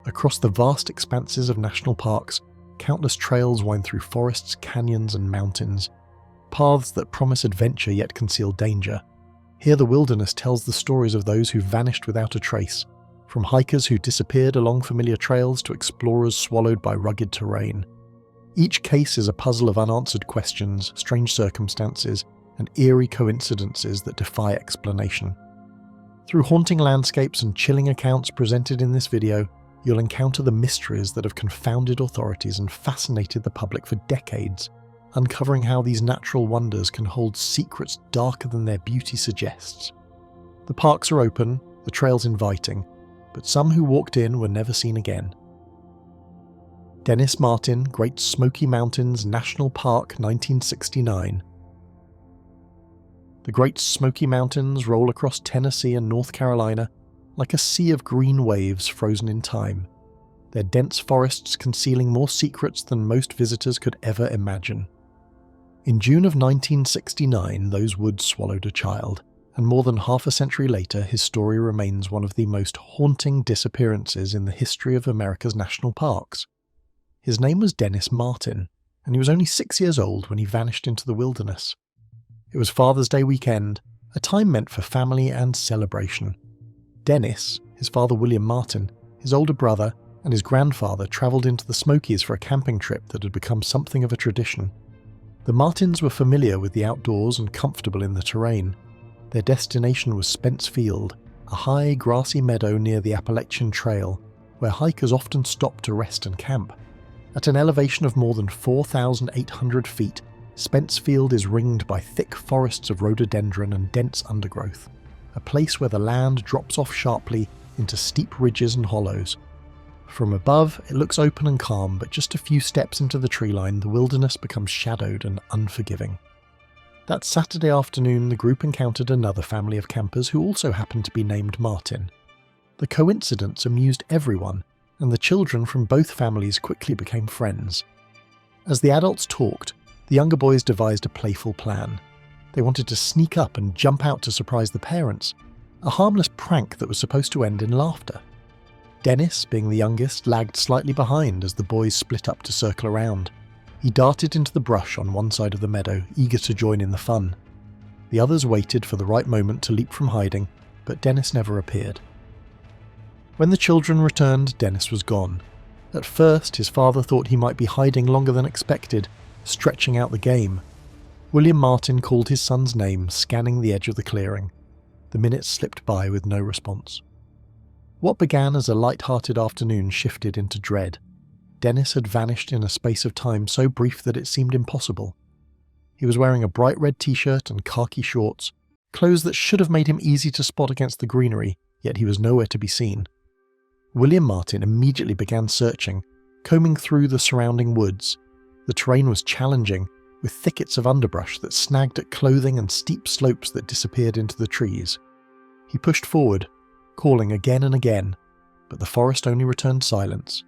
Across the vast expanses of national parks, countless trails wind through forests, canyons, and mountains, paths that promise adventure yet conceal danger. Here the wilderness tells the stories of those who vanished without a trace, from hikers who disappeared along familiar trails to explorers swallowed by rugged terrain. Each case is a puzzle of unanswered questions, strange circumstances, and eerie coincidences that defy explanation. Through haunting landscapes and chilling accounts presented in this video, you'll encounter the mysteries that have confounded authorities and fascinated the public for decades, uncovering how these natural wonders can hold secrets darker than their beauty suggests. The parks are open, the trails inviting, but some who walked in were never seen again. Dennis Martin, Great Smoky Mountains National Park, 1969. The Great Smoky Mountains roll across Tennessee and North Carolina like a sea of green waves frozen in time, their dense forests concealing more secrets than most visitors could ever imagine. In June of 1969, those woods swallowed a child, and more than half a century later, his story remains one of the most haunting disappearances in the history of America's national parks. His name was Dennis Martin, and he was only 6 years old when he vanished into the wilderness. It was Father's Day weekend, a time meant for family and celebration. Dennis, his father William Martin, his older brother, and his grandfather travelled into the Smokies for a camping trip that had become something of a tradition. The Martins were familiar with the outdoors and comfortable in the terrain. Their destination was Spence Field, a high, grassy meadow near the Appalachian Trail, where hikers often stopped to rest and camp. At an elevation of more than 4,800 feet, Spence Field is ringed by thick forests of rhododendron and dense undergrowth, a place where the land drops off sharply into steep ridges and hollows. From above, it looks open and calm, but just a few steps into the tree line, the wilderness becomes shadowed and unforgiving. That Saturday afternoon, the group encountered another family of campers who also happened to be named Martin. The coincidence amused everyone, and the children from both families quickly became friends. As the adults talked, the younger boys devised a playful plan. They wanted to sneak up and jump out to surprise the parents, a harmless prank that was supposed to end in laughter. Dennis, being the youngest, lagged slightly behind as the boys split up to circle around. He darted into the brush on one side of the meadow, eager to join in the fun. The others waited for the right moment to leap from hiding, but Dennis never appeared. When the children returned, Dennis was gone. At first, his father thought he might be hiding longer than expected, stretching out the game. William Martin called his son's name, scanning the edge of the clearing. The minutes slipped by with no response. What began as a light-hearted afternoon shifted into dread. Dennis had vanished in a space of time so brief that it seemed impossible. He was wearing a bright red t-shirt and khaki shorts, clothes that should have made him easy to spot against the greenery, yet he was nowhere to be seen. William Martin immediately began searching, combing through the surrounding woods. The terrain was challenging, with thickets of underbrush that snagged at clothing and steep slopes that disappeared into the trees. He pushed forward, calling again and again, but the forest only returned silence.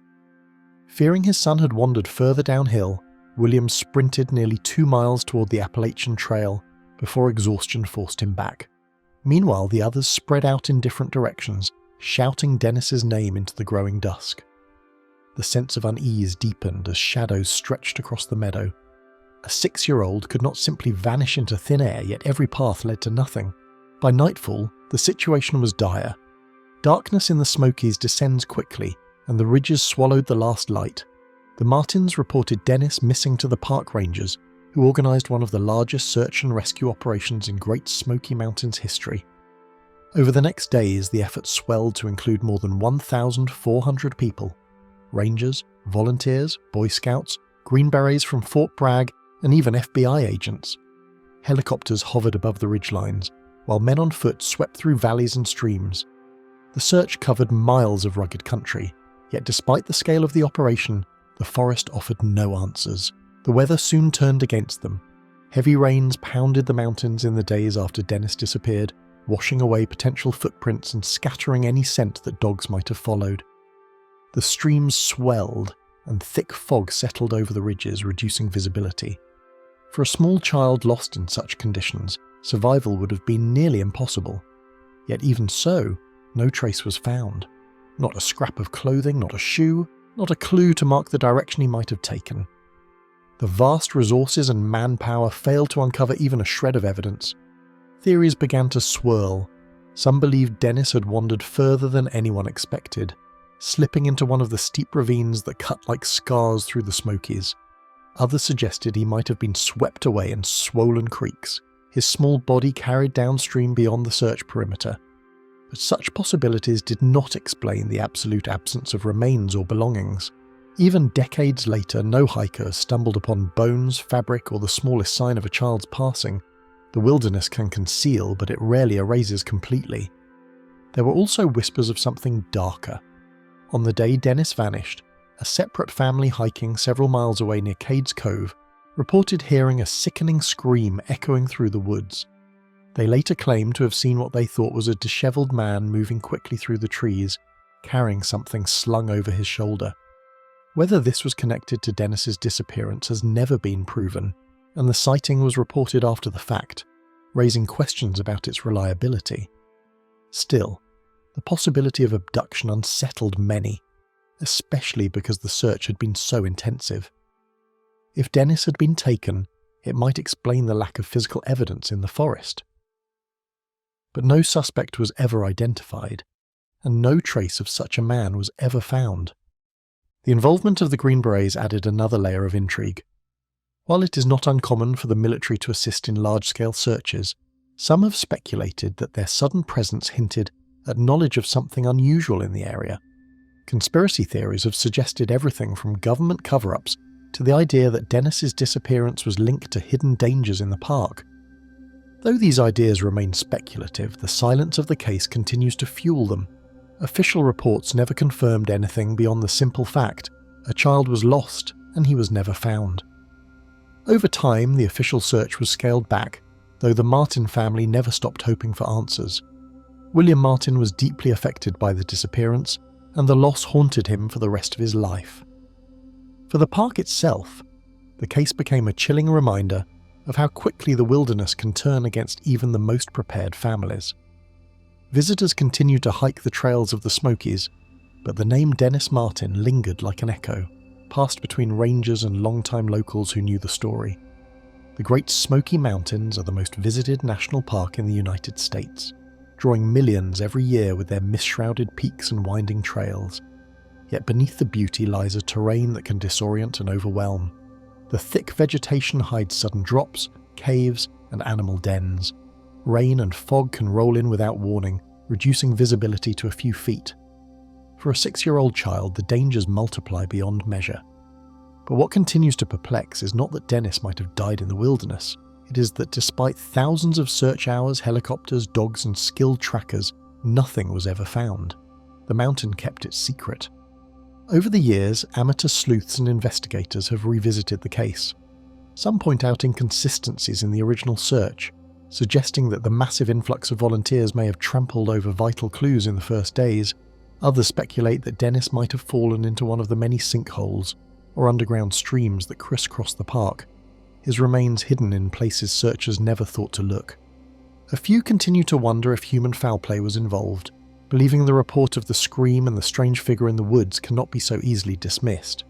Fearing his son had wandered further downhill, William sprinted nearly 2 miles toward the Appalachian Trail before exhaustion forced him back. Meanwhile, the others spread out in different directions, shouting Dennis's name into the growing dusk. The sense of unease deepened as shadows stretched across the meadow. A 6-year-old could not simply vanish into thin air, yet every path led to nothing. By nightfall, the situation was dire. Darkness in the Smokies descends quickly, and the ridges swallowed the last light. The Martins reported Dennis missing to the park rangers, who organised one of the largest search and rescue operations in Great Smoky Mountains history. Over the next days, the effort swelled to include more than 1,400 people. Rangers, volunteers, Boy Scouts, Green Berets from Fort Bragg, and even FBI agents. Helicopters hovered above the ridgelines, while men on foot swept through valleys and streams. The search covered miles of rugged country, yet despite the scale of the operation, the forest offered no answers. The weather soon turned against them. Heavy rains pounded the mountains in the days after Dennis disappeared, washing away potential footprints and scattering any scent that dogs might have followed. The streams swelled, and thick fog settled over the ridges, reducing visibility. For a small child lost in such conditions, survival would have been nearly impossible. Yet even so, no trace was found. Not a scrap of clothing, not a shoe, not a clue to mark the direction he might have taken. The vast resources and manpower failed to uncover even a shred of evidence. Theories began to swirl. Some believed Dennis had wandered further than anyone expected, slipping into one of the steep ravines that cut like scars through the Smokies. Others suggested he might have been swept away in swollen creeks, his small body carried downstream beyond the search perimeter. But such possibilities did not explain the absolute absence of remains or belongings. Even decades later, no hiker has stumbled upon bones, fabric, or the smallest sign of a child's passing. The wilderness can conceal, but it rarely erases completely. There were also whispers of something darker. On the day Dennis vanished, a separate family hiking several miles away near Cades Cove reported hearing a sickening scream echoing through the woods. They later claimed to have seen what they thought was a disheveled man moving quickly through the trees, carrying something slung over his shoulder. Whether this was connected to Dennis's disappearance has never been proven, and the sighting was reported after the fact, raising questions about its reliability. Still, the possibility of abduction unsettled many, especially because the search had been so intensive. If Dennis had been taken, it might explain the lack of physical evidence in the forest. But no suspect was ever identified, and no trace of such a man was ever found. The involvement of the Green Berets added another layer of intrigue. While it is not uncommon for the military to assist in large-scale searches, some have speculated that their sudden presence hinted at knowledge of something unusual in the area. Conspiracy theories have suggested everything from government cover-ups to the idea that Dennis's disappearance was linked to hidden dangers in the park. Though these ideas remain speculative, the silence of the case continues to fuel them. Official reports never confirmed anything beyond the simple fact a child was lost and he was never found. Over time, the official search was scaled back, though the Martin family never stopped hoping for answers. William Martin was deeply affected by the disappearance, and the loss haunted him for the rest of his life. For the park itself, the case became a chilling reminder of how quickly the wilderness can turn against even the most prepared families. Visitors continued to hike the trails of the Smokies, but the name Dennis Martin lingered like an echo, passed between rangers and longtime locals who knew the story. The Great Smoky Mountains are the most visited national park in the United States, drawing millions every year with their mist-shrouded peaks and winding trails. Yet beneath the beauty lies a terrain that can disorient and overwhelm. The thick vegetation hides sudden drops, caves, and animal dens. Rain and fog can roll in without warning, reducing visibility to a few feet. For a 6-year-old child, the dangers multiply beyond measure. But what continues to perplex is not that Dennis might have died in the wilderness. It is that despite thousands of search hours, helicopters, dogs, and skilled trackers, nothing was ever found. The mountain kept its secret. Over the years, amateur sleuths and investigators have revisited the case. Some point out inconsistencies in the original search, suggesting that the massive influx of volunteers may have trampled over vital clues in the first days. Others speculate that Dennis might have fallen into one of the many sinkholes or underground streams that crisscross the park, his remains hidden in places searchers never thought to look. A few continue to wonder if human foul play was involved, believing the report of the scream and the strange figure in the woods cannot be so easily dismissed.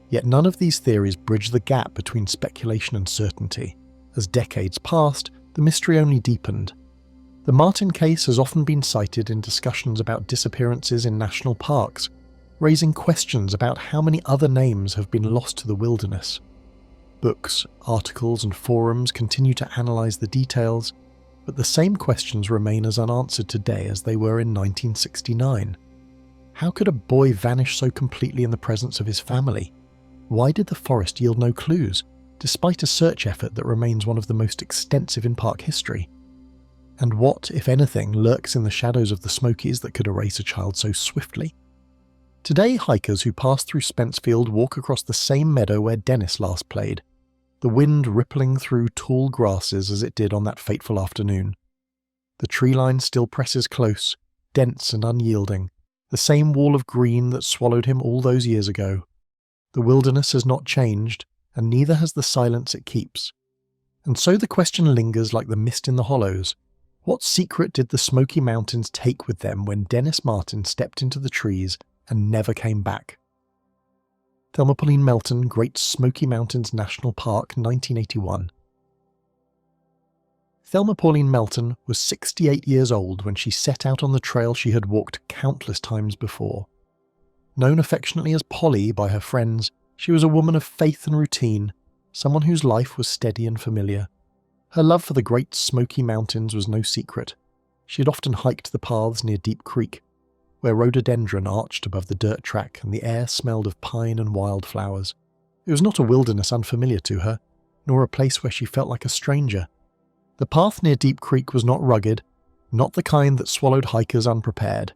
Yet none of these theories bridge the gap between speculation and certainty. As decades passed, the mystery only deepened. The Martin case has often been cited in discussions about disappearances in national parks, raising questions about how many other names have been lost to the wilderness. Books, articles, and forums continue to analyse the details, but the same questions remain as unanswered today as they were in 1969. How could a boy vanish so completely in the presence of his family? Why did the forest yield no clues, despite a search effort that remains one of the most extensive in park history? And what, if anything, lurks in the shadows of the Smokies that could erase a child so swiftly? Today, hikers who pass through Spencefield walk across the same meadow where Dennis last played, the wind rippling through tall grasses as it did on that fateful afternoon. The tree line still presses close, dense and unyielding, the same wall of green that swallowed him all those years ago. The wilderness has not changed, and neither has the silence it keeps. And so the question lingers like the mist in the hollows. What secret did the Smoky Mountains take with them when Dennis Martin stepped into the trees and never came back? Thelma Melton, Great Smoky Mountains National Park, 1981. Thelma Melton was 68 years old when she set out on the trail she had walked countless times before. Known affectionately as Polly by her friends, she was a woman of faith and routine, someone whose life was steady and familiar. Her love for the Great Smoky Mountains was no secret. She had often hiked the paths near Deep Creek, where rhododendron arched above the dirt track and the air smelled of pine and wildflowers. It was not a wilderness unfamiliar to her, nor a place where she felt like a stranger. The path near Deep Creek was not rugged, not the kind that swallowed hikers unprepared.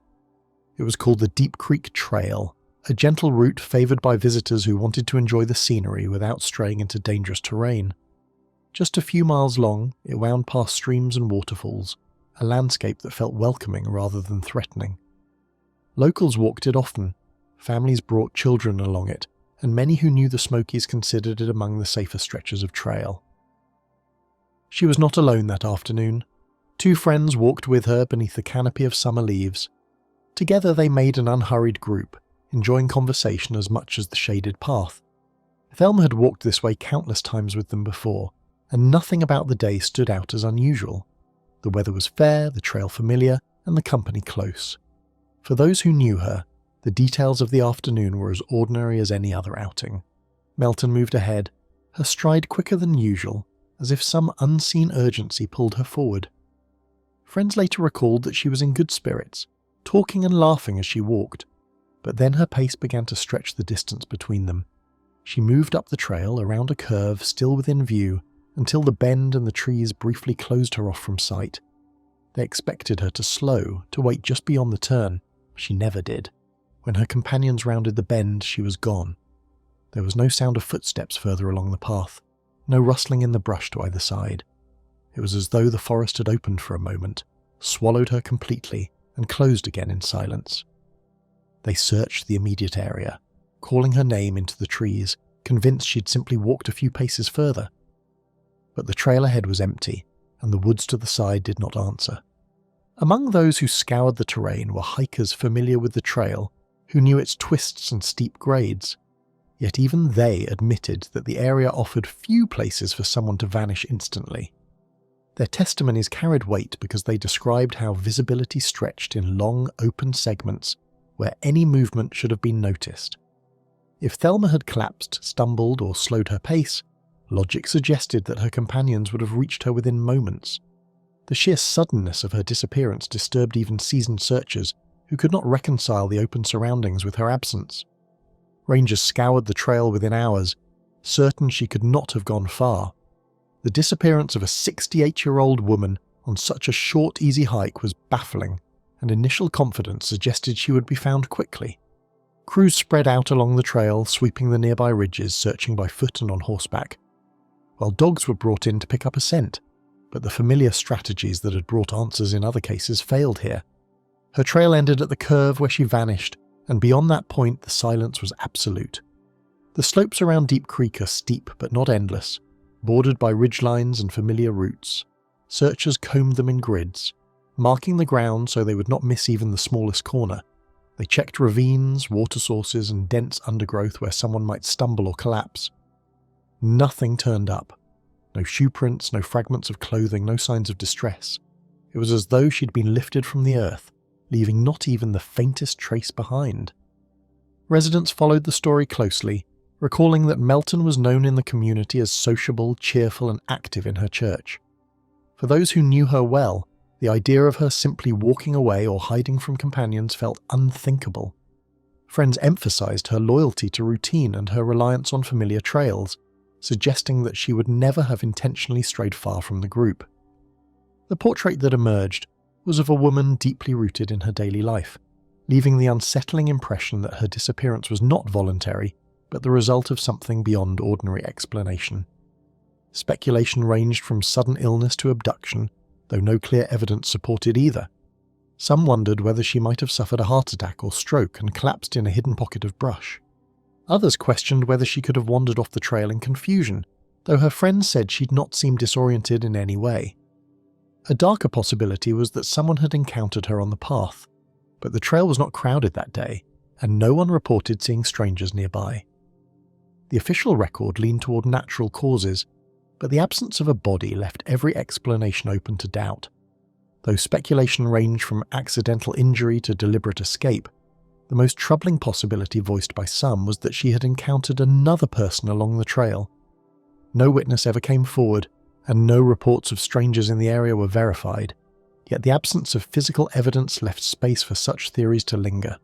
It was called the Deep Creek Trail, a gentle route favoured by visitors who wanted to enjoy the scenery without straying into dangerous terrain. Just a few miles long, it wound past streams and waterfalls, a landscape that felt welcoming rather than threatening. Locals walked it often, families brought children along it, and many who knew the Smokies considered it among the safer stretches of trail. She was not alone that afternoon. 2 friends walked with her beneath the canopy of summer leaves. Together they made an unhurried group, enjoying conversation as much as the shaded path. Thelma had walked this way countless times with them before, and nothing about the day stood out as unusual. The weather was fair, the trail familiar, and the company close. For those who knew her, the details of the afternoon were as ordinary as any other outing. Melton moved ahead, her stride quicker than usual, as if some unseen urgency pulled her forward. Friends later recalled that she was in good spirits, talking and laughing as she walked, but then her pace began to stretch the distance between them. She moved up the trail around a curve still within view until the bend and the trees briefly closed her off from sight. They expected her to slow, to wait just beyond the turn. She never did. When her companions rounded the bend, she was gone. There was no sound of footsteps further along the path, no rustling in the brush to either side. It was as though the forest had opened for a moment, swallowed her completely, and closed again in silence. They searched the immediate area, calling her name into the trees, convinced she'd simply walked a few paces further. But the trail ahead was empty, and the woods to the side did not answer. Among those who scoured the terrain were hikers familiar with the trail, who knew its twists and steep grades. Yet even they admitted that the area offered few places for someone to vanish instantly. Their testimonies carried weight because they described how visibility stretched in long, open segments where any movement should have been noticed. If Thelma had collapsed, stumbled, or slowed her pace, logic suggested that her companions would have reached her within moments. The sheer suddenness of her disappearance disturbed even seasoned searchers who could not reconcile the open surroundings with her absence. Rangers scoured the trail within hours, certain she could not have gone far. The disappearance of a 68-year-old woman on such a short, easy hike was baffling, and initial confidence suggested she would be found quickly. Crews spread out along the trail, sweeping the nearby ridges, searching by foot and on horseback, while dogs were brought in to pick up a scent, but the familiar strategies that had brought answers in other cases failed here. Her trail ended at the curve where she vanished, and beyond that point the silence was absolute. The slopes around Deep Creek are steep but not endless, bordered by ridgelines and familiar routes. Searchers combed them in grids, marking the ground so they would not miss even the smallest corner. They checked ravines, water sources, and dense undergrowth where someone might stumble or collapse. Nothing turned up. No shoe prints, no fragments of clothing, no signs of distress. It was as though she'd been lifted from the earth, leaving not even the faintest trace behind. Residents followed the story closely, recalling that Melton was known in the community as sociable, cheerful, and active in her church. For those who knew her well, the idea of her simply walking away or hiding from companions felt unthinkable. Friends emphasized her loyalty to routine and her reliance on familiar trails, suggesting that she would never have intentionally strayed far from the group. The portrait that emerged was of a woman deeply rooted in her daily life, leaving the unsettling impression that her disappearance was not voluntary, but the result of something beyond ordinary explanation. Speculation ranged from sudden illness to abduction, though no clear evidence supported either. Some wondered whether she might have suffered a heart attack or stroke and collapsed in a hidden pocket of brush. Others questioned whether she could have wandered off the trail in confusion, though her friends said she'd not seemed disoriented in any way. A darker possibility was that someone had encountered her on the path, but the trail was not crowded that day, and no one reported seeing strangers nearby. The official record leaned toward natural causes, but the absence of a body left every explanation open to doubt. Though speculation ranged from accidental injury to deliberate escape, the most troubling possibility voiced by some was that she had encountered another person along the trail. No witness ever came forward, and no reports of strangers in the area were verified, yet the absence of physical evidence left space for such theories to linger.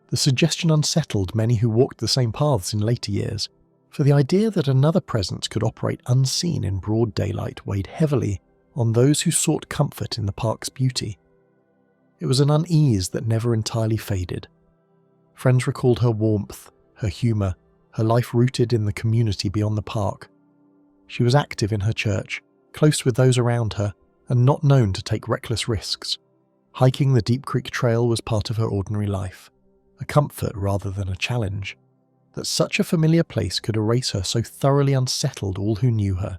The suggestion unsettled many who walked the same paths in later years, for the idea that another presence could operate unseen in broad daylight weighed heavily on those who sought comfort in the park's beauty. It was an unease that never entirely faded. Friends recalled her warmth, her humour, her life rooted in the community beyond the park. She was active in her church, close with those around her, and not known to take reckless risks. Hiking the Deep Creek Trail was part of her ordinary life, a comfort rather than a challenge. That such a familiar place could erase her so thoroughly unsettled all who knew her.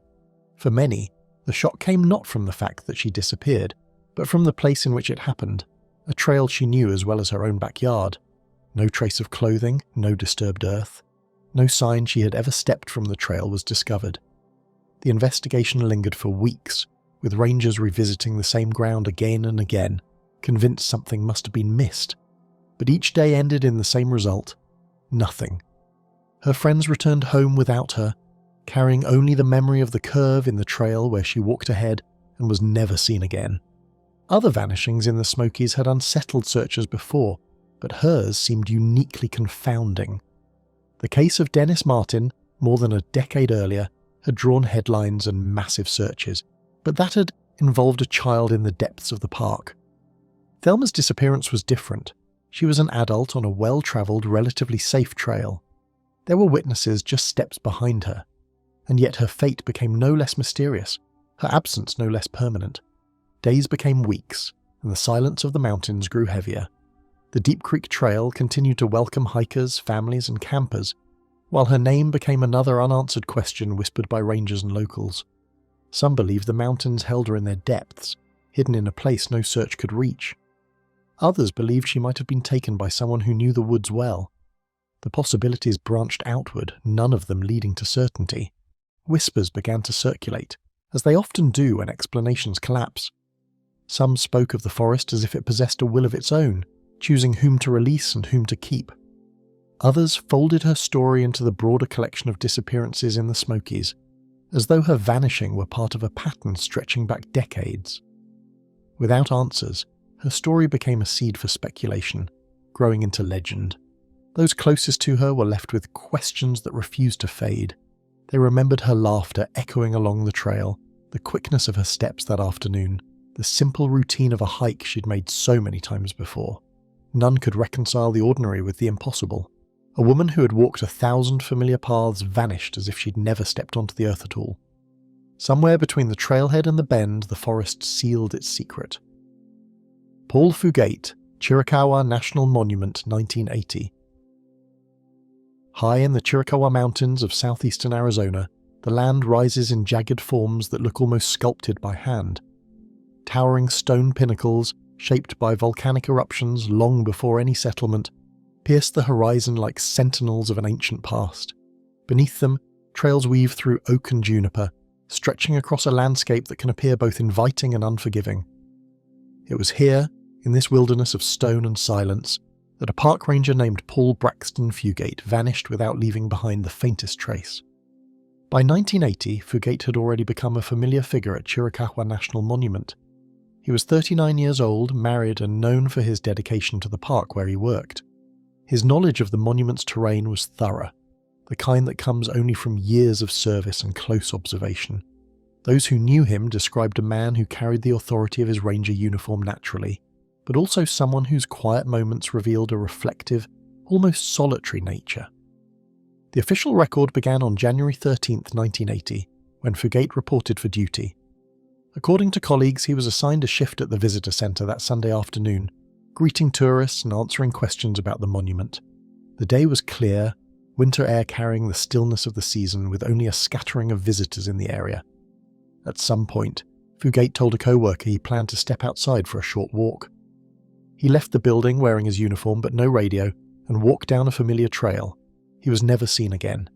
For many, the shock came not from the fact that she disappeared, but from the place in which it happened, a trail she knew as well as her own backyard. No trace of clothing, no disturbed earth. No sign she had ever stepped from the trail was discovered. The investigation lingered for weeks, with rangers revisiting the same ground again and again, convinced something must have been missed. But each day ended in the same result: nothing. Her friends returned home without her, carrying only the memory of the curve in the trail where she walked ahead and was never seen again. Other vanishings in the Smokies had unsettled searchers before, but hers seemed uniquely confounding. The case of Dennis Martin, more than a decade earlier, had drawn headlines and massive searches, but that had involved a child in the depths of the park. Thelma's disappearance was different. She was an adult on a well-travelled, relatively safe trail. There were witnesses just steps behind her, and yet her fate became no less mysterious, her absence no less permanent. Days became weeks, and the silence of the mountains grew heavier. The Deep Creek Trail continued to welcome hikers, families, and campers, while her name became another unanswered question whispered by rangers and locals. Some believed the mountains held her in their depths, hidden in a place no search could reach. Others believed she might have been taken by someone who knew the woods well. The possibilities branched outward, none of them leading to certainty. Whispers began to circulate, as they often do when explanations collapse. Some spoke of the forest as if it possessed a will of its own, choosing whom to release and whom to keep. Others folded her story into the broader collection of disappearances in the Smokies, as though her vanishing were part of a pattern stretching back decades. Without answers, her story became a seed for speculation, growing into legend. Those closest to her were left with questions that refused to fade. They remembered her laughter echoing along the trail, the quickness of her steps that afternoon, the simple routine of a hike she'd made so many times before. None could reconcile the ordinary with the impossible. A woman who had walked 1,000 familiar paths vanished as if she'd never stepped onto the earth at all. Somewhere between the trailhead and the bend, the forest sealed its secret. Paul Fugate, Chiricahua National Monument, 1980. High in the Chiricahua Mountains of southeastern Arizona, the land rises in jagged forms that look almost sculpted by hand. Towering stone pinnacles, shaped by volcanic eruptions long before any settlement, pierce the horizon like sentinels of an ancient past. Beneath them, trails weave through oak and juniper, stretching across a landscape that can appear both inviting and unforgiving. It was here, in this wilderness of stone and silence, that a park ranger named Paul Braxton Fugate vanished without leaving behind the faintest trace. By 1980, Fugate had already become a familiar figure at Chiricahua National Monument. He was 39 years old, married, and known for his dedication to the park where he worked. His knowledge of the monument's terrain was thorough, the kind that comes only from years of service and close observation. Those who knew him described a man who carried the authority of his ranger uniform naturally, but also someone whose quiet moments revealed a reflective, almost solitary nature. The official record began on January 13, 1980, when Fugate reported for duty. According to colleagues, he was assigned a shift at the visitor centre that Sunday afternoon, greeting tourists and answering questions about the monument. The day was clear, winter air carrying the stillness of the season with only a scattering of visitors in the area. At some point, Fugate told a co-worker he planned to step outside for a short walk. He left the building wearing his uniform but no radio and walked down a familiar trail. He was never seen again.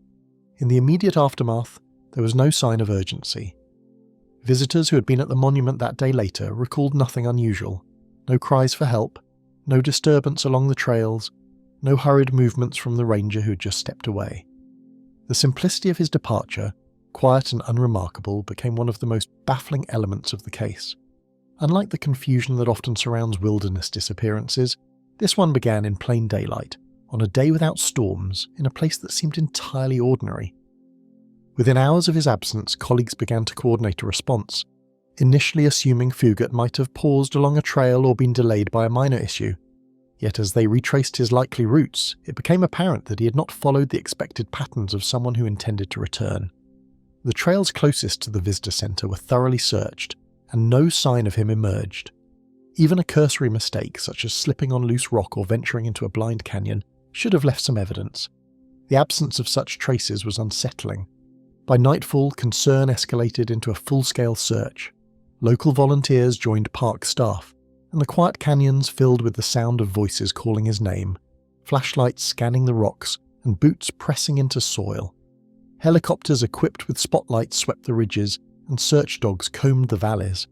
In the immediate aftermath, there was no sign of urgency. Visitors who had been at the monument that day later recalled nothing unusual. No cries for help, no disturbance along the trails, no hurried movements from the ranger who had just stepped away. The simplicity of his departure, quiet and unremarkable, became one of the most baffling elements of the case. Unlike the confusion that often surrounds wilderness disappearances, this one began in plain daylight, on a day without storms, in a place that seemed entirely ordinary. Within hours of his absence, colleagues began to coordinate a response, initially assuming Fugate might have paused along a trail or been delayed by a minor issue. Yet as they retraced his likely routes, it became apparent that he had not followed the expected patterns of someone who intended to return. The trails closest to the visitor centre were thoroughly searched, and no sign of him emerged. Even a cursory mistake, such as slipping on loose rock or venturing into a blind canyon, should have left some evidence. The absence of such traces was unsettling. By nightfall, concern escalated into a full-scale search. Local volunteers joined park staff, and the quiet canyons filled with the sound of voices calling his name, flashlights scanning the rocks, and boots pressing into soil. Helicopters equipped with spotlights swept the ridges, and search dogs combed the valleys.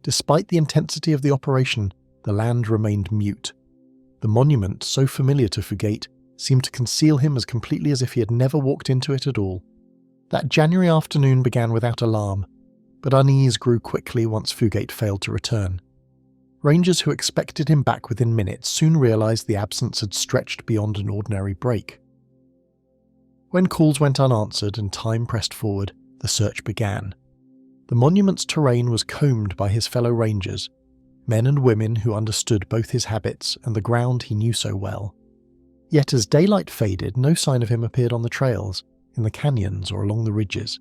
Despite the intensity of the operation, the land remained mute. The monument, so familiar to Fugate, seemed to conceal him as completely as if he had never walked into it at all. That January afternoon began without alarm, but unease grew quickly once Fugate failed to return. Rangers who expected him back within minutes soon realised the absence had stretched beyond an ordinary break. When calls went unanswered and time pressed forward, the search began. The monument's terrain was combed by his fellow rangers, men and women who understood both his habits and the ground he knew so well. Yet as daylight faded, no sign of him appeared on the trails, in the canyons or along the ridges.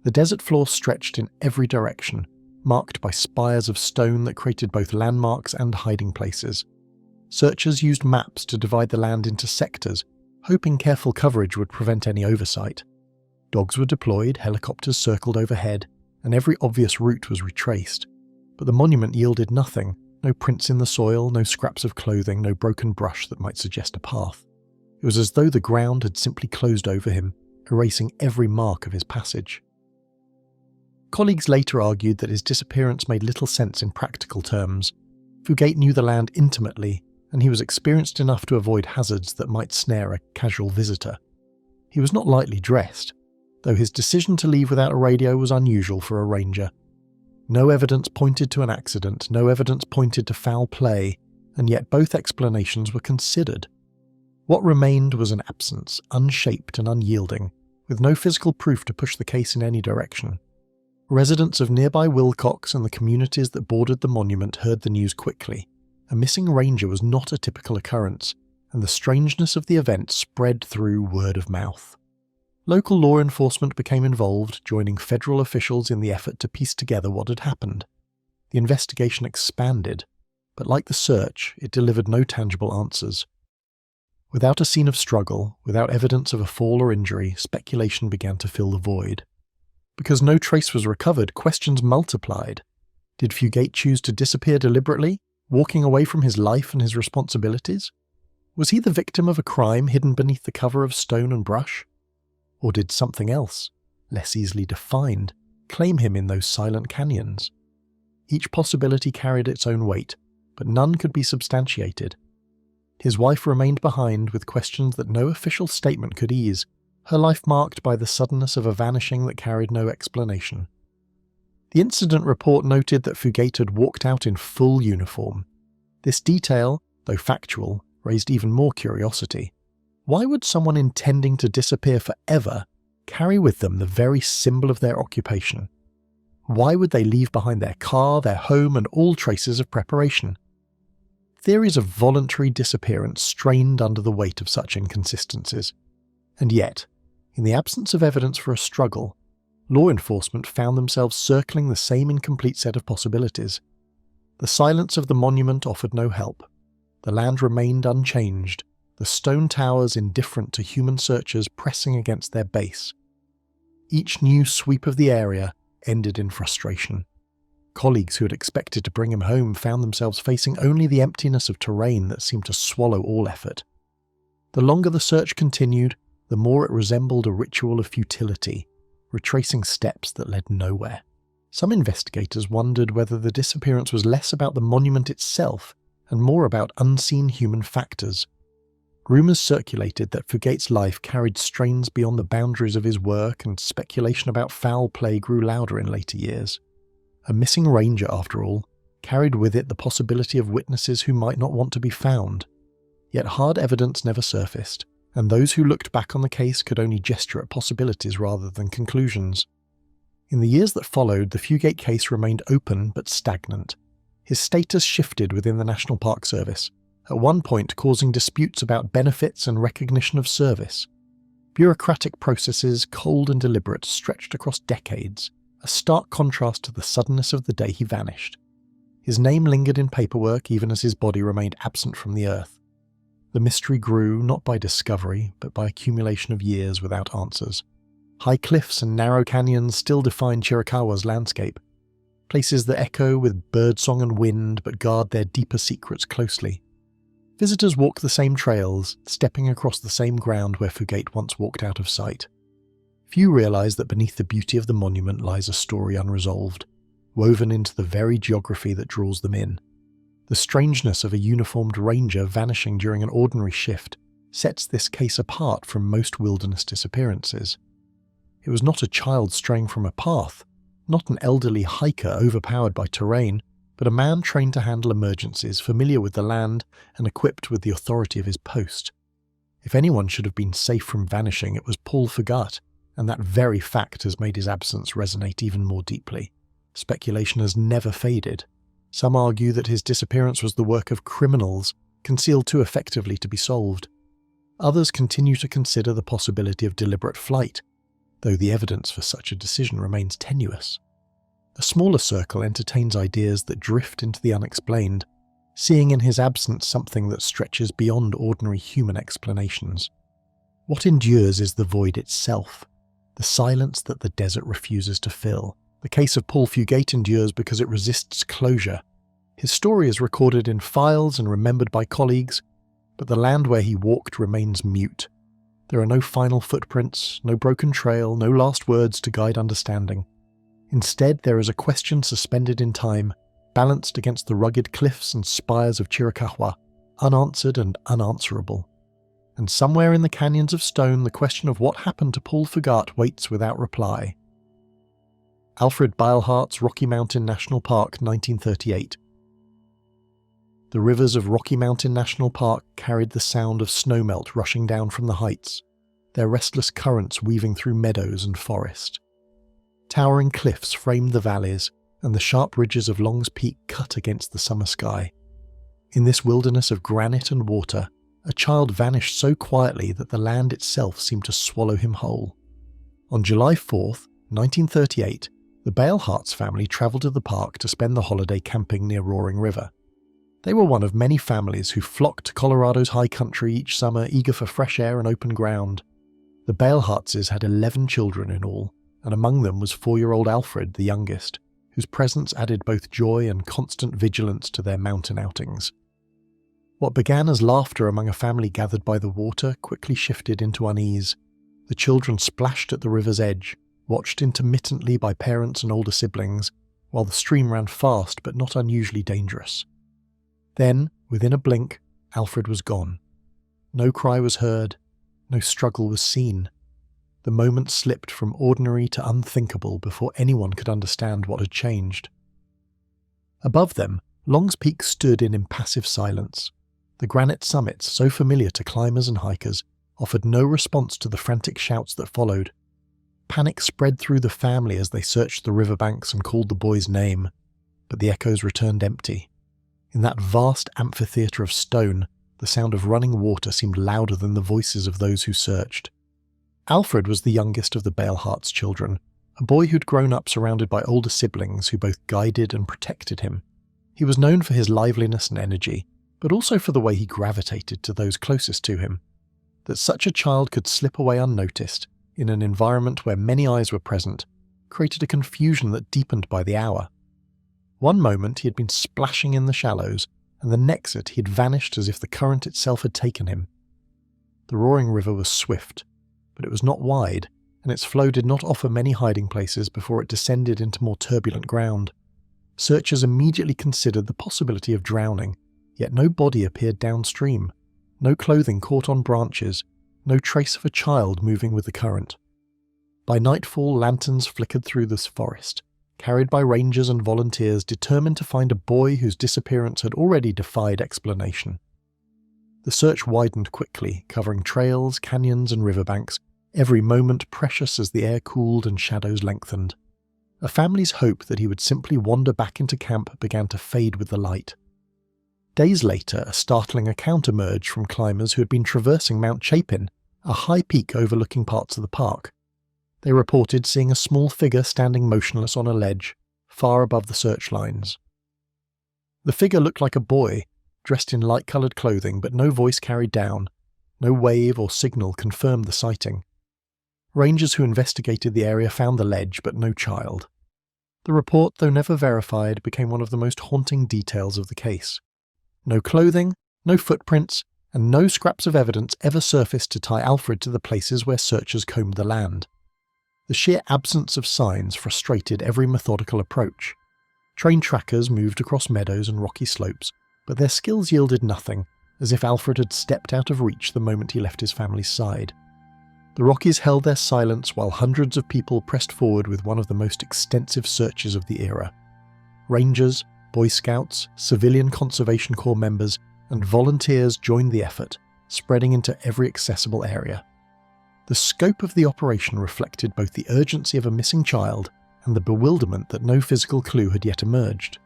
The desert floor stretched in every direction, marked by spires of stone that created both landmarks and hiding places. Searchers used maps to divide the land into sectors, hoping careful coverage would prevent any oversight. Dogs were deployed, helicopters circled overhead, and every obvious route was retraced. But the monument yielded nothing, no prints in the soil, no scraps of clothing, no broken brush that might suggest a path. It was as though the ground had simply closed over him, erasing every mark of his passage. Colleagues later argued that his disappearance made little sense in practical terms. Fugate knew the land intimately, and he was experienced enough to avoid hazards that might snare a casual visitor. He was not lightly dressed, though his decision to leave without a radio was unusual for a ranger. No evidence pointed to an accident, no evidence pointed to foul play, and yet both explanations were considered. What remained was an absence, unshaped and unyielding, with no physical proof to push the case in any direction. Residents of nearby Wilcox and the communities that bordered the monument heard the news quickly. A missing ranger was not a typical occurrence, and the strangeness of the event spread through word of mouth. Local law enforcement became involved, joining federal officials in the effort to piece together what had happened. The investigation expanded, but like the search, it delivered no tangible answers. Without a scene of struggle, without evidence of a fall or injury, speculation began to fill the void. Because no trace was recovered, questions multiplied. Did Fugate choose to disappear deliberately, walking away from his life and his responsibilities? Was he the victim of a crime hidden beneath the cover of stone and brush? Or did something else, less easily defined, claim him in those silent canyons? Each possibility carried its own weight, but none could be substantiated. His wife remained behind with questions that no official statement could ease, her life marked by the suddenness of a vanishing that carried no explanation. The incident report noted that Fugate had walked out in full uniform. This detail, though factual, raised even more curiosity. Why would someone intending to disappear forever carry with them the very symbol of their occupation? Why would they leave behind their car, their home, and all traces of preparation? Theories of voluntary disappearance strained under the weight of such inconsistencies. And yet, in the absence of evidence for a struggle, law enforcement found themselves circling the same incomplete set of possibilities. The silence of the monument offered no help. The land remained unchanged, the stone towers indifferent to human searchers pressing against their base. Each new sweep of the area ended in frustration. Colleagues who had expected to bring him home found themselves facing only the emptiness of terrain that seemed to swallow all effort. The longer the search continued, the more it resembled a ritual of futility, retracing steps that led nowhere. Some investigators wondered whether the disappearance was less about the monument itself and more about unseen human factors. Rumours circulated that Fugate's life carried strains beyond the boundaries of his work, and speculation about foul play grew louder in later years. A missing ranger, after all, carried with it the possibility of witnesses who might not want to be found. Yet hard evidence never surfaced, and those who looked back on the case could only gesture at possibilities rather than conclusions. In the years that followed, the Fugate case remained open but stagnant. His status shifted within the National Park Service, at one point causing disputes about benefits and recognition of service. Bureaucratic processes, cold and deliberate, stretched across decades, a stark contrast to the suddenness of the day he vanished. His name lingered in paperwork even as his body remained absent from the earth. The mystery grew not by discovery, but by accumulation of years without answers. High cliffs and narrow canyons still define Chiricahua's landscape, places that echo with birdsong and wind but guard their deeper secrets closely. Visitors walk the same trails, stepping across the same ground where Fugate once walked out of sight. Few realize that beneath the beauty of the monument lies a story unresolved, woven into the very geography that draws them in. The strangeness of a uniformed ranger vanishing during an ordinary shift sets this case apart from most wilderness disappearances. It was not a child straying from a path, not an elderly hiker overpowered by terrain, but a man trained to handle emergencies, familiar with the land, and equipped with the authority of his post. If anyone should have been safe from vanishing, it was Paul Fugate, and that very fact has made his absence resonate even more deeply. Speculation has never faded. Some argue that his disappearance was the work of criminals, concealed too effectively to be solved. Others continue to consider the possibility of deliberate flight, though the evidence for such a decision remains tenuous. A smaller circle entertains ideas that drift into the unexplained, seeing in his absence something that stretches beyond ordinary human explanations. What endures is the void itself, the silence that the desert refuses to fill. The case of Paul Fugate endures because it resists closure. His story is recorded in files and remembered by colleagues, but the land where he walked remains mute. There are no final footprints, no broken trail, no last words to guide understanding. Instead, there is a question suspended in time, balanced against the rugged cliffs and spires of Chiricahua, unanswered and unanswerable. And somewhere in the canyons of stone, the question of what happened to Paul Fugate waits without reply. Alfred Beilhartz, Rocky Mountain National Park, 1938. The rivers of Rocky Mountain National Park carried the sound of snowmelt rushing down from the heights, their restless currents weaving through meadows and forest. Towering cliffs framed the valleys, and the sharp ridges of Long's Peak cut against the summer sky. In this wilderness of granite and water, a child vanished so quietly that the land itself seemed to swallow him whole. On July 4th, 1938, the Beilhartz family travelled to the park to spend the holiday camping near Roaring River. They were one of many families who flocked to Colorado's high country each summer, eager for fresh air and open ground. The Beilhartzes had 11 children in all, and among them was 4-year-old Alfred, the youngest, whose presence added both joy and constant vigilance to their mountain outings. What began as laughter among a family gathered by the water quickly shifted into unease. The children splashed at the river's edge, watched intermittently by parents and older siblings, while the stream ran fast but not unusually dangerous. Then, within a blink, Alfred was gone. No cry was heard, no struggle was seen. The moment slipped from ordinary to unthinkable before anyone could understand what had changed. Above them, Long's Peak stood in impassive silence. The granite summits, so familiar to climbers and hikers, offered no response to the frantic shouts that followed. Panic spread through the family as they searched the riverbanks and called the boy's name, but the echoes returned empty. In that vast amphitheatre of stone, the sound of running water seemed louder than the voices of those who searched. Alfred was the youngest of the Beilhartz children, a boy who'd grown up surrounded by older siblings who both guided and protected him. He was known for his liveliness and energy, but also for the way he gravitated to those closest to him. That such a child could slip away unnoticed, in an environment where many eyes were present, created a confusion that deepened by the hour. One moment he had been splashing in the shallows, and the next he had vanished as if the current itself had taken him. The roaring river was swift, but it was not wide, and its flow did not offer many hiding places before it descended into more turbulent ground. Searchers immediately considered the possibility of drowning, yet no body appeared downstream, no clothing caught on branches, no trace of a child moving with the current. By nightfall, lanterns flickered through this forest, carried by rangers and volunteers determined to find a boy whose disappearance had already defied explanation. The search widened quickly, covering trails, canyons and riverbanks, every moment precious as the air cooled and shadows lengthened. A family's hope that he would simply wander back into camp began to fade with the light. Days later, a startling account emerged from climbers who had been traversing Mount Chapin, a high peak overlooking parts of the park. They reported seeing a small figure standing motionless on a ledge, far above the search lines. The figure looked like a boy, dressed in light-coloured clothing, but no voice carried down, no wave or signal confirmed the sighting. Rangers who investigated the area found the ledge, but no child. The report, though never verified, became one of the most haunting details of the case. No clothing, no footprints, and no scraps of evidence ever surfaced to tie Alfred to the places where searchers combed the land. The sheer absence of signs frustrated every methodical approach. Trained trackers moved across meadows and rocky slopes, but their skills yielded nothing, as if Alfred had stepped out of reach the moment he left his family's side. The Rockies held their silence while hundreds of people pressed forward with one of the most extensive searches of the era. Rangers, Boy Scouts, Civilian Conservation Corps members, and volunteers joined the effort, spreading into every accessible area. The scope of the operation reflected both the urgency of a missing child and the bewilderment that no physical clue had yet emerged.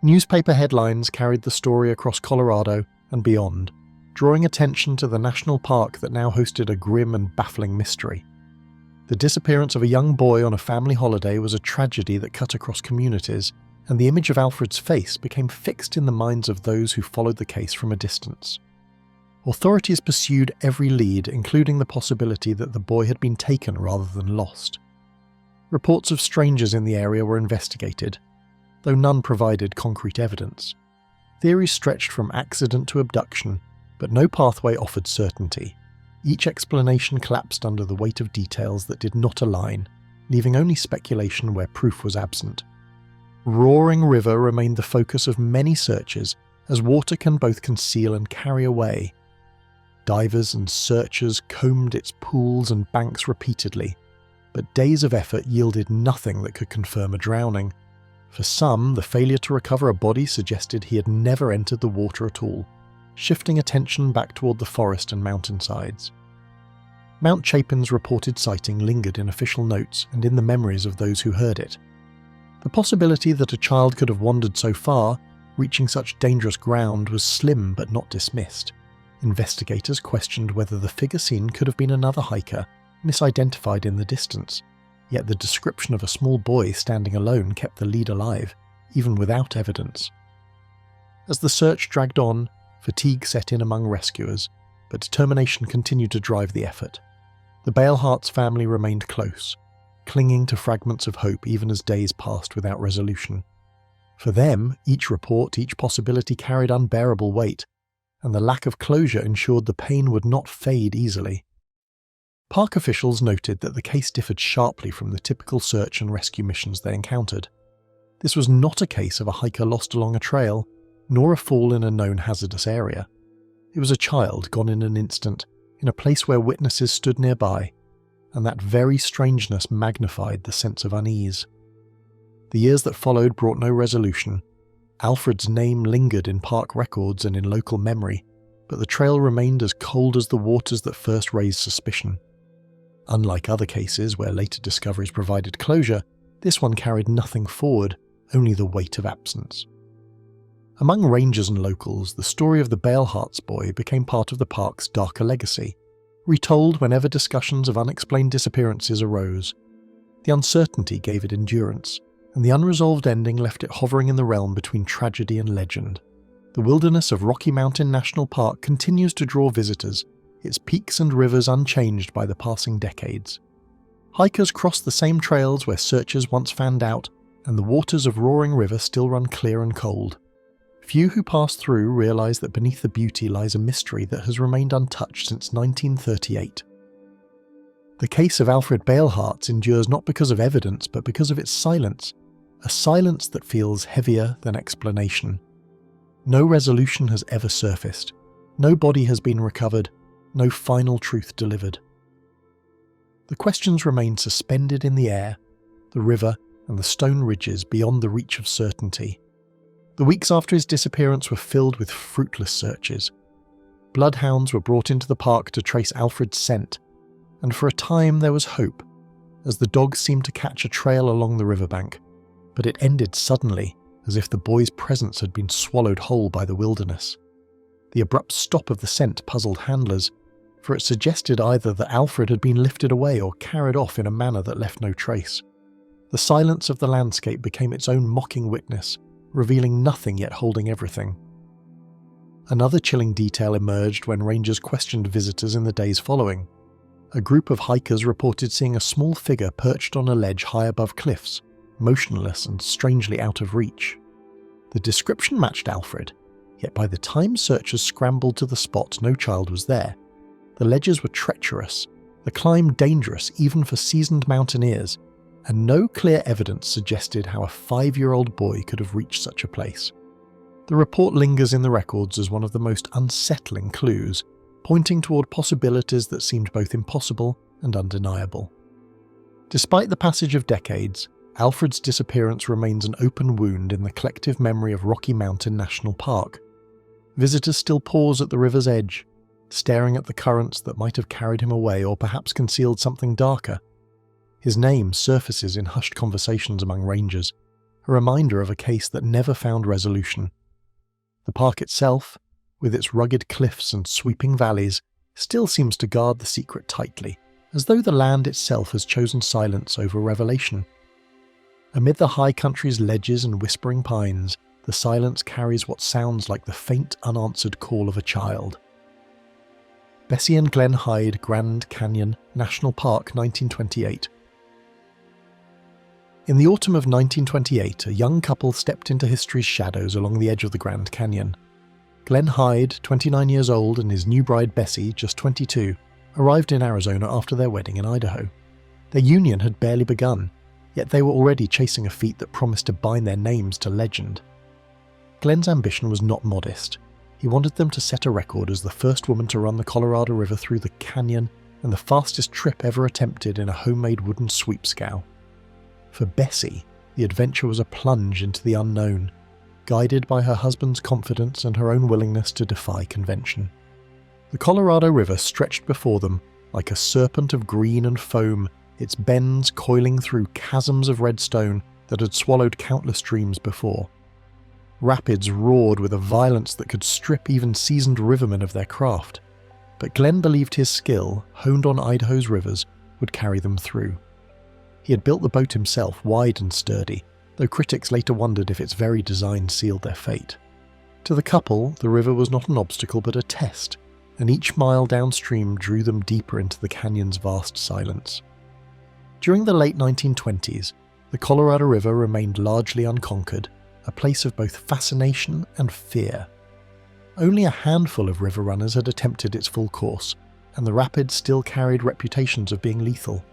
Newspaper headlines carried the story across Colorado and beyond, drawing attention to the national park that now hosted a grim and baffling mystery. The disappearance of a young boy on a family holiday was a tragedy that cut across communities, and the image of Alfred's face became fixed in the minds of those who followed the case from a distance. Authorities pursued every lead, including the possibility that the boy had been taken rather than lost. Reports of strangers in the area were investigated, though none provided concrete evidence. Theories stretched from accident to abduction, but no pathway offered certainty. Each explanation collapsed under the weight of details that did not align, leaving only speculation where proof was absent. Roaring River remained the focus of many searches, as water can both conceal and carry away. Divers and searchers combed its pools and banks repeatedly, but days of effort yielded nothing that could confirm a drowning. For some, the failure to recover a body suggested he had never entered the water at all, shifting attention back toward the forest and mountainsides. Mount Chapin's reported sighting lingered in official notes and in the memories of those who heard it. The possibility that a child could have wandered so far, reaching such dangerous ground, was slim but not dismissed. Investigators questioned whether the figure seen could have been another hiker, misidentified in the distance, yet the description of a small boy standing alone kept the lead alive, even without evidence. As the search dragged on, fatigue set in among rescuers, but determination continued to drive the effort. The Beilhartz family remained close, clinging to fragments of hope even as days passed without resolution. For them, each report, each possibility carried unbearable weight, and the lack of closure ensured the pain would not fade easily. Park officials noted that the case differed sharply from the typical search and rescue missions they encountered. This was not a case of a hiker lost along a trail, nor a fall in a known hazardous area. It was a child gone in an instant, in a place where witnesses stood nearby, and that very strangeness magnified the sense of unease. The years that followed brought no resolution. Alfred's name lingered in park records and in local memory, but the trail remained as cold as the waters that first raised suspicion. Unlike other cases where later discoveries provided closure, this one carried nothing forward, only the weight of absence. Among rangers and locals, the story of the Beilhartz boy became part of the park's darker legacy, retold whenever discussions of unexplained disappearances arose. The uncertainty gave it endurance, and the unresolved ending left it hovering in the realm between tragedy and legend. The wilderness of Rocky Mountain National Park continues to draw visitors, its peaks and rivers unchanged by the passing decades. Hikers cross the same trails where searchers once fanned out, and the waters of Roaring River still run clear and cold. Few who pass through realise that beneath the beauty lies a mystery that has remained untouched since 1938. The case of Alfred Beilhartz endures not because of evidence, but because of its silence, a silence that feels heavier than explanation. No resolution has ever surfaced, no body has been recovered, no final truth delivered. The questions remain suspended in the air, the river and the stone ridges beyond the reach of certainty. The weeks after his disappearance were filled with fruitless searches. Bloodhounds were brought into the park to trace Alfred's scent, and for a time there was hope, as the dogs seemed to catch a trail along the riverbank, but it ended suddenly, as if the boy's presence had been swallowed whole by the wilderness. The abrupt stop of the scent puzzled handlers, for it suggested either that Alfred had been lifted away or carried off in a manner that left no trace. The silence of the landscape became its own mocking witness, revealing nothing yet holding everything. Another chilling detail emerged when rangers questioned visitors in the days following. A group of hikers reported seeing a small figure perched on a ledge high above cliffs, motionless and strangely out of reach. The description matched Alfred, yet by the time searchers scrambled to the spot, no child was there. The ledges were treacherous, the climb dangerous even for seasoned mountaineers, and no clear evidence suggested how a 5-year-old boy could have reached such a place. The report lingers in the records as one of the most unsettling clues, pointing toward possibilities that seemed both impossible and undeniable. Despite the passage of decades, Alfred's disappearance remains an open wound in the collective memory of Rocky Mountain National Park. Visitors still pause at the river's edge, staring at the currents that might have carried him away or perhaps concealed something darker. His name surfaces in hushed conversations among rangers, a reminder of a case that never found resolution. The park itself, with its rugged cliffs and sweeping valleys, still seems to guard the secret tightly, as though the land itself has chosen silence over revelation. Amid the high country's ledges and whispering pines, the silence carries what sounds like the faint, unanswered call of a child. Bessie and Glen Hyde, Grand Canyon, National Park, 1928. In the autumn of 1928, a young couple stepped into history's shadows along the edge of the Grand Canyon. Glen Hyde, 29 years old, and his new bride Bessie, just 22, arrived in Arizona after their wedding in Idaho. Their union had barely begun, yet they were already chasing a feat that promised to bind their names to legend. Glen's ambition was not modest. He wanted them to set a record as the first woman to run the Colorado River through the canyon and the fastest trip ever attempted in a homemade wooden sweep scow. For Bessie, the adventure was a plunge into the unknown, guided by her husband's confidence and her own willingness to defy convention. The Colorado River stretched before them like a serpent of green and foam, its bends coiling through chasms of red stone that had swallowed countless streams before. Rapids roared with a violence that could strip even seasoned rivermen of their craft, but Glen believed his skill, honed on Idaho's rivers, would carry them through. He had built the boat himself, wide and sturdy, though critics later wondered if its very design sealed their fate. To the couple, the river was not an obstacle but a test, and each mile downstream drew them deeper into the canyon's vast silence. During the late 1920s, the Colorado River remained largely unconquered, a place of both fascination and fear. Only a handful of river runners had attempted its full course, and the rapids still carried reputations of being lethal.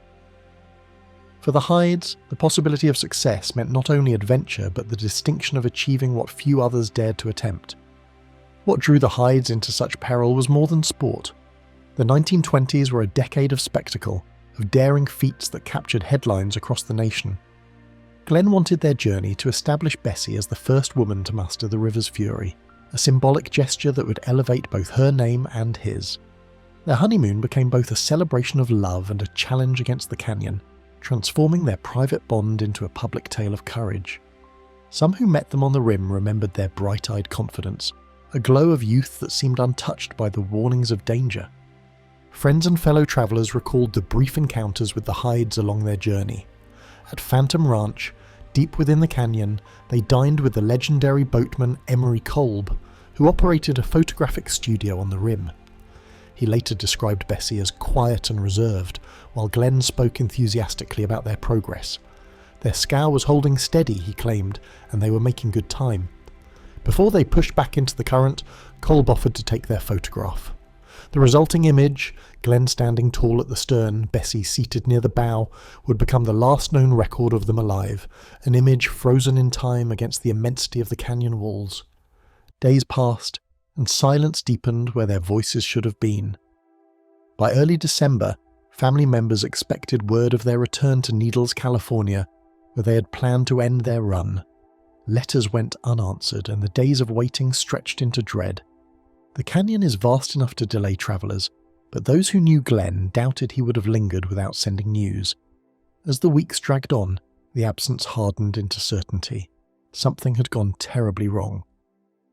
For the Hydes, the possibility of success meant not only adventure but the distinction of achieving what few others dared to attempt. What drew the Hydes into such peril was more than sport. The 1920s were a decade of spectacle, of daring feats that captured headlines across the nation. Glen wanted their journey to establish Bessie as the first woman to master the river's fury, a symbolic gesture that would elevate both her name and his. Their honeymoon became both a celebration of love and a challenge against the canyon, transforming their private bond into a public tale of courage. Some who met them on the rim remembered their bright-eyed confidence, a glow of youth that seemed untouched by the warnings of danger. Friends and fellow travellers recalled the brief encounters with the Hydes along their journey. At Phantom Ranch, deep within the canyon, they dined with the legendary boatman Emery Kolb, who operated a photographic studio on the rim. He later described Bessie as quiet and reserved, while Glen spoke enthusiastically about their progress. Their scow was holding steady, he claimed, and they were making good time. Before they pushed back into the current, Kolb offered to take their photograph. The resulting image, Glen standing tall at the stern, Bessie seated near the bow, would become the last known record of them alive, an image frozen in time against the immensity of the canyon walls. Days passed, and silence deepened where their voices should have been. By early December, family members expected word of their return to Needles, California, where they had planned to end their run. Letters went unanswered, and the days of waiting stretched into dread. The canyon is vast enough to delay travellers, but those who knew Glen doubted he would have lingered without sending news. As the weeks dragged on, the absence hardened into certainty. Something had gone terribly wrong.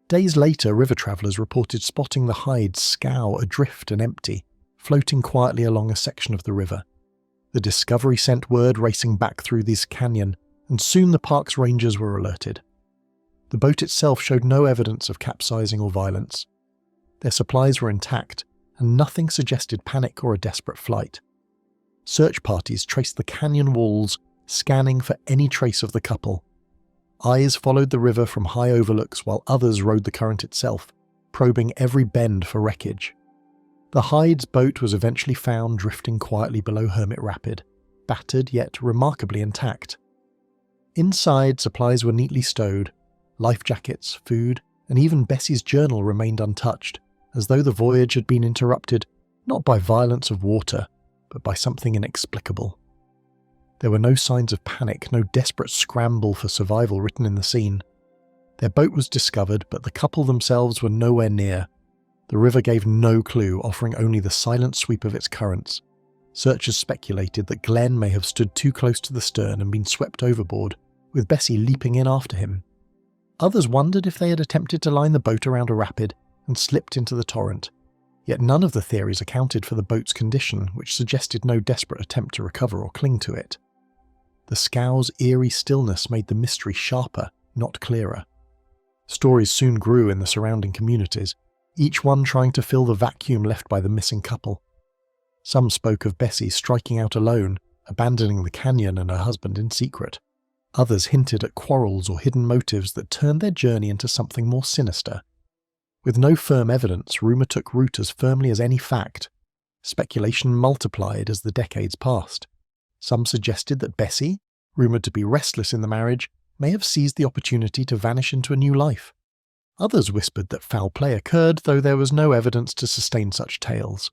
Days later, river travellers reported spotting the Hyde's scow adrift and empty, floating quietly along a section of the river. The Discovery sent word racing back through this canyon, and soon the park's rangers were alerted. The boat itself showed no evidence of capsizing or violence. Their supplies were intact, and nothing suggested panic or a desperate flight. Search parties traced the canyon walls, scanning for any trace of the couple. Eyes followed the river from high overlooks while others rode the current itself, probing every bend for wreckage. The Hyde's boat was eventually found drifting quietly below Hermit Rapid, battered yet remarkably intact. Inside, supplies were neatly stowed. Life jackets, food, and even Bessie's journal remained untouched, as though the voyage had been interrupted not by violence of water, but by something inexplicable. There were no signs of panic, no desperate scramble for survival written in the scene. Their boat was discovered, but the couple themselves were nowhere near. The river gave no clue, offering only the silent sweep of its currents. Searchers speculated that Glen may have stood too close to the stern and been swept overboard, with Bessie leaping in after him. Others wondered if they had attempted to line the boat around a rapid and slipped into the torrent, yet none of the theories accounted for the boat's condition, which suggested no desperate attempt to recover or cling to it. The scow's eerie stillness made the mystery sharper, not clearer. Stories soon grew in the surrounding communities, each one trying to fill the vacuum left by the missing couple. Some spoke of Bessie striking out alone, abandoning the canyon and her husband in secret. Others hinted at quarrels or hidden motives that turned their journey into something more sinister. With no firm evidence, rumour took root as firmly as any fact. Speculation multiplied as the decades passed. Some suggested that Bessie, rumoured to be restless in the marriage, may have seized the opportunity to vanish into a new life. Others whispered that foul play occurred, though there was no evidence to sustain such tales.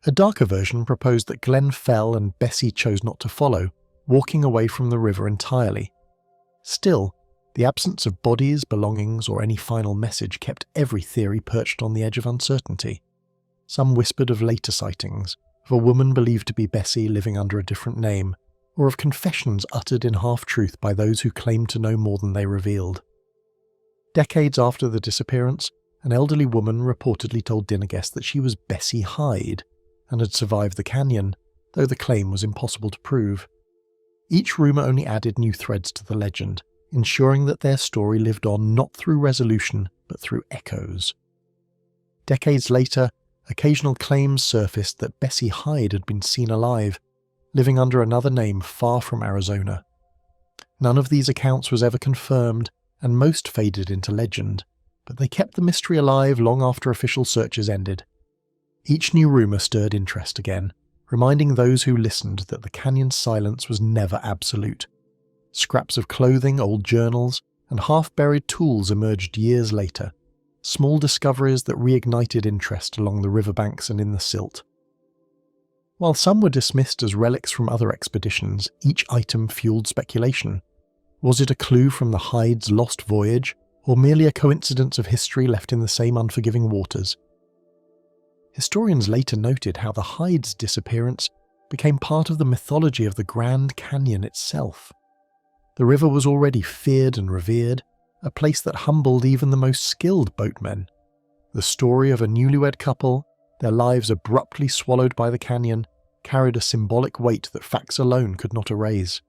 A darker version proposed that Glen fell and Bessie chose not to follow, walking away from the river entirely. Still, the absence of bodies, belongings, or any final message kept every theory perched on the edge of uncertainty. Some whispered of later sightings, of a woman believed to be Bessie living under a different name, or of confessions uttered in half-truth by those who claimed to know more than they revealed. Decades after the disappearance, an elderly woman reportedly told dinner guests that she was Bessie Hyde and had survived the canyon, though the claim was impossible to prove. Each rumour only added new threads to the legend, ensuring that their story lived on not through resolution, but through echoes. Decades later, occasional claims surfaced that Bessie Hyde had been seen alive, living under another name far from Arizona. None of these accounts was ever confirmed, and most faded into legend, but they kept the mystery alive long after official searches ended. Each new rumour stirred interest again, reminding those who listened that the canyon's silence was never absolute. Scraps of clothing, old journals, and half-buried tools emerged years later, small discoveries that reignited interest along the riverbanks and in the silt. While some were dismissed as relics from other expeditions, each item fueled speculation. Was it a clue from the Hyde's lost voyage, or merely a coincidence of history left in the same unforgiving waters? Historians later noted how the Hyde's disappearance became part of the mythology of the Grand Canyon itself. The river was already feared and revered, a place that humbled even the most skilled boatmen. The story of a newlywed couple, their lives abruptly swallowed by the canyon, carried a symbolic weight that facts alone could not erase.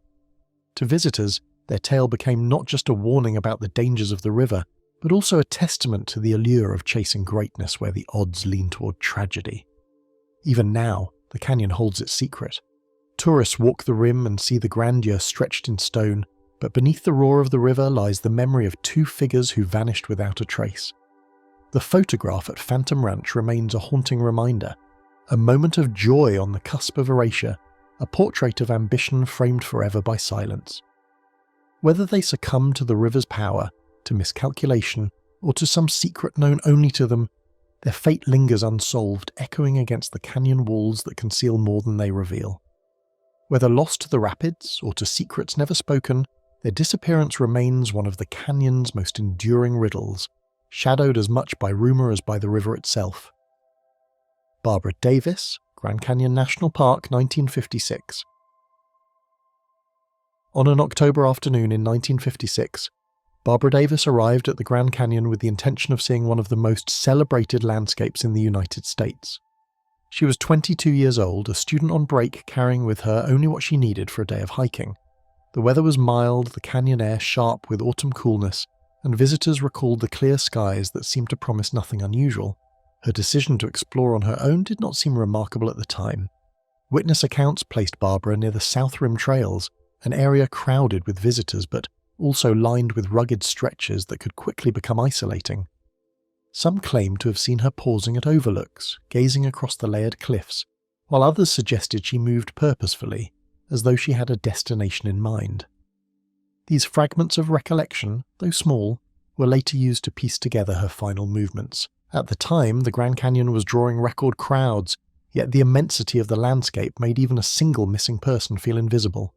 To visitors, their tale became not just a warning about the dangers of the river, but also a testament to the allure of chasing greatness where the odds lean toward tragedy. Even now, the canyon holds its secret. Tourists walk the rim and see the grandeur stretched in stone, but beneath the roar of the river lies the memory of two figures who vanished without a trace. The photograph at Phantom Ranch remains a haunting reminder, a moment of joy on the cusp of erasure, a portrait of ambition framed forever by silence. Whether they succumb to the river's power, to miscalculation, or to some secret known only to them, their fate lingers unsolved, echoing against the canyon walls that conceal more than they reveal. Whether lost to the rapids or to secrets never spoken, their disappearance remains one of the canyon's most enduring riddles, shadowed as much by rumour as by the river itself. Barbara Davis, Grand Canyon National Park, 1956. On an October afternoon in 1956, Barbara Davis arrived at the Grand Canyon with the intention of seeing one of the most celebrated landscapes in the United States. She was 22 years old, a student on break, carrying with her only what she needed for a day of hiking. The weather was mild, the canyon air sharp with autumn coolness, and visitors recalled the clear skies that seemed to promise nothing unusual. Her decision to explore on her own did not seem remarkable at the time. Witness accounts placed Barbara near the South Rim Trails, an area crowded with visitors but also lined with rugged stretches that could quickly become isolating. Some claimed to have seen her pausing at overlooks, gazing across the layered cliffs, while others suggested she moved purposefully, as though she had a destination in mind. These fragments of recollection, though small, were later used to piece together her final movements. At the time, the Grand Canyon was drawing record crowds, yet the immensity of the landscape made even a single missing person feel invisible.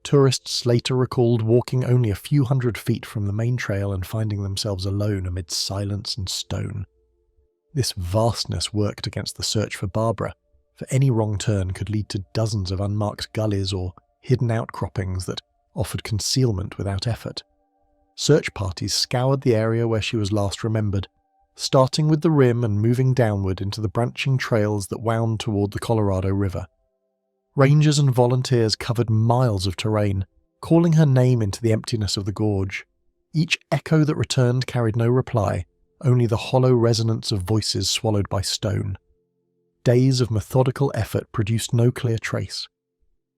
Tourists later recalled walking only a few hundred feet from the main trail and finding themselves alone amid silence and stone. This vastness worked against the search for Barbara, for any wrong turn could lead to dozens of unmarked gullies or hidden outcroppings that offered concealment without effort. Search parties scoured the area where she was last remembered, starting with the rim and moving downward into the branching trails that wound toward the Colorado River. Rangers and volunteers covered miles of terrain, calling her name into the emptiness of the gorge. Each echo that returned carried no reply, only the hollow resonance of voices swallowed by stone. Days of methodical effort produced no clear trace.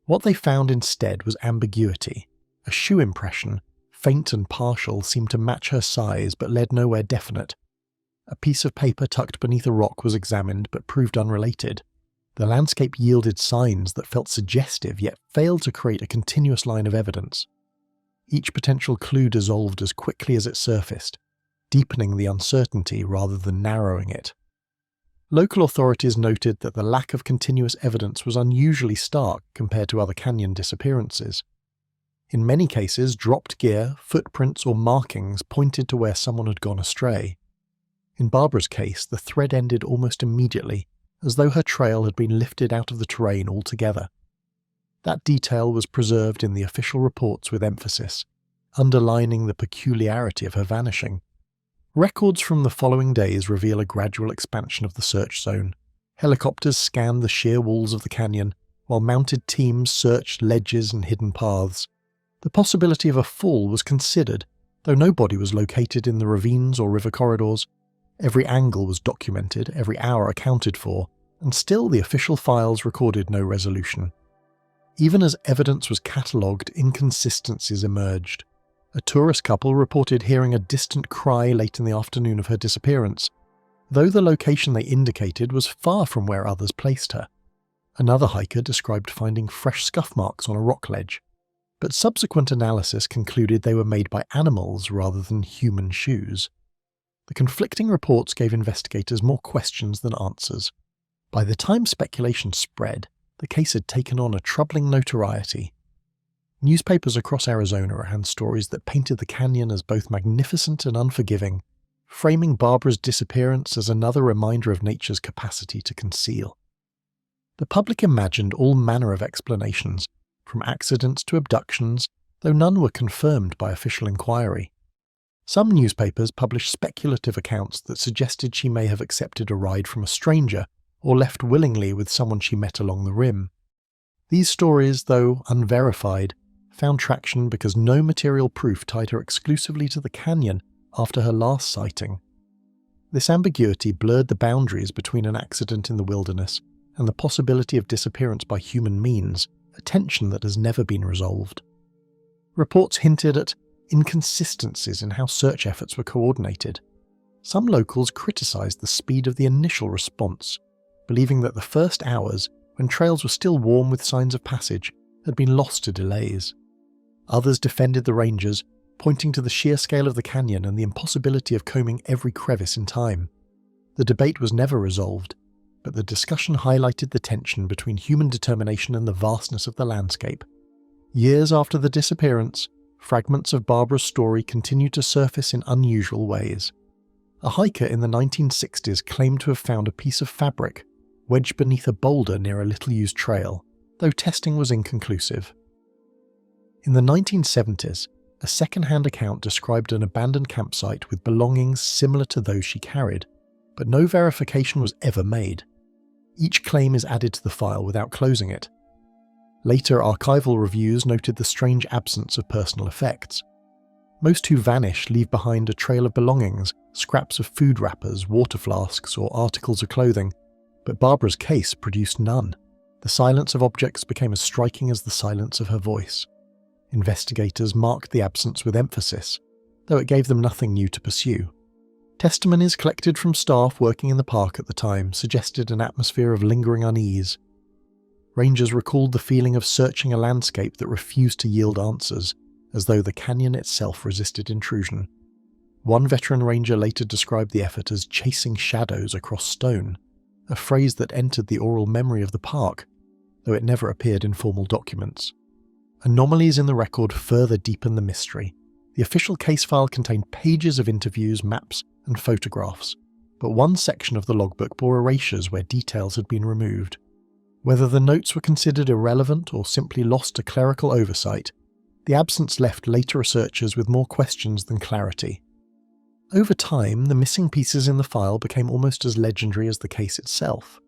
What they found instead was ambiguity. A shoe impression, faint and partial, seemed to match her size but led nowhere definite. A piece of paper tucked beneath a rock was examined but proved unrelated. The landscape yielded signs that felt suggestive yet failed to create a continuous line of evidence. Each potential clue dissolved as quickly as it surfaced, deepening the uncertainty rather than narrowing it. Local authorities noted that the lack of continuous evidence was unusually stark compared to other canyon disappearances. In many cases, dropped gear, footprints or markings pointed to where someone had gone astray. In Barbara's case, the thread ended almost immediately, as though her trail had been lifted out of the terrain altogether. That detail was preserved in the official reports with emphasis, underlining the peculiarity of her vanishing. Records from the following days reveal a gradual expansion of the search zone. Helicopters scanned the sheer walls of the canyon, while mounted teams searched ledges and hidden paths. The possibility of a fall was considered, though no body was located in the ravines or river corridors. Every angle was documented, every hour accounted for, and still the official files recorded no resolution. Even as evidence was catalogued, inconsistencies emerged. A tourist couple reported hearing a distant cry late in the afternoon of her disappearance, though the location they indicated was far from where others placed her. Another hiker described finding fresh scuff marks on a rock ledge, but subsequent analysis concluded they were made by animals rather than human shoes. The conflicting reports gave investigators more questions than answers. By the time speculation spread, the case had taken on a troubling notoriety. Newspapers across Arizona ran stories that painted the canyon as both magnificent and unforgiving, framing Barbara's disappearance as another reminder of nature's capacity to conceal. The public imagined all manner of explanations, from accidents to abductions, though none were confirmed by official inquiry. Some newspapers published speculative accounts that suggested she may have accepted a ride from a stranger or left willingly with someone she met along the rim. These stories, though unverified, found traction because no material proof tied her exclusively to the canyon after her last sighting. This ambiguity blurred the boundaries between an accident in the wilderness and the possibility of disappearance by human means, a tension that has never been resolved. Reports hinted at inconsistencies in how search efforts were coordinated. Some locals criticised the speed of the initial response, believing that the first hours, when trails were still warm with signs of passage, had been lost to delays. Others defended the rangers, pointing to the sheer scale of the canyon and the impossibility of combing every crevice in time. The debate was never resolved, but the discussion highlighted the tension between human determination and the vastness of the landscape. Years after the disappearance, fragments of Barbara's story continued to surface in unusual ways. A hiker in the 1960s claimed to have found a piece of fabric wedged beneath a boulder near a little-used trail, though testing was inconclusive. In the 1970s, a second-hand account described an abandoned campsite with belongings similar to those she carried, but no verification was ever made. Each claim is added to the file without closing it. Later archival reviews noted the strange absence of personal effects. Most who vanish leave behind a trail of belongings, scraps of food wrappers, water flasks, or articles of clothing, but Barbara's case produced none. The silence of objects became as striking as the silence of her voice. Investigators marked the absence with emphasis, though it gave them nothing new to pursue. Testimonies collected from staff working in the park at the time suggested an atmosphere of lingering unease. Rangers recalled the feeling of searching a landscape that refused to yield answers, as though the canyon itself resisted intrusion. One veteran ranger later described the effort as chasing shadows across stone, a phrase that entered the oral memory of the park, though it never appeared in formal documents. Anomalies in the record further deepened the mystery. The official case file contained pages of interviews, maps, and photographs, but one section of the logbook bore erasures where details had been removed. Whether the notes were considered irrelevant or simply lost to clerical oversight, the absence left later researchers with more questions than clarity. Over time, the missing pieces in the file became almost as legendary as the case itself.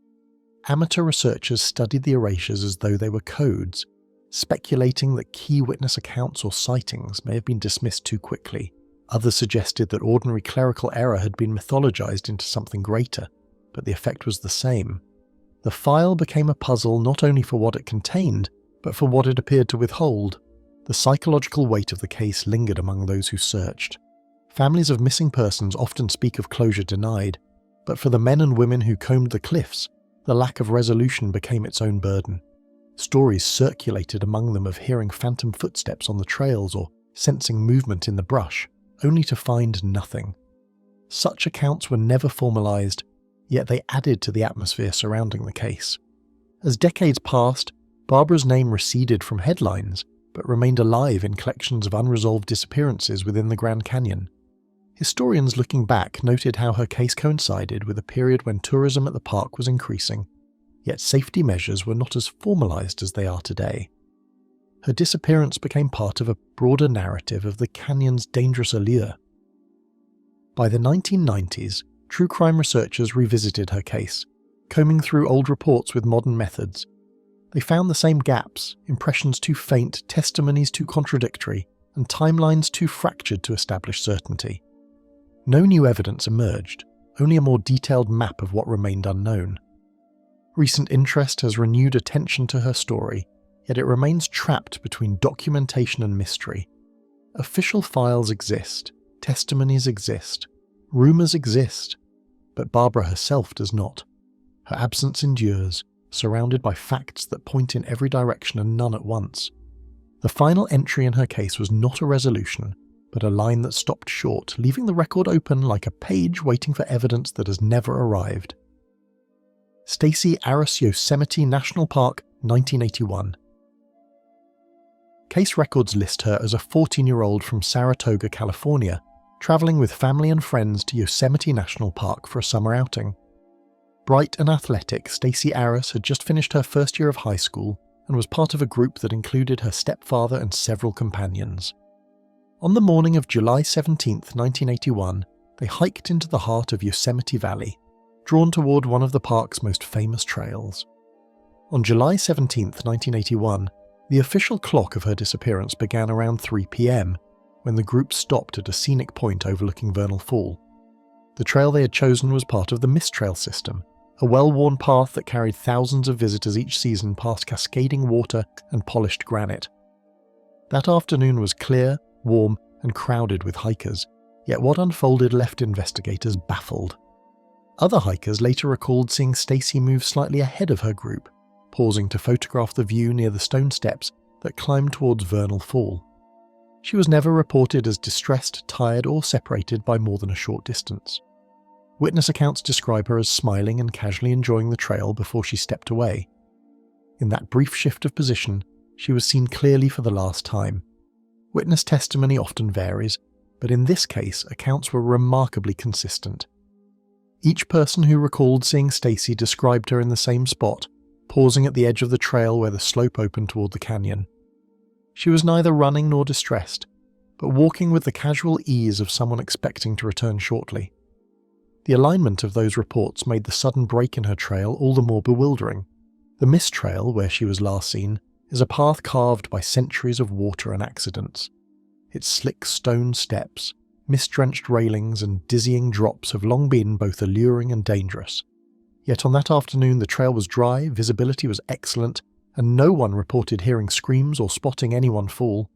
Amateur researchers studied the erasures as though they were codes, speculating that key witness accounts or sightings may have been dismissed too quickly. Others suggested that ordinary clerical error had been mythologized into something greater, but the effect was the same. The file became a puzzle not only for what it contained, but for what it appeared to withhold. The psychological weight of the case lingered among those who searched. Families of missing persons often speak of closure denied, but for the men and women who combed the cliffs, the lack of resolution became its own burden. Stories circulated among them of hearing phantom footsteps on the trails or sensing movement in the brush, only to find nothing. Such accounts were never formalized, yet they added to the atmosphere surrounding the case. As decades passed, Barbara's name receded from headlines, but remained alive in collections of unresolved disappearances within the Grand Canyon. Historians looking back noted how her case coincided with a period when tourism at the park was increasing, yet safety measures were not as formalized as they are today. Her disappearance became part of a broader narrative of the canyon's dangerous allure. By the 1990s, true crime researchers revisited her case, combing through old reports with modern methods. They found the same gaps, impressions too faint, testimonies too contradictory, and timelines too fractured to establish certainty. No new evidence emerged, only a more detailed map of what remained unknown. Recent interest has renewed attention to her story, yet it remains trapped between documentation and mystery. Official files exist, testimonies exist, rumours exist, but Barbara herself does not. Her absence endures, surrounded by facts that point in every direction and none at once. The final entry in her case was not a resolution, but a line that stopped short, leaving the record open like a page waiting for evidence that has never arrived. Stacey Arras Yosemite National Park, 1981. Case records list her as a 14-year-old from Saratoga, California, traveling with family and friends to Yosemite National Park for a summer outing. Bright and athletic, Stacey Arras had just finished her first year of high school and was part of a group that included her stepfather and several companions. On the morning of July 17, 1981, they hiked into the heart of Yosemite Valley, drawn toward one of the park's most famous trails. On July 17, 1981, the official clock of her disappearance began around 3 p.m, when the group stopped at a scenic point overlooking Vernal Fall. The trail they had chosen was part of the Mist Trail system, a well-worn path that carried thousands of visitors each season past cascading water and polished granite. That afternoon was clear, warm, and crowded with hikers, yet what unfolded left investigators baffled. Other hikers later recalled seeing Stacey move slightly ahead of her group, pausing to photograph the view near the stone steps that climbed towards Vernal Fall. She was never reported as distressed, tired, or separated by more than a short distance. Witness accounts describe her as smiling and casually enjoying the trail before she stepped away. In that brief shift of position, she was seen clearly for the last time. Witness testimony often varies, but in this case, accounts were remarkably consistent. Each person who recalled seeing Stacey described her in the same spot, pausing at the edge of the trail where the slope opened toward the canyon. She was neither running nor distressed, but walking with the casual ease of someone expecting to return shortly. The alignment of those reports made the sudden break in her trail all the more bewildering. The mist trail, where she was last seen, is a path carved by centuries of water and accidents. Its slick stone steps, mist-drenched railings and dizzying drops have long been both alluring and dangerous. Yet on that afternoon the trail was dry, visibility was excellent, and no one reported hearing screams or spotting anyone fall.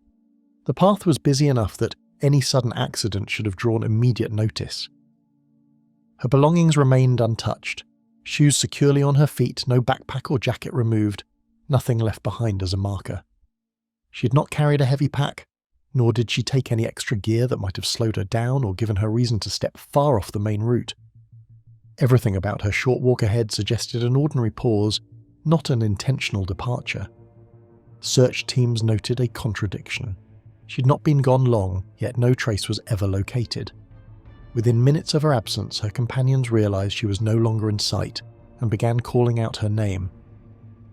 The path was busy enough that any sudden accident should have drawn immediate notice. Her belongings remained untouched, shoes securely on her feet, no backpack or jacket removed, nothing left behind as a marker. She had not carried a heavy pack, nor did she take any extra gear that might have slowed her down or given her reason to step far off the main route. Everything about her short walk ahead suggested an ordinary pause, not an intentional departure. Search teams noted a contradiction. She'd not been gone long, yet no trace was ever located. Within minutes of her absence, her companions realized she was no longer in sight and began calling out her name.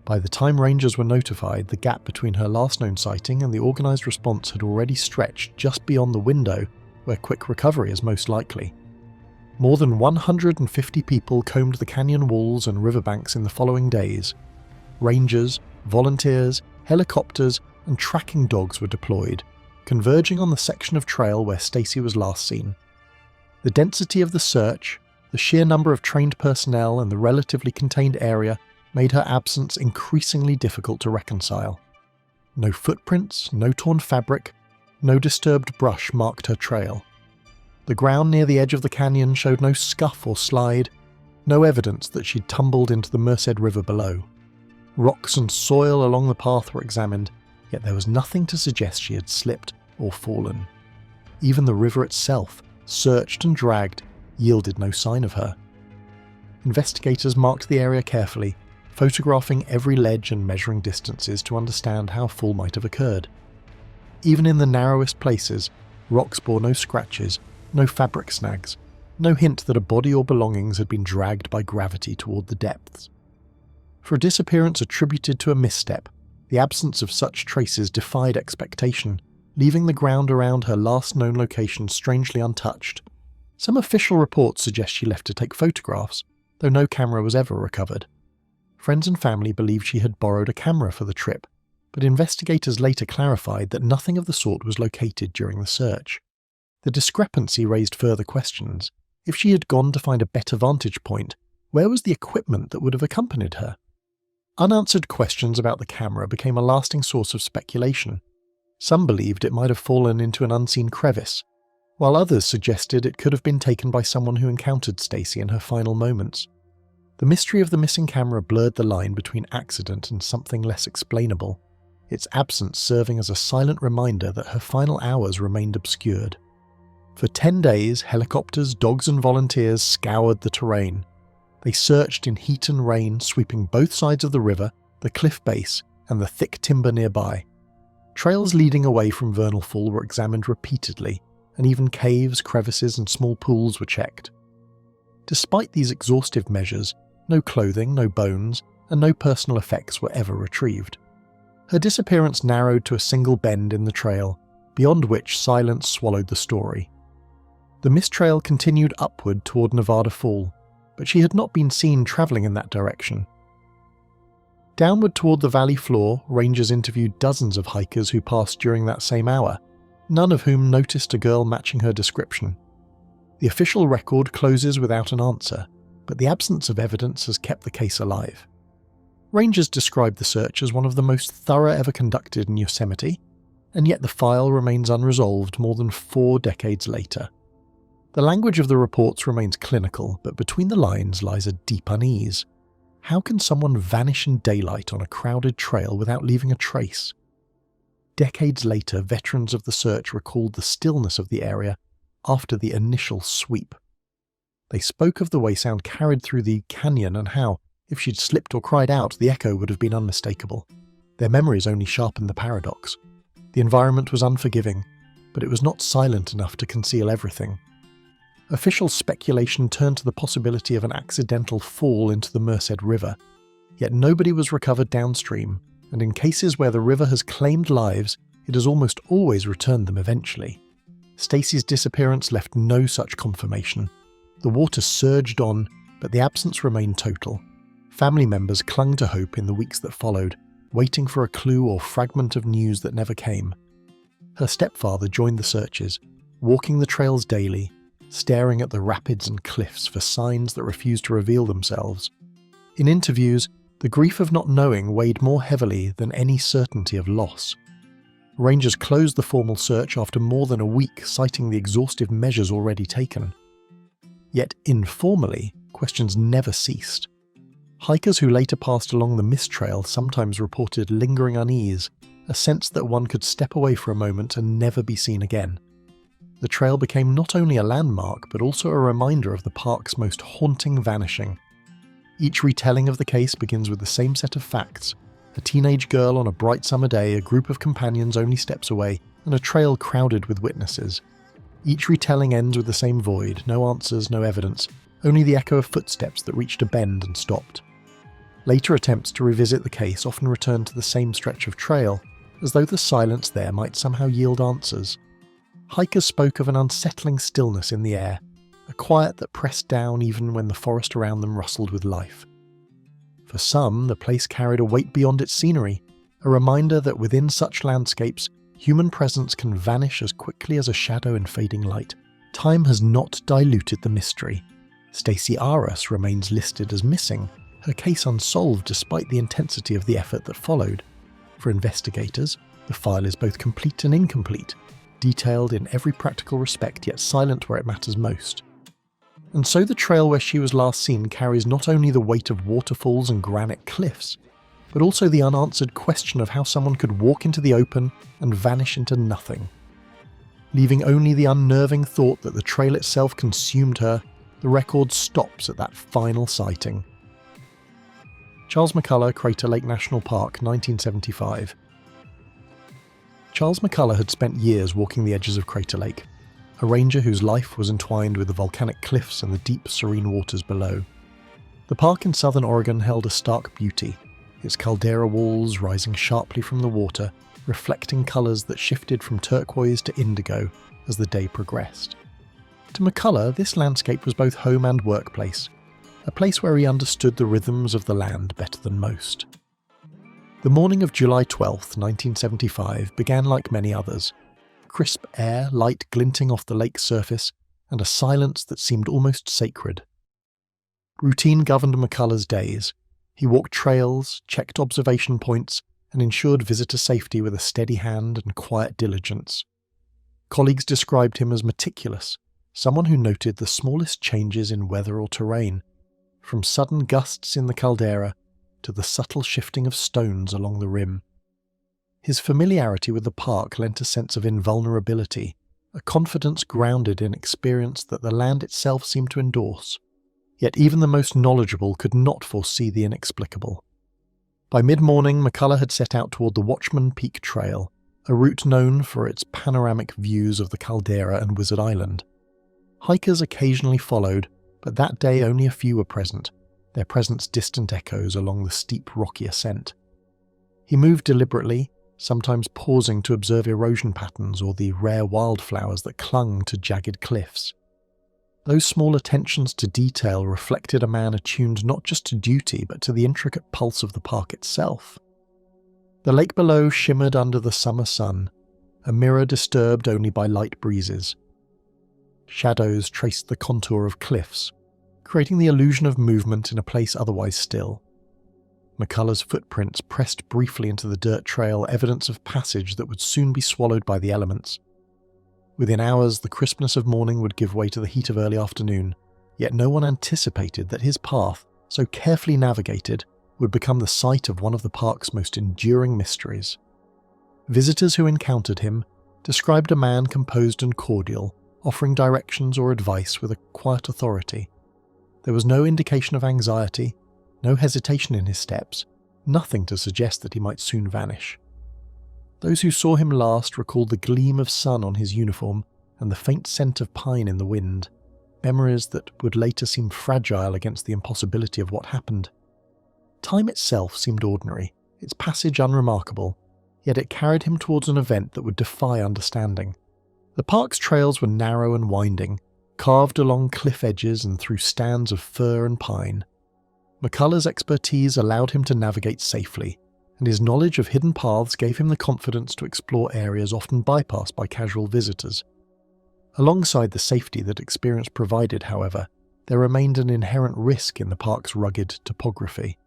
By the time rangers were notified, the gap between her last known sighting and the organized response had already stretched just beyond the window where quick recovery is most likely. More than 150 people combed the canyon walls and riverbanks in the following days. Rangers, volunteers, helicopters, and tracking dogs were deployed, converging on the section of trail where Stacey was last seen. The density of the search, the sheer number of trained personnel, and the relatively contained area made her absence increasingly difficult to reconcile. No footprints, no torn fabric, no disturbed brush marked her trail. The ground near the edge of the canyon showed no scuff or slide, no evidence that she'd tumbled into the Merced River below. Rocks and soil along the path were examined, yet there was nothing to suggest she had slipped or fallen. Even the river itself, searched and dragged, yielded no sign of her. Investigators marked the area carefully, photographing every ledge and measuring distances to understand how fall might have occurred. Even in the narrowest places, rocks bore no scratches, no fabric snags, no hint that a body or belongings had been dragged by gravity toward the depths. For a disappearance attributed to a misstep, the absence of such traces defied expectation, leaving the ground around her last known location strangely untouched. Some official reports suggest she left to take photographs, though no camera was ever recovered. Friends and family believed she had borrowed a camera for the trip, but investigators later clarified that nothing of the sort was located during the search. The discrepancy raised further questions. If she had gone to find a better vantage point, where was the equipment that would have accompanied her? Unanswered questions about the camera became a lasting source of speculation. Some believed it might have fallen into an unseen crevice, while others suggested it could have been taken by someone who encountered Stacey in her final moments. The mystery of the missing camera blurred the line between accident and something less explainable, its absence serving as a silent reminder that her final hours remained obscured. For 10 days, helicopters, dogs and volunteers scoured the terrain. They searched in heat and rain, sweeping both sides of the river, the cliff base, and the thick timber nearby. Trails leading away from Vernal Fall were examined repeatedly, and even caves, crevices and small pools were checked. Despite these exhaustive measures, no clothing, no bones, and no personal effects were ever retrieved. Her disappearance narrowed to a single bend in the trail, beyond which silence swallowed the story. The mist trail continued upward toward Nevada Fall, but she had not been seen travelling in that direction. Downward toward the valley floor, rangers interviewed dozens of hikers who passed during that same hour, none of whom noticed a girl matching her description. The official record closes without an answer, but the absence of evidence has kept the case alive. Rangers described the search as one of the most thorough ever conducted in Yosemite, and yet the file remains unresolved more than 4 decades later. The language of the reports remains clinical, but between the lines lies a deep unease. How can someone vanish in daylight on a crowded trail without leaving a trace? Decades later, veterans of the search recalled the stillness of the area after the initial sweep. They spoke of the way sound carried through the canyon and how, if she'd slipped or cried out, the echo would have been unmistakable. Their memories only sharpened the paradox. The environment was unforgiving, but it was not silent enough to conceal everything. Official speculation turned to the possibility of an accidental fall into the Merced River, yet nobody was recovered downstream, and in cases where the river has claimed lives, it has almost always returned them eventually. Stacey's disappearance left no such confirmation. The water surged on, but the absence remained total. Family members clung to hope in the weeks that followed, waiting for a clue or fragment of news that never came. Her stepfather joined the searches, walking the trails daily, staring at the rapids and cliffs for signs that refused to reveal themselves. In interviews, the grief of not knowing weighed more heavily than any certainty of loss. Rangers closed the formal search after more than a week, citing the exhaustive measures already taken. Yet informally, questions never ceased. Hikers who later passed along the mist trail sometimes reported lingering unease, a sense that one could step away for a moment and never be seen again. The trail became not only a landmark, but also a reminder of the park's most haunting vanishing. Each retelling of the case begins with the same set of facts: a teenage girl on a bright summer day, a group of companions only steps away, and a trail crowded with witnesses. Each retelling ends with the same void: no answers, no evidence, only the echo of footsteps that reached a bend and stopped. Later attempts to revisit the case often returned to the same stretch of trail, as though the silence there might somehow yield answers. Hikers spoke of an unsettling stillness in the air, a quiet that pressed down even when the forest around them rustled with life. For some, the place carried a weight beyond its scenery, a reminder that within such landscapes, human presence can vanish as quickly as a shadow in fading light. Time has not diluted the mystery. Stacey Arras remains listed as missing, her case unsolved despite the intensity of the effort that followed. For investigators, the file is both complete and incomplete, detailed in every practical respect yet silent where it matters most. And so the trail where she was last seen carries not only the weight of waterfalls and granite cliffs, but also the unanswered question of how someone could walk into the open and vanish into nothing. Leaving only the unnerving thought that the trail itself consumed her, the record stops at that final sighting. Charles McCulla, Crater Lake National Park, 1975. Charles McCulla had spent years walking the edges of Crater Lake, a ranger whose life was entwined with the volcanic cliffs and the deep, serene waters below. The park in southern Oregon held a stark beauty, its caldera walls rising sharply from the water, reflecting colours that shifted from turquoise to indigo as the day progressed. To McCulla, this landscape was both home and workplace, a place where he understood the rhythms of the land better than most. The morning of July 12, 1975 began like many others. Crisp air, light glinting off the lake's surface, and a silence that seemed almost sacred. Routine governed McCulla's days. He walked trails, checked observation points, and ensured visitor safety with a steady hand and quiet diligence. Colleagues described him as meticulous, someone who noted the smallest changes in weather or terrain, from sudden gusts in the caldera to the subtle shifting of stones along the rim. His familiarity with the park lent a sense of invulnerability, a confidence grounded in experience that the land itself seemed to endorse. Yet even the most knowledgeable could not foresee the inexplicable. By mid-morning, McCulla had set out toward the Watchman Peak Trail, a route known for its panoramic views of the caldera and Wizard Island. Hikers occasionally followed, but that day only a few were present, their presence distant echoes along the steep rocky ascent. He moved deliberately, sometimes pausing to observe erosion patterns or the rare wildflowers that clung to jagged cliffs. Those small attentions to detail reflected a man attuned not just to duty but to the intricate pulse of the park itself. The lake below shimmered under the summer sun, a mirror disturbed only by light breezes. Shadows traced the contour of cliffs, creating the illusion of movement in a place otherwise still. McCulla's footprints pressed briefly into the dirt trail, evidence of passage that would soon be swallowed by the elements. Within hours, the crispness of morning would give way to the heat of early afternoon, yet no one anticipated that his path, so carefully navigated, would become the site of one of the park's most enduring mysteries. Visitors who encountered him described a man composed and cordial, offering directions or advice with a quiet authority. There was no indication of anxiety, no hesitation in his steps, nothing to suggest that he might soon vanish. Those who saw him last recalled the gleam of sun on his uniform and the faint scent of pine in the wind, memories that would later seem fragile against the impossibility of what happened. Time itself seemed ordinary, its passage unremarkable, yet it carried him towards an event that would defy understanding. The park's trails were narrow and winding, carved along cliff edges and through stands of fir and pine. McCulla's expertise allowed him to navigate safely, and his knowledge of hidden paths gave him the confidence to explore areas often bypassed by casual visitors. Alongside the safety that experience provided, however, there remained an inherent risk in the park's rugged topography.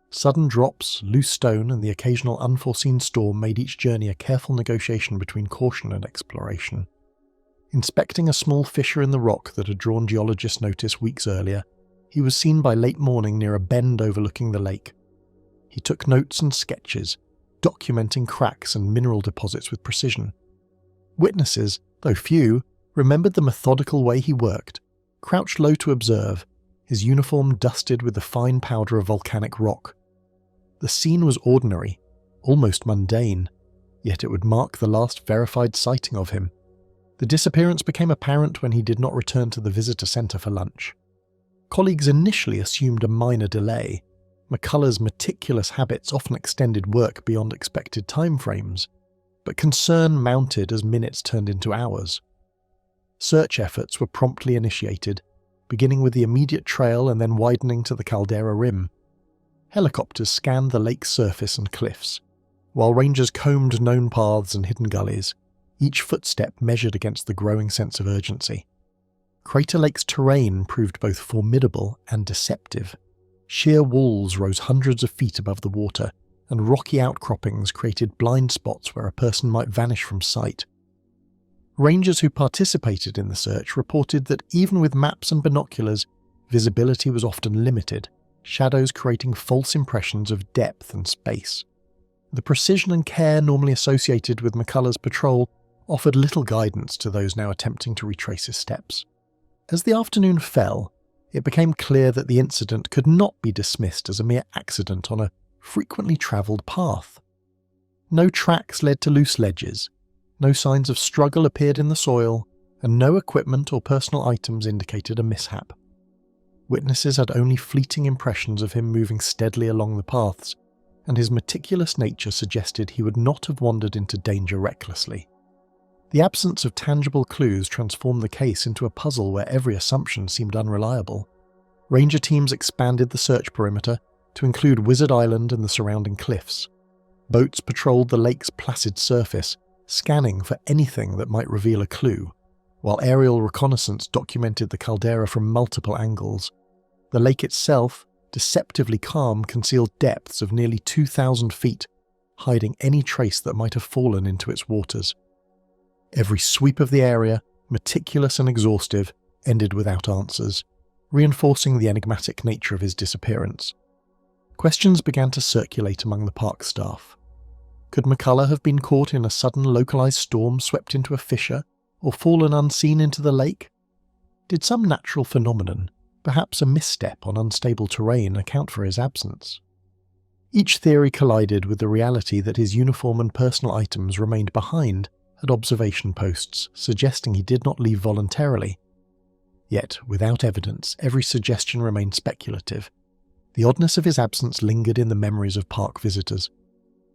Sudden drops, loose stone, and the occasional unforeseen storm made each journey a careful negotiation between caution and exploration. Inspecting a small fissure in the rock that had drawn geologists' notice weeks earlier, he was seen by late morning near a bend overlooking the lake. He took notes and sketches, documenting cracks and mineral deposits with precision. Witnesses, though few, remembered the methodical way he worked, crouched low to observe, his uniform dusted with the fine powder of volcanic rock. The scene was ordinary, almost mundane, yet it would mark the last verified sighting of him. The disappearance became apparent when he did not return to the visitor centre for lunch. Colleagues initially assumed a minor delay. McCulla's meticulous habits often extended work beyond expected timeframes, but concern mounted as minutes turned into hours. Search efforts were promptly initiated, beginning with the immediate trail and then widening to the caldera rim. Helicopters scanned the lake's surface and cliffs, while rangers combed known paths and hidden gullies, each footstep measured against the growing sense of urgency. Crater Lake's terrain proved both formidable and deceptive. Sheer walls rose hundreds of feet above the water, and rocky outcroppings created blind spots where a person might vanish from sight. Rangers who participated in the search reported that even with maps and binoculars, visibility was often limited, shadows creating false impressions of depth and space. The precision and care normally associated with McCulla's patrol offered little guidance to those now attempting to retrace his steps. As the afternoon fell, it became clear that the incident could not be dismissed as a mere accident on a frequently travelled path. No tracks led to loose ledges, no signs of struggle appeared in the soil, and no equipment or personal items indicated a mishap. Witnesses had only fleeting impressions of him moving steadily along the paths, and his meticulous nature suggested he would not have wandered into danger recklessly. The absence of tangible clues transformed the case into a puzzle where every assumption seemed unreliable. Ranger teams expanded the search perimeter to include Wizard Island and the surrounding cliffs. Boats patrolled the lake's placid surface, scanning for anything that might reveal a clue, while aerial reconnaissance documented the caldera from multiple angles. The lake itself, deceptively calm, concealed depths of nearly 2,000 feet, hiding any trace that might have fallen into its waters. Every sweep of the area, meticulous and exhaustive, ended without answers, reinforcing the enigmatic nature of his disappearance. Questions began to circulate among the park staff. Could McCulla have been caught in a sudden localized storm swept into a fissure, or fallen unseen into the lake? Did some natural phenomenon, perhaps a misstep on unstable terrain, account for his absence? Each theory collided with the reality that his uniform and personal items remained behind at observation posts, suggesting he did not leave voluntarily. Yet, without evidence, every suggestion remained speculative. The oddness of his absence lingered in the memories of park visitors.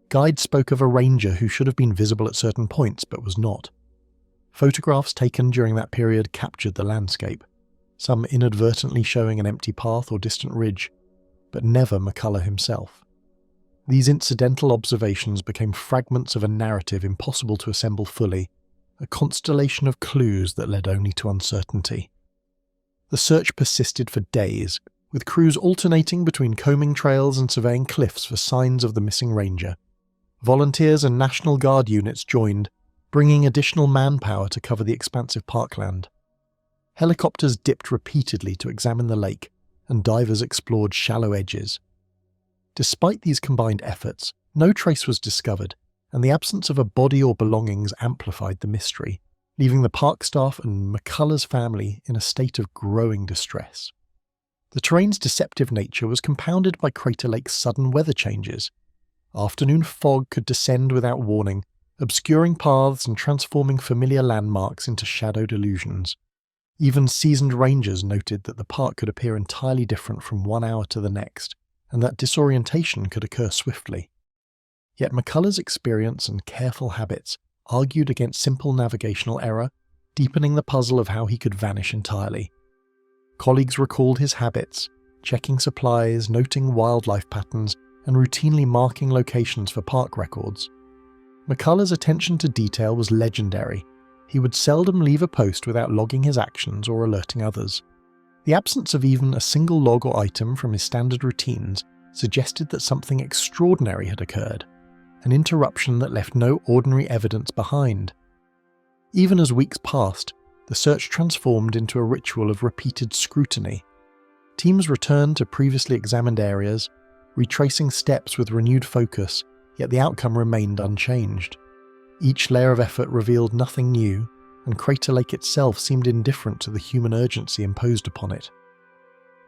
Guides spoke of a ranger who should have been visible at certain points but was not. Photographs taken during that period captured the landscape, some inadvertently showing an empty path or distant ridge, but never McCulla himself. These incidental observations became fragments of a narrative impossible to assemble fully, a constellation of clues that led only to uncertainty. The search persisted for days, with crews alternating between combing trails and surveying cliffs for signs of the missing ranger. Volunteers and National Guard units joined, bringing additional manpower to cover the expansive parkland. Helicopters dipped repeatedly to examine the lake, and divers explored shallow edges. Despite these combined efforts, no trace was discovered, and the absence of a body or belongings amplified the mystery, leaving the park staff and McCulla's family in a state of growing distress. The terrain's deceptive nature was compounded by Crater Lake's sudden weather changes. Afternoon fog could descend without warning, obscuring paths and transforming familiar landmarks into shadowed illusions. Even seasoned rangers noted that the park could appear entirely different from one hour to the next, and that disorientation could occur swiftly. Yet McCulla's experience and careful habits argued against simple navigational error, deepening the puzzle of how he could vanish entirely. Colleagues recalled his habits, checking supplies, noting wildlife patterns, and routinely marking locations for park records. McCulla's attention to detail was legendary. He would seldom leave a post without logging his actions or alerting others. The absence of even a single log or item from his standard routines suggested that something extraordinary had occurred, an interruption that left no ordinary evidence behind. Even as weeks passed, the search transformed into a ritual of repeated scrutiny. Teams returned to previously examined areas, retracing steps with renewed focus, yet the outcome remained unchanged. Each layer of effort revealed nothing new, and Crater Lake itself seemed indifferent to the human urgency imposed upon it.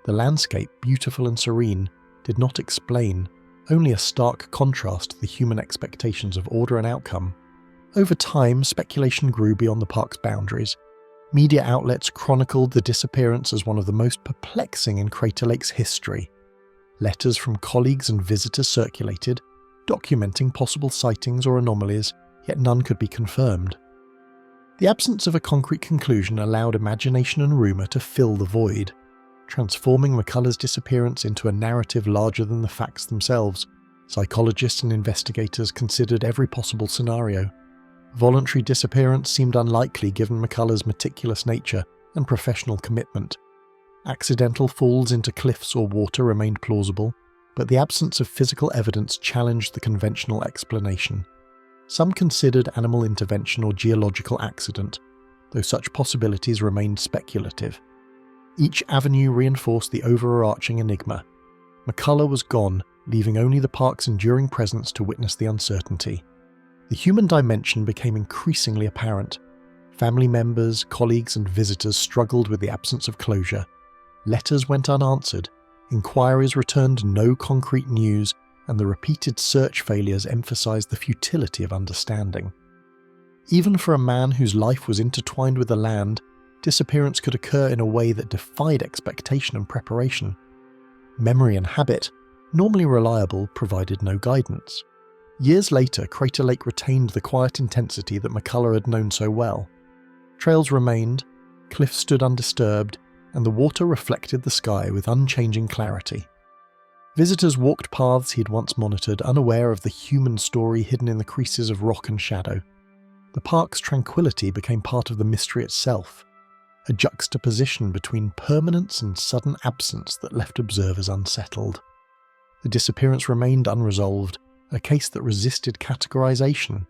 The landscape, beautiful and serene, did not explain, only a stark contrast to the human expectations of order and outcome. Over time, speculation grew beyond the park's boundaries. Media outlets chronicled the disappearance as one of the most perplexing in Crater Lake's history. Letters from colleagues and visitors circulated, documenting possible sightings or anomalies, yet none could be confirmed. The absence of a concrete conclusion allowed imagination and rumour to fill the void, transforming McCulla's disappearance into a narrative larger than the facts themselves. Psychologists and investigators considered every possible scenario. Voluntary disappearance seemed unlikely given McCulla's meticulous nature and professional commitment. Accidental falls into cliffs or water remained plausible, but the absence of physical evidence challenged the conventional explanation. Some considered animal intervention or geological accident, though such possibilities remained speculative. Each avenue reinforced the overarching enigma. McCulla was gone, leaving only the park's enduring presence to witness the uncertainty. The human dimension became increasingly apparent. Family members, colleagues, and visitors struggled with the absence of closure. Letters went unanswered, inquiries returned no concrete news, and the repeated search failures emphasized the futility of understanding. Even for a man whose life was intertwined with the land, disappearance could occur in a way that defied expectation and preparation. Memory and habit, normally reliable, provided no guidance. Years later, Crater Lake retained the quiet intensity that McCulla had known so well. Trails remained, cliffs stood undisturbed, and the water reflected the sky with unchanging clarity. Visitors walked paths he'd once monitored, unaware of the human story hidden in the creases of rock and shadow. The park's tranquility became part of the mystery itself, a juxtaposition between permanence and sudden absence that left observers unsettled. The disappearance remained unresolved, a case that resisted categorization.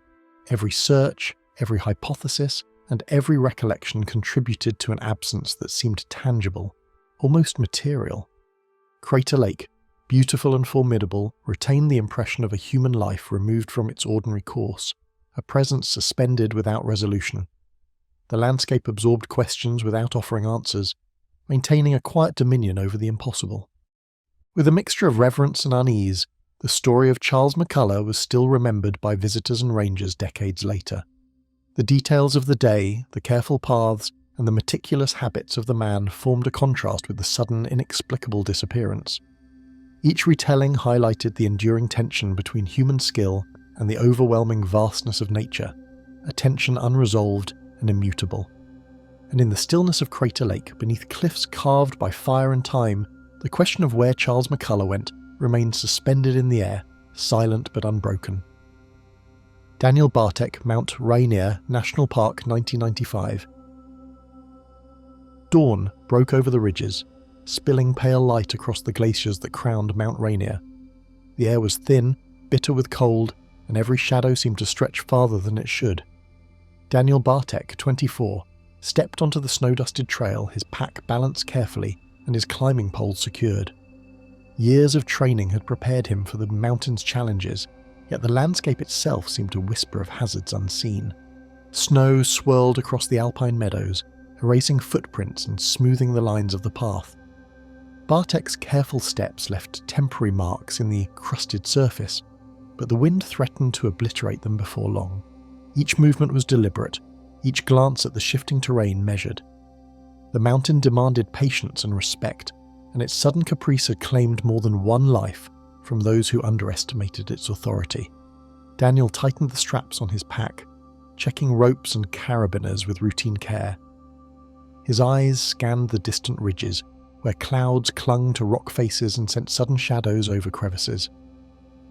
Every search, every hypothesis, and every recollection contributed to an absence that seemed tangible, almost material. Crater Lake, beautiful and formidable, retained the impression of a human life removed from its ordinary course, a presence suspended without resolution. The landscape absorbed questions without offering answers, maintaining a quiet dominion over the impossible. With a mixture of reverence and unease, the story of Charles McCulla was still remembered by visitors and rangers decades later. The details of the day, the careful paths, and the meticulous habits of the man formed a contrast with the sudden, inexplicable disappearance. Each retelling highlighted the enduring tension between human skill and the overwhelming vastness of nature, a tension unresolved and immutable. And in the stillness of Crater Lake, beneath cliffs carved by fire and time, the question of where Charles McCulla went remained suspended in the air, silent but unbroken. Daniel Bartek, Mount Rainier National Park, 1995. Dawn broke over the ridges, spilling pale light across the glaciers that crowned Mount Rainier. The air was thin, bitter with cold, and every shadow seemed to stretch farther than it should. Daniel Bartek, 24, stepped onto the snow-dusted trail, his pack balanced carefully and his climbing pole secured. Years of training had prepared him for the mountain's challenges, yet the landscape itself seemed to whisper of hazards unseen. Snow swirled across the alpine meadows, erasing footprints and smoothing the lines of the path. Bartek's careful steps left temporary marks in the crusted surface, but the wind threatened to obliterate them before long. Each movement was deliberate, each glance at the shifting terrain measured. The mountain demanded patience and respect, and its sudden caprice had claimed more than one life from those who underestimated its authority. Daniel tightened the straps on his pack, checking ropes and carabiners with routine care. His eyes scanned the distant ridges, where clouds clung to rock faces and sent sudden shadows over crevices.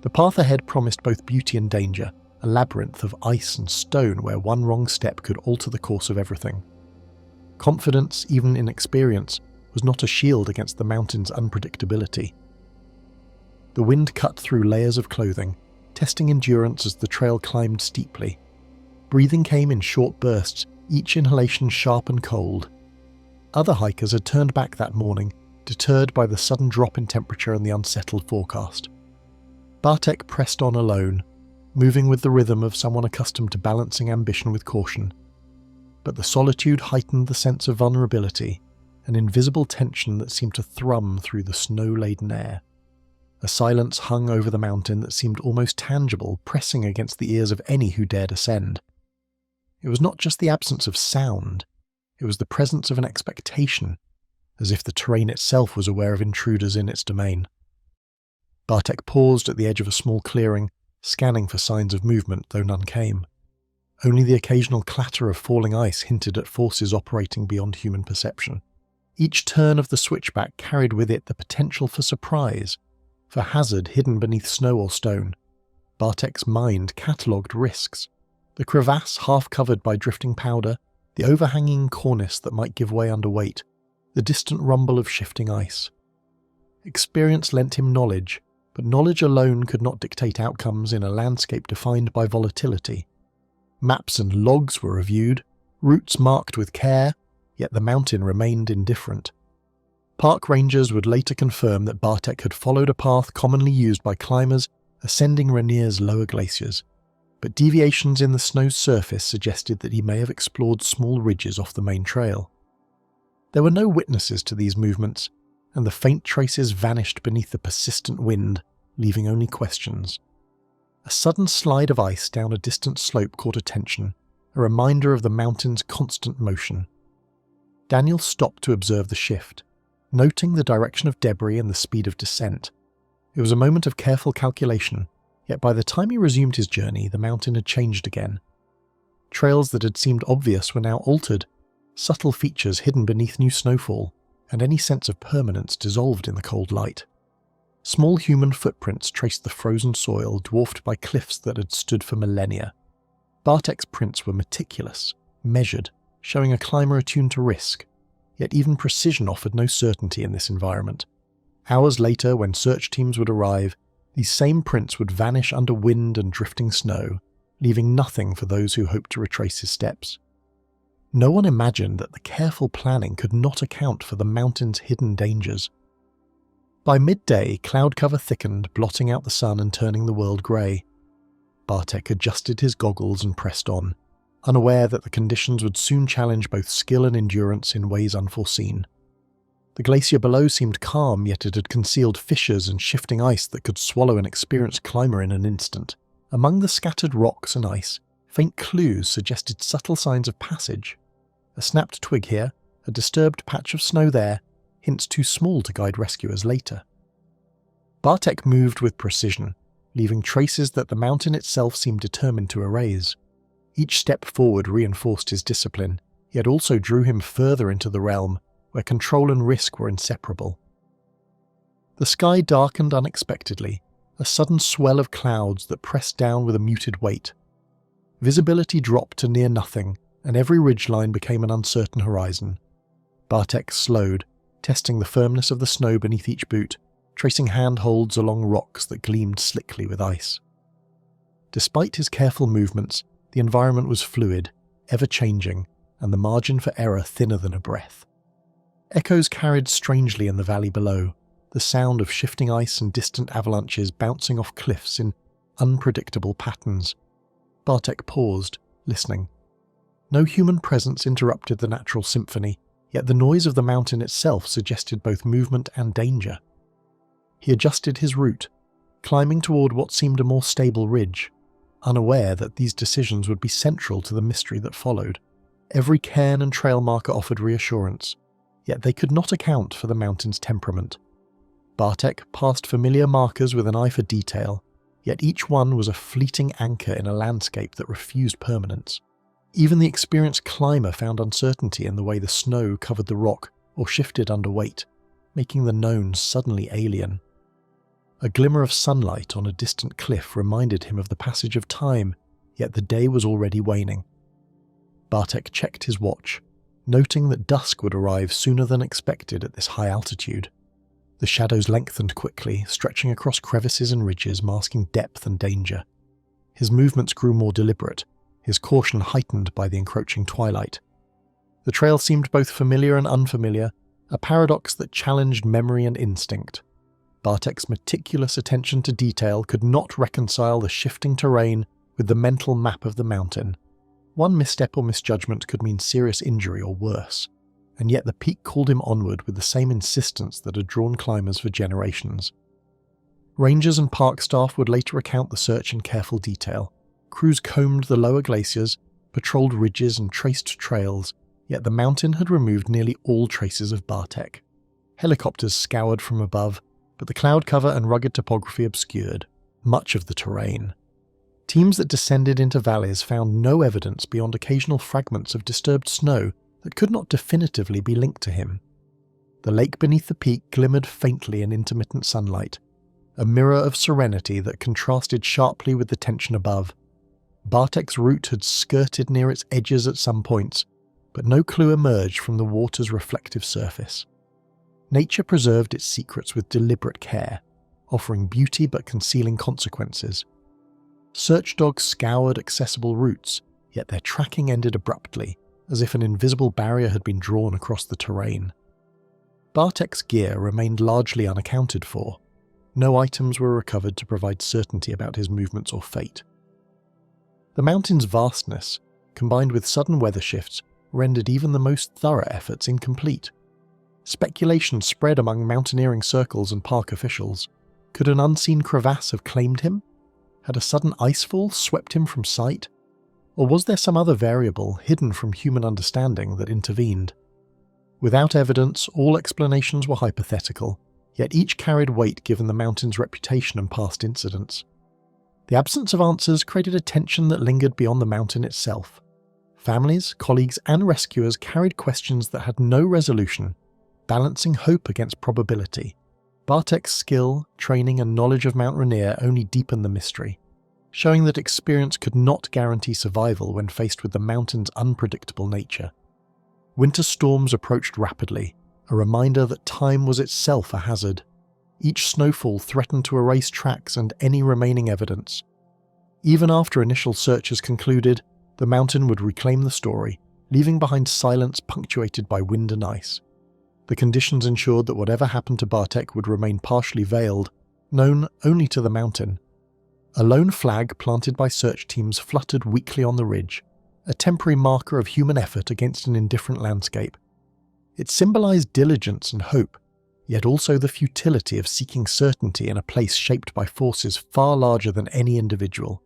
The path ahead promised both beauty and danger, a labyrinth of ice and stone where one wrong step could alter the course of everything. Confidence, even inexperience, was not a shield against the mountain's unpredictability. The wind cut through layers of clothing, testing endurance as the trail climbed steeply. Breathing came in short bursts, each inhalation sharp and cold. Other hikers had turned back that morning, deterred by the sudden drop in temperature and the unsettled forecast. Bartek pressed on alone, moving with the rhythm of someone accustomed to balancing ambition with caution. But the solitude heightened the sense of vulnerability, an invisible tension that seemed to thrum through the snow-laden air. A silence hung over the mountain that seemed almost tangible, pressing against the ears of any who dared ascend. It was not just the absence of sound, it was the presence of an expectation, as if the terrain itself was aware of intruders in its domain. Bartek paused at the edge of a small clearing, scanning for signs of movement, though none came. Only the occasional clatter of falling ice hinted at forces operating beyond human perception. Each turn of the switchback carried with it the potential for surprise, for hazard hidden beneath snow or stone. Bartek's mind catalogued risks. The crevasse half covered by drifting powder, the overhanging cornice that might give way under weight, the distant rumble of shifting ice. Experience lent him knowledge, but knowledge alone could not dictate outcomes in a landscape defined by volatility. Maps and logs were reviewed, routes marked with care, yet the mountain remained indifferent. Park rangers would later confirm that Bartek had followed a path commonly used by climbers ascending Rainier's lower glaciers, but deviations in the snow's surface suggested that he may have explored small ridges off the main trail. There were no witnesses to these movements, and the faint traces vanished beneath the persistent wind, leaving only questions. A sudden slide of ice down a distant slope caught attention, a reminder of the mountain's constant motion. Daniel stopped to observe the shift, noting the direction of debris and the speed of descent. It was a moment of careful calculation, yet by the time he resumed his journey, the mountain had changed again. Trails that had seemed obvious were now altered, subtle features hidden beneath new snowfall, and any sense of permanence dissolved in the cold light. Small human footprints traced the frozen soil dwarfed by cliffs that had stood for millennia. Bartek's prints were meticulous, measured, showing a climber attuned to risk, yet even precision offered no certainty in this environment. Hours later, when search teams would arrive, these same prints would vanish under wind and drifting snow, leaving nothing for those who hoped to retrace his steps. No one imagined that the careful planning could not account for the mountain's hidden dangers. By midday, cloud cover thickened, blotting out the sun and turning the world grey. Bartek adjusted his goggles and pressed on, unaware that the conditions would soon challenge both skill and endurance in ways unforeseen. The glacier below seemed calm, yet it had concealed fissures and shifting ice that could swallow an experienced climber in an instant. Among the scattered rocks and ice, faint clues suggested subtle signs of passage. A snapped twig here, a disturbed patch of snow there, hints too small to guide rescuers later. Bartek moved with precision, leaving traces that the mountain itself seemed determined to erase. Each step forward reinforced his discipline, yet also drew him further into the realm where control and risk were inseparable. The sky darkened unexpectedly, a sudden swell of clouds that pressed down with a muted weight. Visibility dropped to near nothing, and every ridgeline became an uncertain horizon. Bartek slowed, testing the firmness of the snow beneath each boot, tracing handholds along rocks that gleamed slickly with ice. Despite his careful movements, the environment was fluid, ever-changing, and the margin for error thinner than a breath. Echoes carried strangely in the valley below, the sound of shifting ice and distant avalanches bouncing off cliffs in unpredictable patterns. Bartek paused, listening. No human presence interrupted the natural symphony, yet the noise of the mountain itself suggested both movement and danger. He adjusted his route, climbing toward what seemed a more stable ridge, unaware that these decisions would be central to the mystery that followed. Every cairn and trail marker offered reassurance, yet they could not account for the mountain's temperament. Bartek passed familiar markers with an eye for detail, yet each one was a fleeting anchor in a landscape that refused permanence. Even the experienced climber found uncertainty in the way the snow covered the rock or shifted under weight, making the known suddenly alien. A glimmer of sunlight on a distant cliff reminded him of the passage of time, yet the day was already waning. Bartek checked his watch, noting that dusk would arrive sooner than expected at this high altitude. The shadows lengthened quickly, stretching across crevices and ridges, masking depth and danger. His movements grew more deliberate, his caution heightened by the encroaching twilight. The trail seemed both familiar and unfamiliar, a paradox that challenged memory and instinct. Bartek's meticulous attention to detail could not reconcile the shifting terrain with the mental map of the mountain. One misstep or misjudgment could mean serious injury or worse, and yet the peak called him onward with the same insistence that had drawn climbers for generations. Rangers and park staff would later recount the search in careful detail. Crews combed the lower glaciers, patrolled ridges and traced trails, yet the mountain had removed nearly all traces of Bartek. Helicopters scoured from above, but the cloud cover and rugged topography obscured much of the terrain. Teams that descended into valleys found no evidence beyond occasional fragments of disturbed snow that could not definitively be linked to him. The lake beneath the peak glimmered faintly in intermittent sunlight, a mirror of serenity that contrasted sharply with the tension above. Bartek's route had skirted near its edges at some points, but no clue emerged from the water's reflective surface. Nature preserved its secrets with deliberate care, offering beauty but concealing consequences. Search dogs scoured accessible routes, yet their tracking ended abruptly, as if an invisible barrier had been drawn across the terrain. Bartek's gear remained largely unaccounted for. No items were recovered to provide certainty about his movements or fate. The mountain's vastness, combined with sudden weather shifts, rendered even the most thorough efforts incomplete. Speculation spread among mountaineering circles and park officials. Could an unseen crevasse have claimed him? Had a sudden icefall swept him from sight? Or was there some other variable hidden from human understanding that intervened? Without evidence, all explanations were hypothetical, yet each carried weight given the mountain's reputation and past incidents. The absence of answers created a tension that lingered beyond the mountain itself. Families, colleagues, and rescuers carried questions that had no resolution, balancing hope against probability. Bartek's skill, training, and knowledge of Mount Rainier only deepened the mystery, showing that experience could not guarantee survival when faced with the mountain's unpredictable nature. Winter storms approached rapidly, a reminder that time was itself a hazard. Each snowfall threatened to erase tracks and any remaining evidence. Even after initial searches concluded, the mountain would reclaim the story, leaving behind silence punctuated by wind and ice. The conditions ensured that whatever happened to Bartek would remain partially veiled, known only to the mountain. A lone flag planted by search teams fluttered weakly on the ridge, a temporary marker of human effort against an indifferent landscape. It symbolized diligence and hope, yet also the futility of seeking certainty in a place shaped by forces far larger than any individual.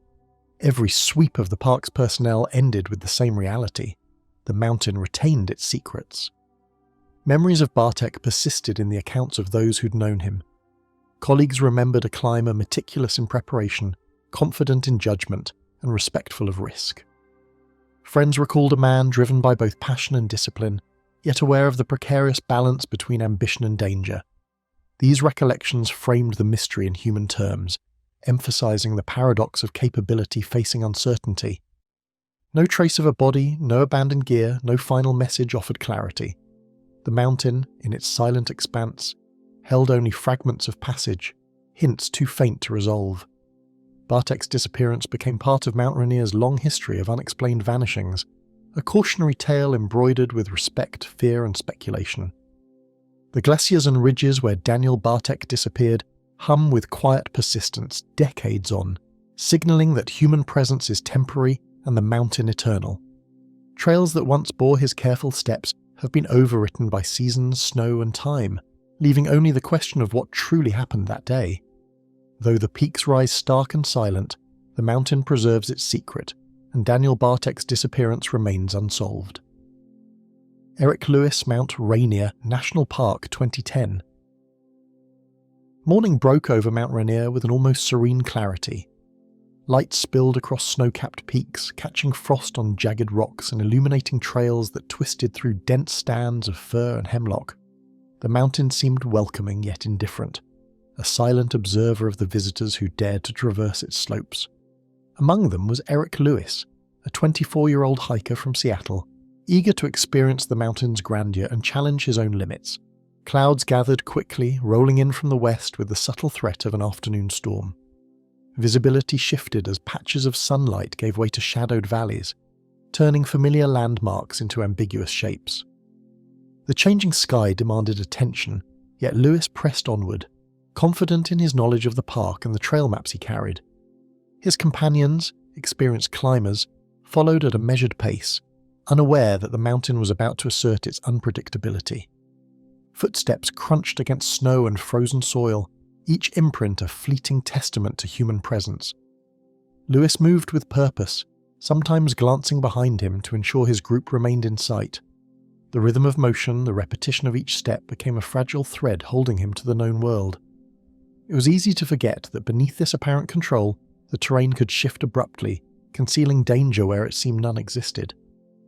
Every sweep of the park's personnel ended with the same reality. The mountain retained its secrets. Memories of Bartek persisted in the accounts of those who'd known him. Colleagues remembered a climber meticulous in preparation, confident in judgment, and respectful of risk. Friends recalled a man driven by both passion and discipline, yet aware of the precarious balance between ambition and danger. These recollections framed the mystery in human terms, emphasizing the paradox of capability facing uncertainty. No trace of a body, no abandoned gear, no final message offered clarity. The mountain, in its silent expanse, held only fragments of passage, hints too faint to resolve. Bartek's disappearance became part of Mount Rainier's long history of unexplained vanishings, a cautionary tale embroidered with respect, fear, and speculation. The glaciers and ridges where Daniel Bartek disappeared hum with quiet persistence decades on, signalling that human presence is temporary and the mountain eternal. Trails that once bore his careful steps have been overwritten by seasons, snow, and time, leaving only the question of what truly happened that day. Though the peaks rise stark and silent, the mountain preserves its secret, and Daniel Bartek's disappearance remains unsolved. Eric Lewis, Mount Rainier National Park, 2010. Morning broke over Mount Rainier with an almost serene clarity. Light spilled across snow-capped peaks, catching frost on jagged rocks and illuminating trails that twisted through dense stands of fir and hemlock. The mountain seemed welcoming yet indifferent, a silent observer of the visitors who dared to traverse its slopes. Among them was Eric Lewis, a 24-year-old hiker from Seattle, eager to experience the mountain's grandeur and challenge his own limits. Clouds gathered quickly, rolling in from the west with the subtle threat of an afternoon storm. Visibility shifted as patches of sunlight gave way to shadowed valleys, turning familiar landmarks into ambiguous shapes. The changing sky demanded attention, yet Lewis pressed onward, confident in his knowledge of the park and the trail maps he carried. His companions, experienced climbers, followed at a measured pace, unaware that the mountain was about to assert its unpredictability. Footsteps crunched against snow and frozen soil, each imprint a fleeting testament to human presence. Lewis moved with purpose, sometimes glancing behind him to ensure his group remained in sight. The rhythm of motion, the repetition of each step became a fragile thread holding him to the known world. It was easy to forget that beneath this apparent control, the terrain could shift abruptly, concealing danger where it seemed none existed.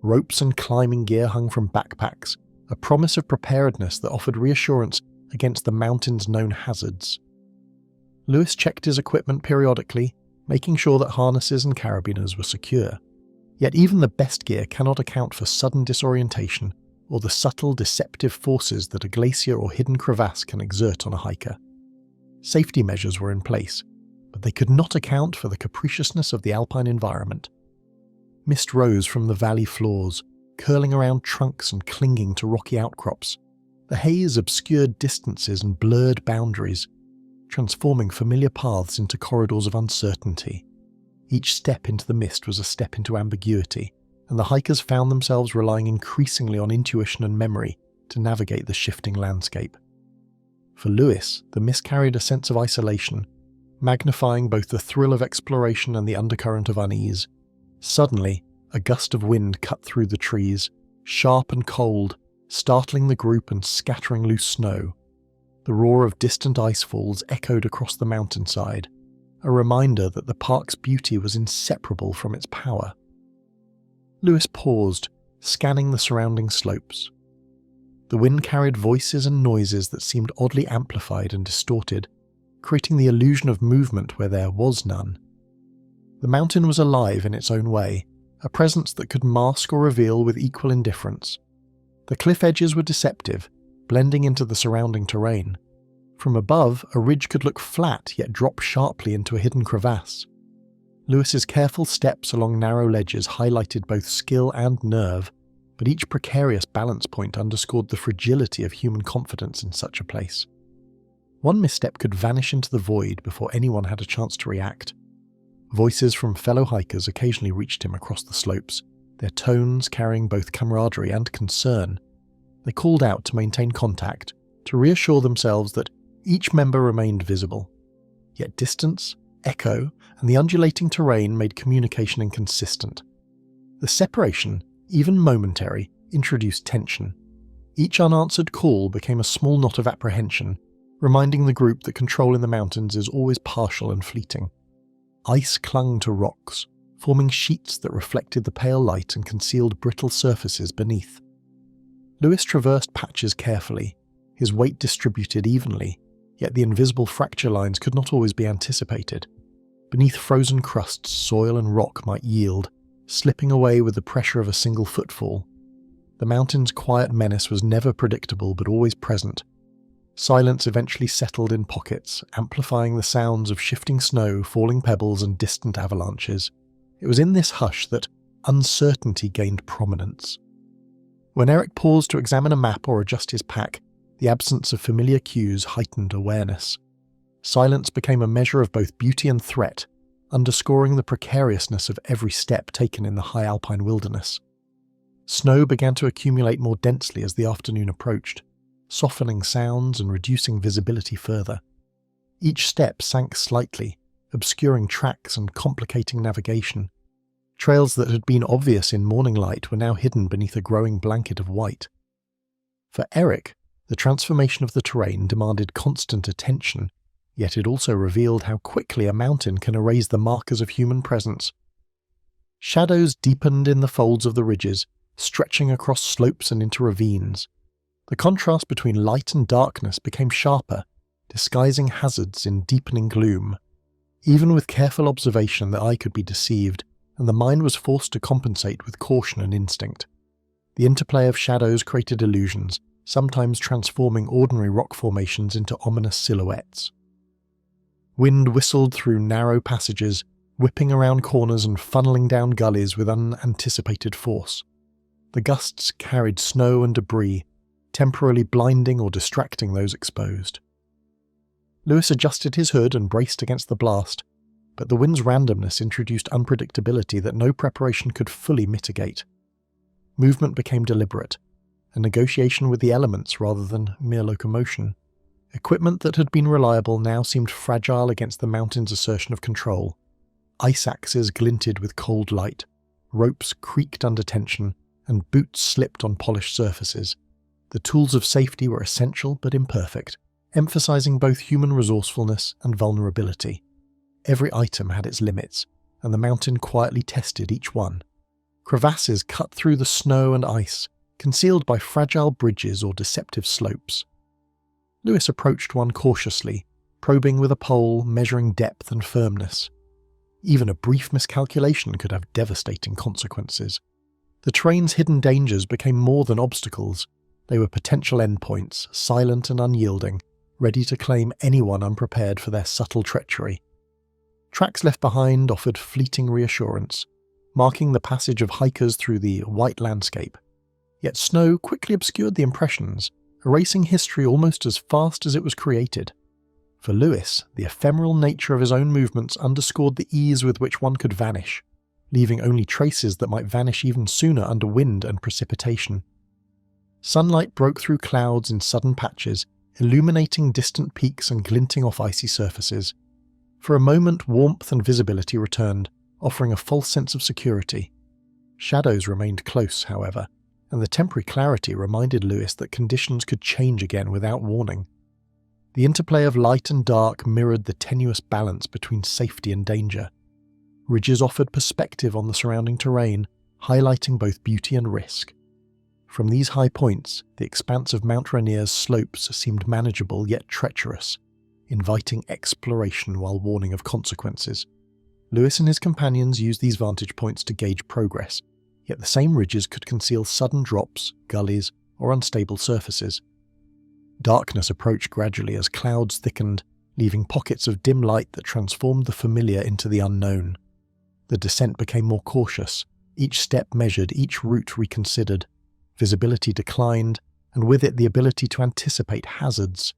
Ropes and climbing gear hung from backpacks, a promise of preparedness that offered reassurance against the mountain's known hazards. Lewis checked his equipment periodically, making sure that harnesses and carabiners were secure. Yet even the best gear cannot account for sudden disorientation or the subtle, deceptive forces that a glacier or hidden crevasse can exert on a hiker. Safety measures were in place, but they could not account for the capriciousness of the alpine environment. Mist rose from the valley floors, curling around trunks and clinging to rocky outcrops. The haze obscured distances and blurred boundaries, transforming familiar paths into corridors of uncertainty. Each step into the mist was a step into ambiguity, and the hikers found themselves relying increasingly on intuition and memory to navigate the shifting landscape. For Lewis, the mist carried a sense of isolation, magnifying both the thrill of exploration and the undercurrent of unease. Suddenly, a gust of wind cut through the trees, sharp and cold, startling the group and scattering loose snow. The roar of distant icefalls echoed across the mountainside, a reminder that the park's beauty was inseparable from its power. Lewis paused, scanning the surrounding slopes. The wind carried voices and noises that seemed oddly amplified and distorted, creating the illusion of movement where there was none. The mountain was alive in its own way, a presence that could mask or reveal with equal indifference. The cliff edges were deceptive, blending into the surrounding terrain. From above, a ridge could look flat yet drop sharply into a hidden crevasse. Lewis's careful steps along narrow ledges highlighted both skill and nerve, but each precarious balance point underscored the fragility of human confidence in such a place. One misstep could vanish into the void before anyone had a chance to react. Voices from fellow hikers occasionally reached him across the slopes, their tones carrying both camaraderie and concern. They called out to maintain contact, to reassure themselves that each member remained visible. Yet distance, echo, and the undulating terrain made communication inconsistent. The separation, even momentary, introduced tension. Each unanswered call became a small knot of apprehension, reminding the group that control in the mountains is always partial and fleeting. Ice clung to rocks, forming sheets that reflected the pale light and concealed brittle surfaces beneath. Lewis traversed patches carefully, his weight distributed evenly, yet the invisible fracture lines could not always be anticipated. Beneath frozen crusts, soil and rock might yield, slipping away with the pressure of a single footfall. The mountain's quiet menace was never predictable but always present. Silence eventually settled in pockets, amplifying the sounds of shifting snow, falling pebbles, and distant avalanches. It was in this hush that uncertainty gained prominence. When Eric paused to examine a map or adjust his pack, the absence of familiar cues heightened awareness. Silence became a measure of both beauty and threat, underscoring the precariousness of every step taken in the high alpine wilderness. Snow began to accumulate more densely as the afternoon approached, softening sounds and reducing visibility further. Each step sank slightly, obscuring tracks and complicating navigation. Trails that had been obvious in morning light were now hidden beneath a growing blanket of white. For Eric, the transformation of the terrain demanded constant attention, yet it also revealed how quickly a mountain can erase the markers of human presence. Shadows deepened in the folds of the ridges, stretching across slopes and into ravines. The contrast between light and darkness became sharper, disguising hazards in deepening gloom. Even with careful observation, the eye could be deceived, and the mind was forced to compensate with caution and instinct. The interplay of shadows created illusions, sometimes transforming ordinary rock formations into ominous silhouettes. Wind whistled through narrow passages, whipping around corners and funneling down gullies with unanticipated force. The gusts carried snow and debris, temporarily blinding or distracting those exposed. Lewis adjusted his hood and braced against the blast, but the wind's randomness introduced unpredictability that no preparation could fully mitigate. Movement became deliberate, a negotiation with the elements rather than mere locomotion. Equipment that had been reliable now seemed fragile against the mountain's assertion of control. Ice axes glinted with cold light, ropes creaked under tension, and boots slipped on polished surfaces. The tools of safety were essential but imperfect, emphasizing both human resourcefulness and vulnerability. Every item had its limits, and the mountain quietly tested each one. Crevasses cut through the snow and ice, concealed by fragile bridges or deceptive slopes. Lewis approached one cautiously, probing with a pole, measuring depth and firmness. Even a brief miscalculation could have devastating consequences. The terrain's hidden dangers became more than obstacles. They were potential endpoints, silent and unyielding, ready to claim anyone unprepared for their subtle treachery. Tracks left behind offered fleeting reassurance, marking the passage of hikers through the white landscape. Yet snow quickly obscured the impressions, erasing history almost as fast as it was created. For Lewis, the ephemeral nature of his own movements underscored the ease with which one could vanish, leaving only traces that might vanish even sooner under wind and precipitation. Sunlight broke through clouds in sudden patches, illuminating distant peaks and glinting off icy surfaces. For a moment, warmth and visibility returned, offering a false sense of security. Shadows remained close, however, and the temporary clarity reminded Lewis that conditions could change again without warning. The interplay of light and dark mirrored the tenuous balance between safety and danger. Ridges offered perspective on the surrounding terrain, highlighting both beauty and risk. From these high points, the expanse of Mount Rainier's slopes seemed manageable yet treacherous, inviting exploration while warning of consequences. Lewis and his companions used these vantage points to gauge progress, yet the same ridges could conceal sudden drops, gullies, or unstable surfaces. Darkness approached gradually as clouds thickened, leaving pockets of dim light that transformed the familiar into the unknown. The descent became more cautious, each step measured, each route reconsidered. Visibility declined, and with it the ability to anticipate hazards.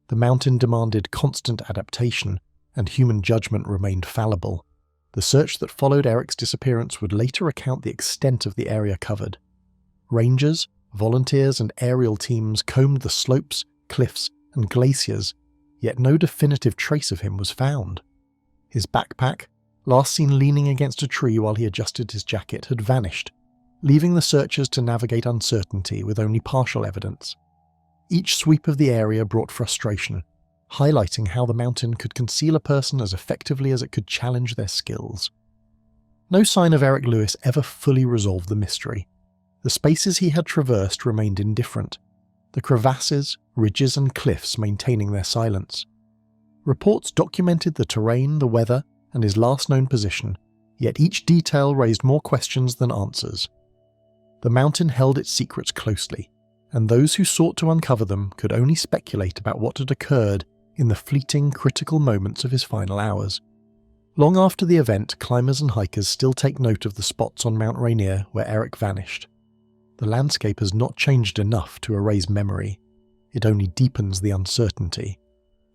The mountain demanded constant adaptation, and human judgment remained fallible. The search that followed Eric's disappearance would later recount the extent of the area covered. Rangers, volunteers, and aerial teams combed the slopes, cliffs, and glaciers, yet no definitive trace of him was found. His backpack, last seen leaning against a tree while he adjusted his jacket, had vanished, leaving the searchers to navigate uncertainty with only partial evidence. Each sweep of the area brought frustration, highlighting how the mountain could conceal a person as effectively as it could challenge their skills. No sign of Eric Lewis ever fully resolved the mystery. The spaces he had traversed remained indifferent, the crevasses, ridges, and cliffs maintaining their silence. Reports documented the terrain, the weather, and his last known position, yet each detail raised more questions than answers. The mountain held its secrets closely, and those who sought to uncover them could only speculate about what had occurred in the fleeting, critical moments of his final hours. Long after the event, climbers and hikers still take note of the spots on Mount Rainier where Eric vanished. The landscape has not changed enough to erase memory. It only deepens the uncertainty.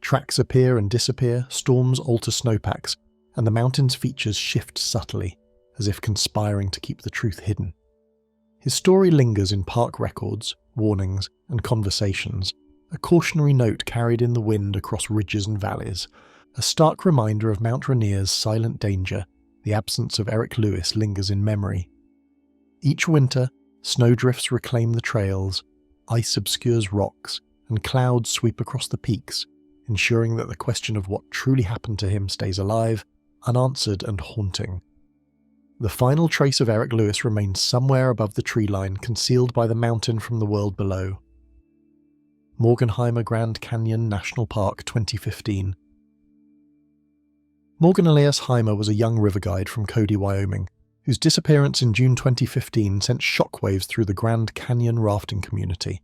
Tracks appear and disappear, storms alter snowpacks, and the mountain's features shift subtly, as if conspiring to keep the truth hidden. His story lingers in park records, warnings, and conversations, a cautionary note carried in the wind across ridges and valleys, a stark reminder of Mount Rainier's silent danger. The absence of Eric Lewis lingers in memory. Each winter, snowdrifts reclaim the trails, ice obscures rocks, and clouds sweep across the peaks, ensuring that the question of what truly happened to him stays alive, unanswered and haunting. The final trace of Eric Lewis remains somewhere above the tree line, concealed by the mountain from the world below. Heimer Grand Canyon National Park, 2015. Morgan Elias Heimer was a young river guide from Cody, Wyoming, whose disappearance in June 2015 sent shockwaves through the Grand Canyon rafting community.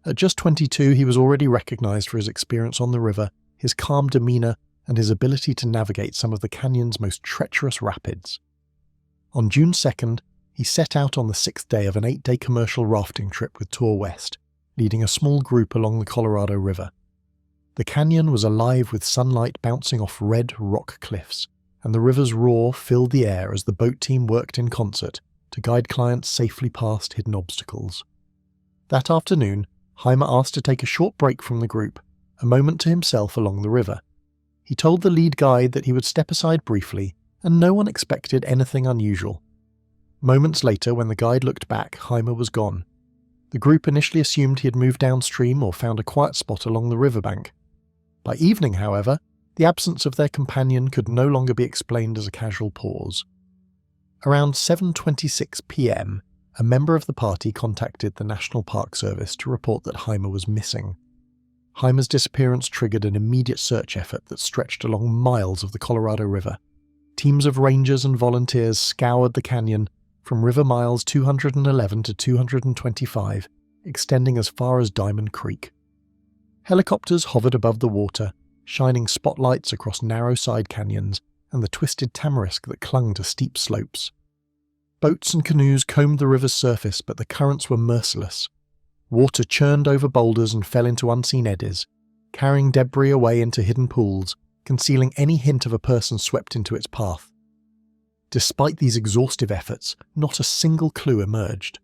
At just 22, he was already recognized for his experience on the river, his calm demeanor, and his ability to navigate some of the canyon's most treacherous rapids. On June 2nd, he set out on the 6th day of an 8-day commercial rafting trip with Tour West, leading a small group along the Colorado River. The canyon was alive with sunlight bouncing off red rock cliffs, and the river's roar filled the air as the boat team worked in concert to guide clients safely past hidden obstacles. That afternoon, Heimer asked to take a short break from the group, a moment to himself along the river. He told the lead guide that he would step aside briefly, and no one expected anything unusual. Moments later, when the guide looked back, Heimer was gone. The group initially assumed he had moved downstream or found a quiet spot along the riverbank. By evening, however, the absence of their companion could no longer be explained as a casual pause. Around 7:26 p.m., a member of the party contacted the National Park Service to report that Heimer was missing. Heimer's disappearance triggered an immediate search effort that stretched along miles of the Colorado River. Teams of rangers and volunteers scoured the canyon from river miles 211 to 225, extending as far as Diamond Creek. Helicopters hovered above the water, shining spotlights across narrow side canyons and the twisted tamarisk that clung to steep slopes. Boats and canoes combed the river's surface, but the currents were merciless. Water churned over boulders and fell into unseen eddies, carrying debris away into hidden pools, concealing any hint of a person swept into its path. Despite these exhaustive efforts, not a single clue emerged.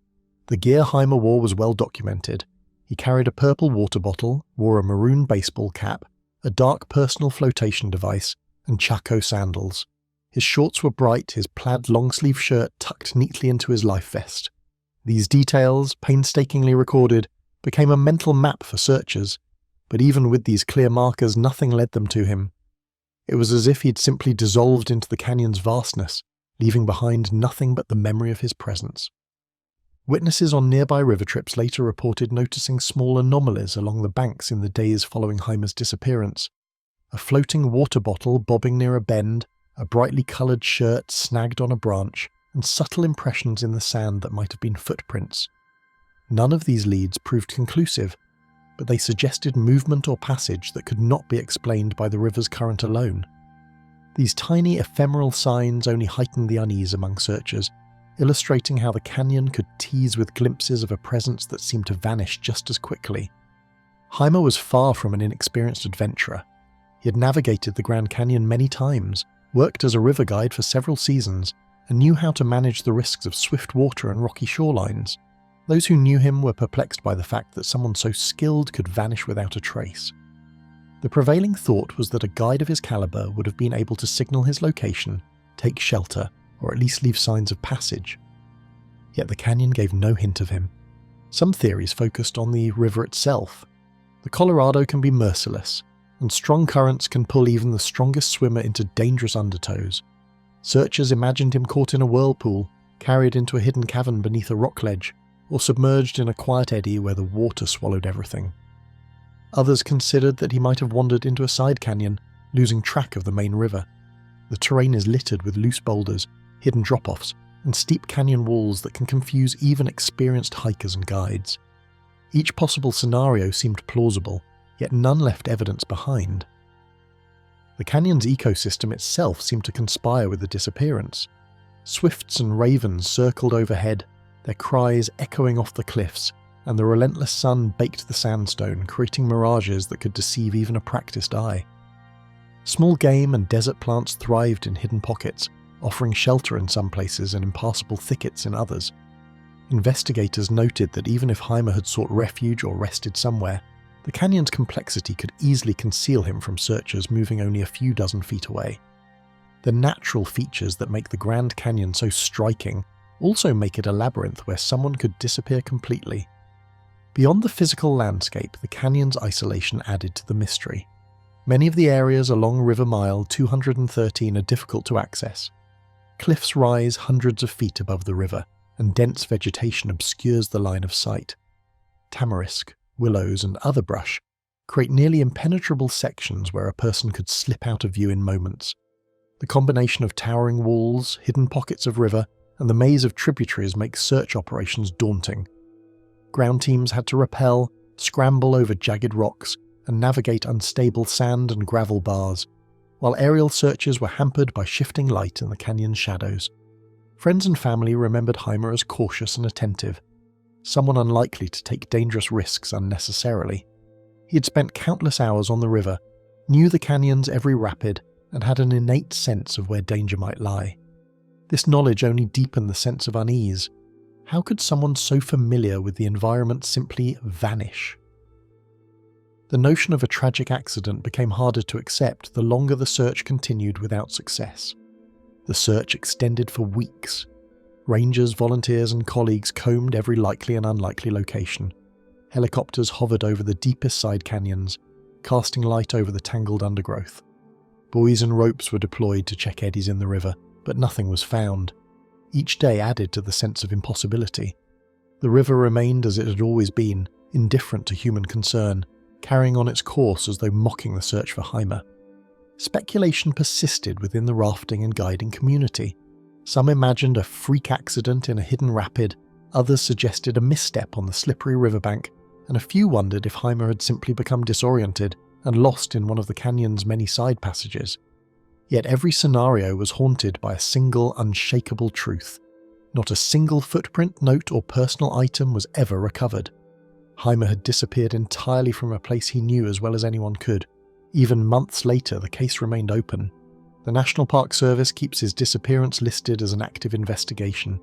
The gear Heimer wore was well documented. He carried a purple water bottle, wore a maroon baseball cap, a dark personal flotation device, and Chaco sandals. His shorts were bright, his plaid long-sleeve shirt tucked neatly into his life vest. These details, painstakingly recorded, became a mental map for searchers, but even with these clear markers, nothing led them to him. It was as if he'd simply dissolved into the canyon's vastness, leaving behind nothing but the memory of his presence. Witnesses on nearby river trips later reported noticing small anomalies along the banks in the days following Heimer's disappearance. A floating water bottle bobbing near a bend, a brightly coloured shirt snagged on a branch, and subtle impressions in the sand that might have been footprints. None of these leads proved conclusive, but they suggested movement or passage that could not be explained by the river's current alone. These tiny ephemeral signs only heightened the unease among searchers, illustrating how the canyon could tease with glimpses of a presence that seemed to vanish just as quickly. Heimer was far from an inexperienced adventurer. He had navigated the Grand Canyon many times, worked as a river guide for several seasons, and knew how to manage the risks of swift water and rocky shorelines. Those who knew him were perplexed by the fact that someone so skilled could vanish without a trace. The prevailing thought was that a guide of his caliber would have been able to signal his location, take shelter, or at least leave signs of passage. Yet the canyon gave no hint of him. Some theories focused on the river itself. The Colorado can be merciless, and strong currents can pull even the strongest swimmer into dangerous undertows. Searchers imagined him caught in a whirlpool, carried into a hidden cavern beneath a rock ledge, or submerged in a quiet eddy where the water swallowed everything. Others considered that he might have wandered into a side canyon, losing track of the main river. The terrain is littered with loose boulders, hidden drop-offs, and steep canyon walls that can confuse even experienced hikers and guides. Each possible scenario seemed plausible, yet none left evidence behind. The canyon's ecosystem itself seemed to conspire with the disappearance. Swifts and ravens circled overhead, their cries echoing off the cliffs, and the relentless sun baked the sandstone, creating mirages that could deceive even a practiced eye. Small game and desert plants thrived in hidden pockets, offering shelter in some places and impassable thickets in others. Investigators noted that even if Heimer had sought refuge or rested somewhere, the canyon's complexity could easily conceal him from searchers moving only a few dozen feet away. The natural features that make the Grand Canyon so striking also make it a labyrinth where someone could disappear completely. Beyond the physical landscape, the canyon's isolation added to the mystery. Many of the areas along River Mile 213 are difficult to access. Cliffs rise hundreds of feet above the river, and dense vegetation obscures the line of sight. Tamarisk, willows, and other brush create nearly impenetrable sections where a person could slip out of view in moments. The combination of towering walls, hidden pockets of river, and the maze of tributaries makes search operations daunting. Ground teams had to rappel, scramble over jagged rocks, and navigate unstable sand and gravel bars, while aerial searches were hampered by shifting light in the canyon's shadows. Friends and family remembered Heimer as cautious and attentive, someone unlikely to take dangerous risks unnecessarily. He had spent countless hours on the river, knew the canyon's every rapid, and had an innate sense of where danger might lie. This knowledge only deepened the sense of unease. How could someone so familiar with the environment simply vanish? The notion of a tragic accident became harder to accept the longer the search continued without success. The search extended for weeks. Rangers, volunteers, and colleagues combed every likely and unlikely location. Helicopters hovered over the deepest side canyons, casting light over the tangled undergrowth. Buoys and ropes were deployed to check eddies in the river, but nothing was found. Each day added to the sense of impossibility. The river remained as it had always been, indifferent to human concern, carrying on its course as though mocking the search for Heimer. Speculation persisted within the rafting and guiding community. Some imagined a freak accident in a hidden rapid, others suggested a misstep on the slippery riverbank, and a few wondered if Heimer had simply become disoriented and lost in one of the canyon's many side passages. Yet every scenario was haunted by a single unshakable truth. Not a single footprint, note, or personal item was ever recovered. Heimer had disappeared entirely from a place he knew as well as anyone could. Even months later, the case remained open. The National Park Service keeps his disappearance listed as an active investigation.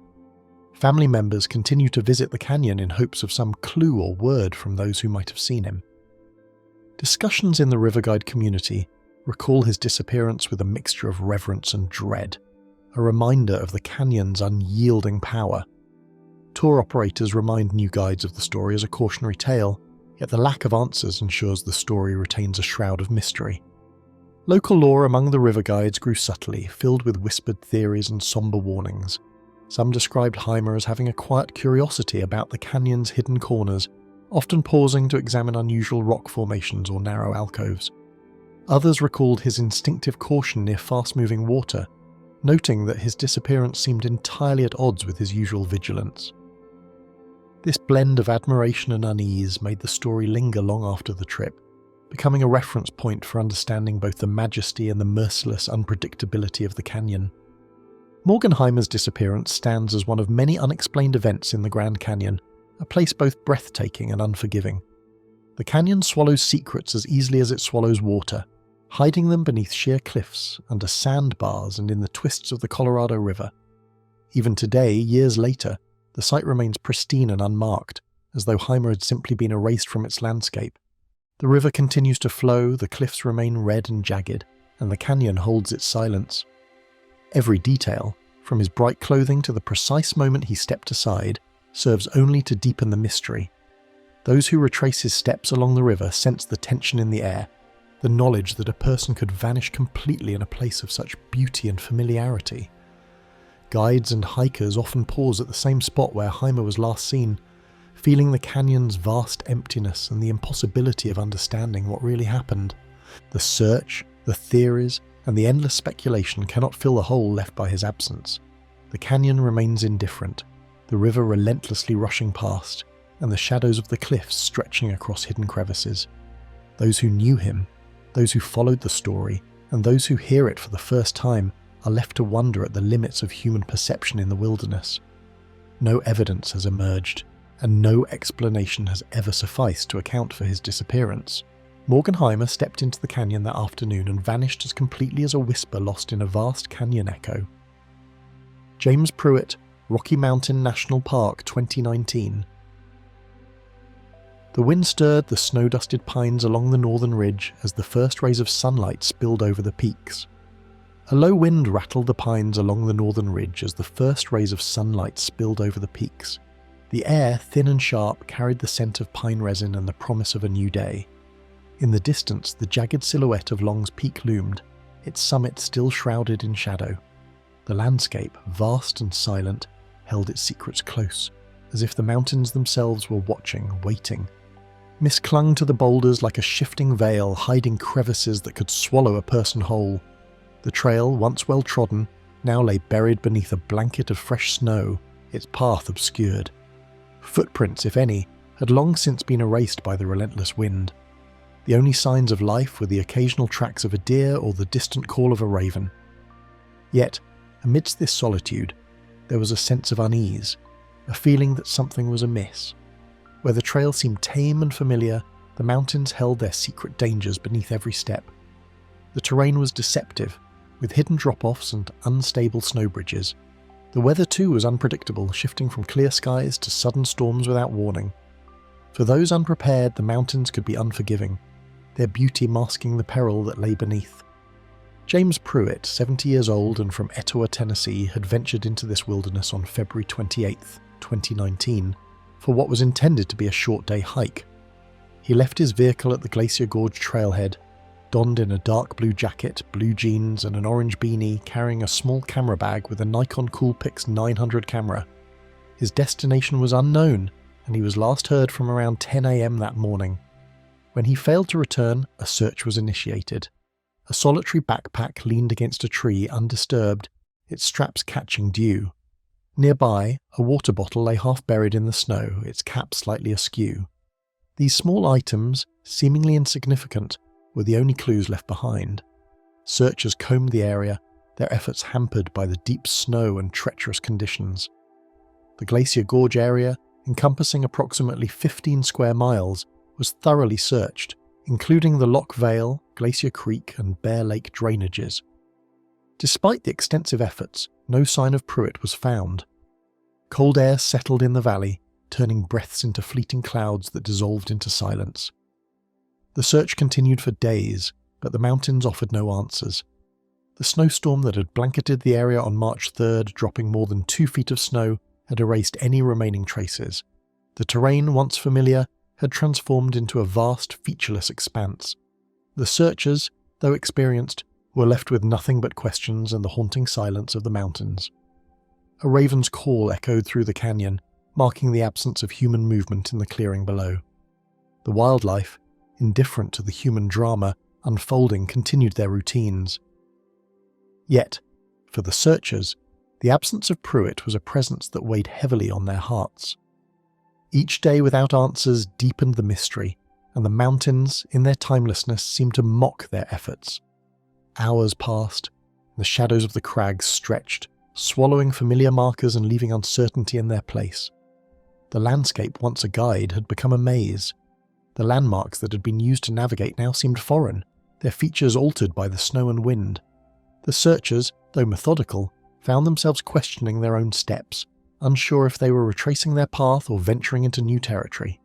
Family members continue to visit the canyon in hopes of some clue or word from those who might have seen him. Discussions in the river guide community recall his disappearance with a mixture of reverence and dread, a reminder of the canyon's unyielding power. Tour operators remind new guides of the story as a cautionary tale, yet the lack of answers ensures the story retains a shroud of mystery. Local lore among the river guides grew subtly, filled with whispered theories and somber warnings. Some described Heimer as having a quiet curiosity about the canyon's hidden corners, often pausing to examine unusual rock formations or narrow alcoves. Others recalled his instinctive caution near fast-moving water, noting that his disappearance seemed entirely at odds with his usual vigilance. This blend of admiration and unease made the story linger long after the trip, becoming a reference point for understanding both the majesty and the merciless unpredictability of the canyon. Morgan Heimer's disappearance stands as one of many unexplained events in the Grand Canyon, a place both breathtaking and unforgiving. The canyon swallows secrets as easily as it swallows water, hiding them beneath sheer cliffs, under sandbars, and in the twists of the Colorado River. Even today, years later, the site remains pristine and unmarked, as though Heimer had simply been erased from its landscape. The river continues to flow, the cliffs remain red and jagged, and the canyon holds its silence. Every detail, from his bright clothing to the precise moment he stepped aside, serves only to deepen the mystery. Those who retrace his steps along the river sense the tension in the air, the knowledge that a person could vanish completely in a place of such beauty and familiarity. Guides and hikers often pause at the same spot where Heimer was last seen, feeling the canyon's vast emptiness and the impossibility of understanding what really happened. The search, the theories, and the endless speculation cannot fill the hole left by his absence. The canyon remains indifferent, the river relentlessly rushing past, and the shadows of the cliffs stretching across hidden crevices. Those who knew him, those who followed the story, and those who hear it for the first time are left to wonder at the limits of human perception in the wilderness. No evidence has emerged, and no explanation has ever sufficed to account for his disappearance. Morgan Heimer stepped into the canyon that afternoon and vanished as completely as a whisper lost in a vast canyon echo. James Puit, Rocky Mountain National Park, 2019. The wind stirred the snow-dusted pines along the northern ridge as the first rays of sunlight spilled over the peaks. A low wind rattled the pines along the northern ridge as the first rays of sunlight spilled over the peaks. The air, thin and sharp, carried the scent of pine resin and the promise of a new day. In the distance, the jagged silhouette of Long's Peak loomed, its summit still shrouded in shadow. The landscape, vast and silent, held its secrets close, as if the mountains themselves were watching, waiting. Mist clung to the boulders like a shifting veil, hiding crevices that could swallow a person whole. The trail, once well trodden, now lay buried beneath a blanket of fresh snow, its path obscured. Footprints, if any, had long since been erased by the relentless wind. The only signs of life were the occasional tracks of a deer or the distant call of a raven. Yet, amidst this solitude, there was a sense of unease, a feeling that something was amiss. Where the trail seemed tame and familiar, the mountains held their secret dangers beneath every step. The terrain was deceptive, with hidden drop-offs and unstable snow bridges. The weather too was unpredictable, shifting from clear skies to sudden storms without warning. For those unprepared, the mountains could be unforgiving, their beauty masking the peril that lay beneath. James Puit, 70 years old and from Etowah, Tennessee, had ventured into this wilderness on February 28, 2019, for what was intended to be a short-day hike. He left his vehicle at the Glacier Gorge trailhead, donned in a dark blue jacket, blue jeans and an orange beanie, carrying a small camera bag with a Nikon Coolpix 900 camera. His destination was unknown, and he was last heard from around 10 a.m. that morning. When he failed to return, a search was initiated. A solitary backpack leaned against a tree undisturbed, its straps catching dew. Nearby, a water bottle lay half buried in the snow, its cap slightly askew. These small items, seemingly insignificant, were the only clues left behind. Searchers combed the area, their efforts hampered by the deep snow and treacherous conditions. The Glacier Gorge area, encompassing approximately 15 square miles, was thoroughly searched, including the Loch Vale, Glacier Creek and Bear Lake drainages. Despite the extensive efforts, no sign of Puit was found. Cold air settled in the valley, turning breaths into fleeting clouds that dissolved into silence. The search continued for days, but the mountains offered no answers. The snowstorm that had blanketed the area on March 3rd, dropping more than 2 feet of snow, had erased any remaining traces. The terrain, once familiar, had transformed into a vast, featureless expanse. The searchers, though experienced, were left with nothing but questions and the haunting silence of the mountains. A raven's call echoed through the canyon, marking the absence of human movement in the clearing below. The wildlife, indifferent to the human drama unfolding, continued their routines. Yet, for the searchers, the absence of Puit was a presence that weighed heavily on their hearts. Each day without answers deepened the mystery, and the mountains, in their timelessness, seemed to mock their efforts. Hours passed, and the shadows of the crags stretched, swallowing familiar markers and leaving uncertainty in their place. The landscape, once a guide, had become a maze. The landmarks that had been used to navigate now seemed foreign, their features altered by the snow and wind. The searchers, though methodical, found themselves questioning their own steps, unsure if they were retracing their path or venturing into new territory.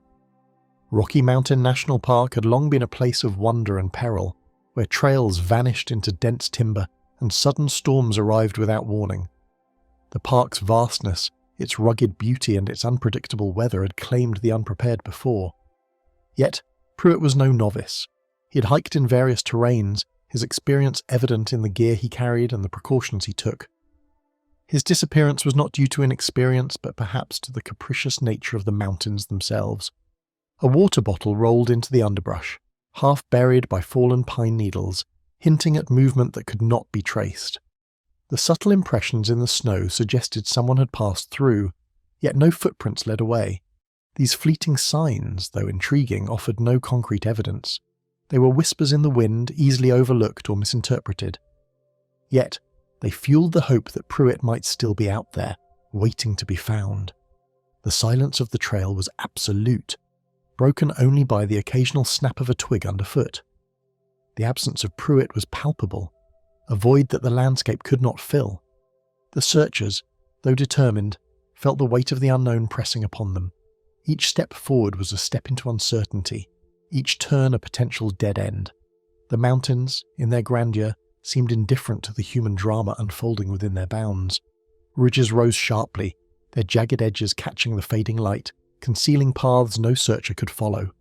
Rocky Mountain National Park had long been a place of wonder and peril, where trails vanished into dense timber and sudden storms arrived without warning. The park's vastness, its rugged beauty and its unpredictable weather had claimed the unprepared before. Yet, Puit was no novice. He had hiked in various terrains, his experience evident in the gear he carried and the precautions he took. His disappearance was not due to inexperience, but perhaps to the capricious nature of the mountains themselves. A water bottle rolled into the underbrush, half buried by fallen pine needles, hinting at movement that could not be traced. The subtle impressions in the snow suggested someone had passed through, yet no footprints led away. These fleeting signs, though intriguing, offered no concrete evidence. They were whispers in the wind, easily overlooked or misinterpreted. Yet, they fueled the hope that Puit might still be out there, waiting to be found. The silence of the trail was absolute, broken only by the occasional snap of a twig underfoot. The absence of Puit was palpable, a void that the landscape could not fill. The searchers, though determined, felt the weight of the unknown pressing upon them. Each step forward was a step into uncertainty, each turn a potential dead end. The mountains, in their grandeur, seemed indifferent to the human drama unfolding within their bounds. Ridges rose sharply, their jagged edges catching the fading light, concealing paths no searcher could follow.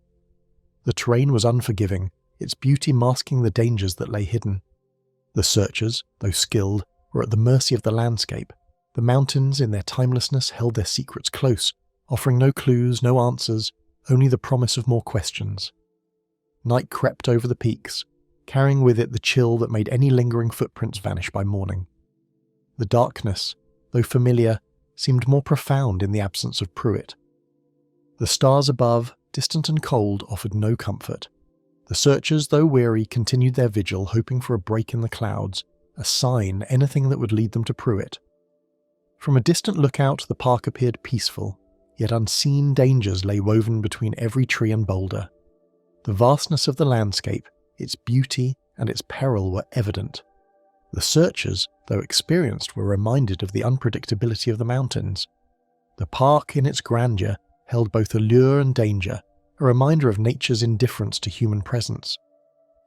The terrain was unforgiving, its beauty masking the dangers that lay hidden. The searchers, though skilled, were at the mercy of the landscape. The mountains, in their timelessness, held their secrets close, offering no clues, no answers, only the promise of more questions. Night crept over the peaks, carrying with it the chill that made any lingering footprints vanish by morning. The darkness, though familiar, seemed more profound in the absence of Puit. The stars above, distant and cold, offered no comfort. The searchers, though weary, continued their vigil, hoping for a break in the clouds, a sign, anything that would lead them to Puit. From a distant lookout, the park appeared peaceful, yet unseen dangers lay woven between every tree and boulder. The vastness of the landscape, its beauty and its peril were evident. The searchers, though experienced, were reminded of the unpredictability of the mountains. The park, in its grandeur, held both allure and danger, a reminder of nature's indifference to human presence.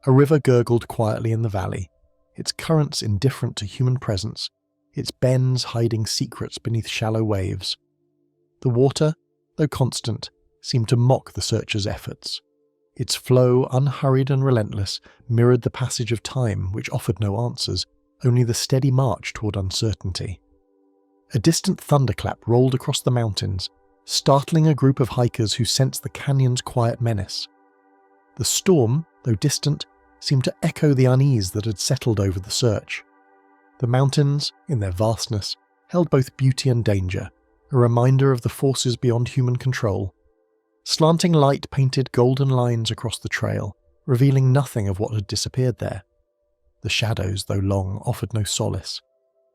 A river gurgled quietly in the valley, its currents indifferent to human presence, its bends hiding secrets beneath shallow waves. The water, though constant, seemed to mock the searchers' efforts. Its flow, unhurried and relentless, mirrored the passage of time, which offered no answers, only the steady march toward uncertainty. A distant thunderclap rolled across the mountains, startling a group of hikers who sensed the canyon's quiet menace. The storm, though distant, seemed to echo the unease that had settled over the search. The mountains, in their vastness, held both beauty and danger, a reminder of the forces beyond human control. Slanting light painted golden lines across the trail, revealing nothing of what had disappeared there. The shadows, though long, offered no solace.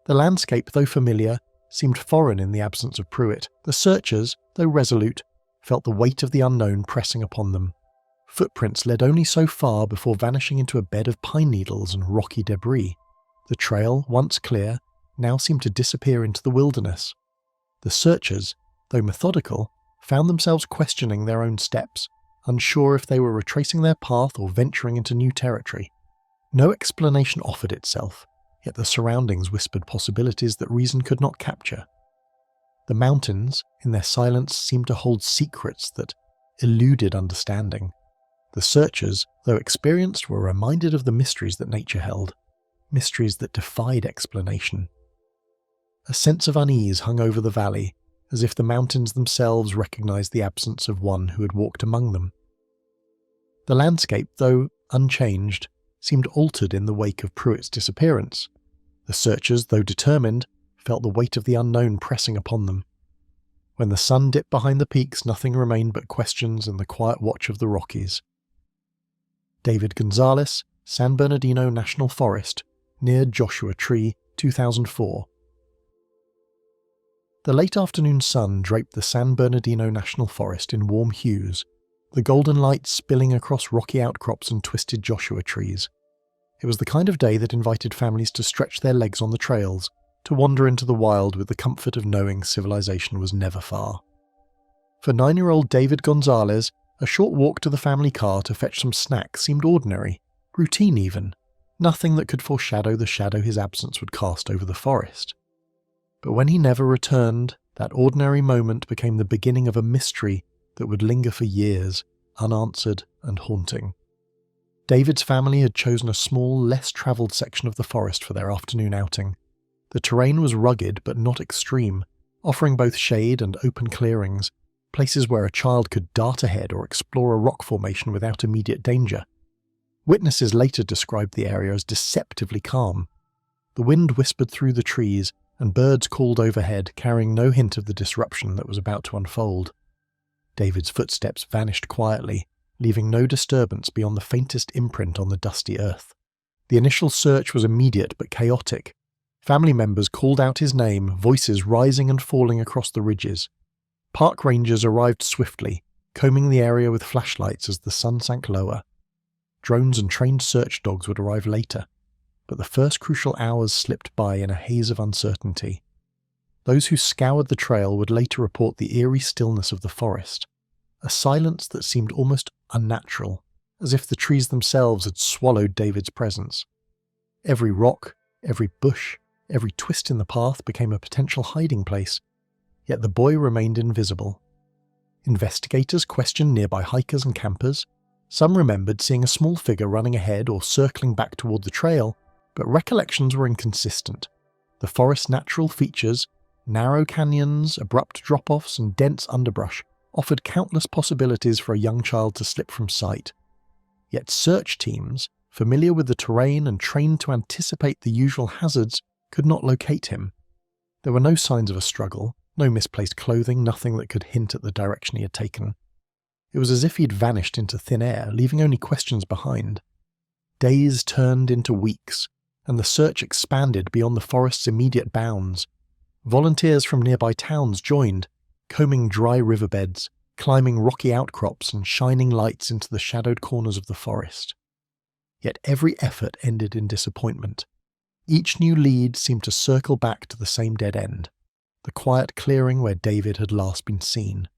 The landscape, though familiar, seemed foreign in the absence of Puit. The searchers, though resolute, felt the weight of the unknown pressing upon them. Footprints led only so far before vanishing into a bed of pine needles and rocky debris. The trail, once clear, now seemed to disappear into the wilderness. The searchers, though methodical, found themselves questioning their own steps, unsure if they were retracing their path or venturing into new territory. No explanation offered itself, yet the surroundings whispered possibilities that reason could not capture. The mountains, in their silence, seemed to hold secrets that eluded understanding. The searchers, though experienced, were reminded of the mysteries that nature held, mysteries that defied explanation. A sense of unease hung over the valley, as if the mountains themselves recognized the absence of one who had walked among them. The landscape, though unchanged, seemed altered in the wake of Puit's disappearance. The searchers, though determined, felt the weight of the unknown pressing upon them. When the sun dipped behind the peaks, nothing remained but questions and the quiet watch of the Rockies. David Gonzalez, San Bernardino National Forest, near Joshua Tree, 2004. The late afternoon sun draped the San Bernardino National Forest in warm hues, the golden light spilling across rocky outcrops and twisted Joshua trees. It was the kind of day that invited families to stretch their legs on the trails, to wander into the wild with the comfort of knowing civilization was never far. For 9-year-old David Gonzalez, a short walk to the family car to fetch some snacks seemed ordinary, routine even, nothing that could foreshadow the shadow his absence would cast over the forest. But when he never returned, that ordinary moment became the beginning of a mystery that would linger for years, unanswered and haunting. David's family had chosen a small, less-travelled section of the forest for their afternoon outing. The terrain was rugged but not extreme, offering both shade and open clearings, places where a child could dart ahead or explore a rock formation without immediate danger. Witnesses later described the area as deceptively calm. The wind whispered through the trees, and birds called overhead, carrying no hint of the disruption that was about to unfold. David's footsteps vanished quietly, leaving no disturbance beyond the faintest imprint on the dusty earth. The initial search was immediate but chaotic. Family members called out his name, voices rising and falling across the ridges. Park rangers arrived swiftly, combing the area with flashlights as the sun sank lower. Drones and trained search dogs would arrive later, but the first crucial hours slipped by in a haze of uncertainty. Those who scoured the trail would later report the eerie stillness of the forest, a silence that seemed almost unnatural, as if the trees themselves had swallowed David's presence. Every rock, every bush, every twist in the path became a potential hiding place, yet the boy remained invisible. Investigators questioned nearby hikers and campers. Some remembered seeing a small figure running ahead or circling back toward the trail, but recollections were inconsistent. The forest's natural features, narrow canyons, abrupt drop-offs, and dense underbrush, offered countless possibilities for a young child to slip from sight. Yet search teams, familiar with the terrain and trained to anticipate the usual hazards, could not locate him. There were no signs of a struggle, no misplaced clothing, nothing that could hint at the direction he had taken. It was as if he'd vanished into thin air, leaving only questions behind. Days turned into weeks, and the search expanded beyond the forest's immediate bounds. Volunteers from nearby towns joined, combing dry riverbeds, climbing rocky outcrops and shining lights into the shadowed corners of the forest. Yet every effort ended in disappointment. Each new lead seemed to circle back to the same dead end, the quiet clearing where David had last been seen.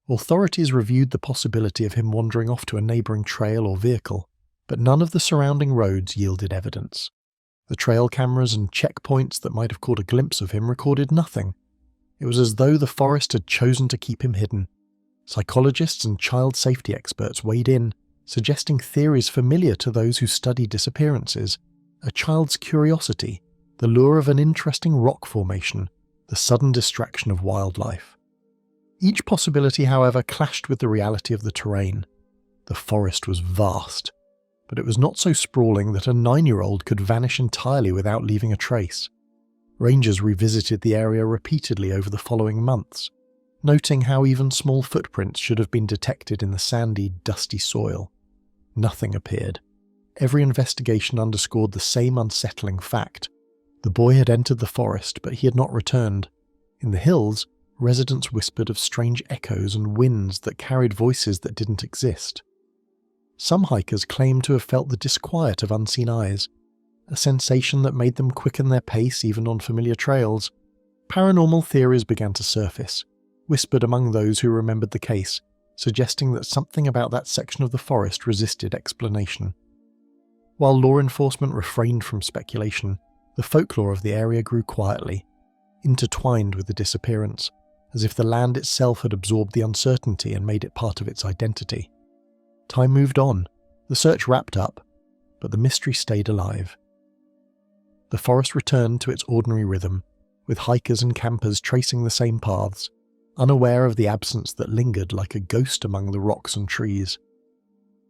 Authorities reviewed the possibility of him wandering off to a neighbouring trail or vehicle, but none of the surrounding roads yielded evidence. The trail cameras and checkpoints that might have caught a glimpse of him recorded nothing. It was as though the forest had chosen to keep him hidden. Psychologists and child safety experts weighed in, suggesting theories familiar to those who study disappearances: a child's curiosity, the lure of an interesting rock formation, the sudden distraction of wildlife. Each possibility, however, clashed with the reality of the terrain. The forest was vast, but it was not so sprawling that a 9-year-old could vanish entirely without leaving a trace. Rangers revisited the area repeatedly over the following months, noting how even small footprints should have been detected in the sandy, dusty soil. Nothing appeared. Every investigation underscored the same unsettling fact. The boy had entered the forest, but he had not returned. In the hills, residents whispered of strange echoes and winds that carried voices that didn't exist. Some hikers claimed to have felt the disquiet of unseen eyes, a sensation that made them quicken their pace even on familiar trails. Paranormal theories began to surface, whispered among those who remembered the case, suggesting that something about that section of the forest resisted explanation. While law enforcement refrained from speculation, the folklore of the area grew quietly, intertwined with the disappearance, as if the land itself had absorbed the uncertainty and made it part of its identity. Time moved on, the search wrapped up, but the mystery stayed alive. The forest returned to its ordinary rhythm, with hikers and campers tracing the same paths, unaware of the absence that lingered like a ghost among the rocks and trees.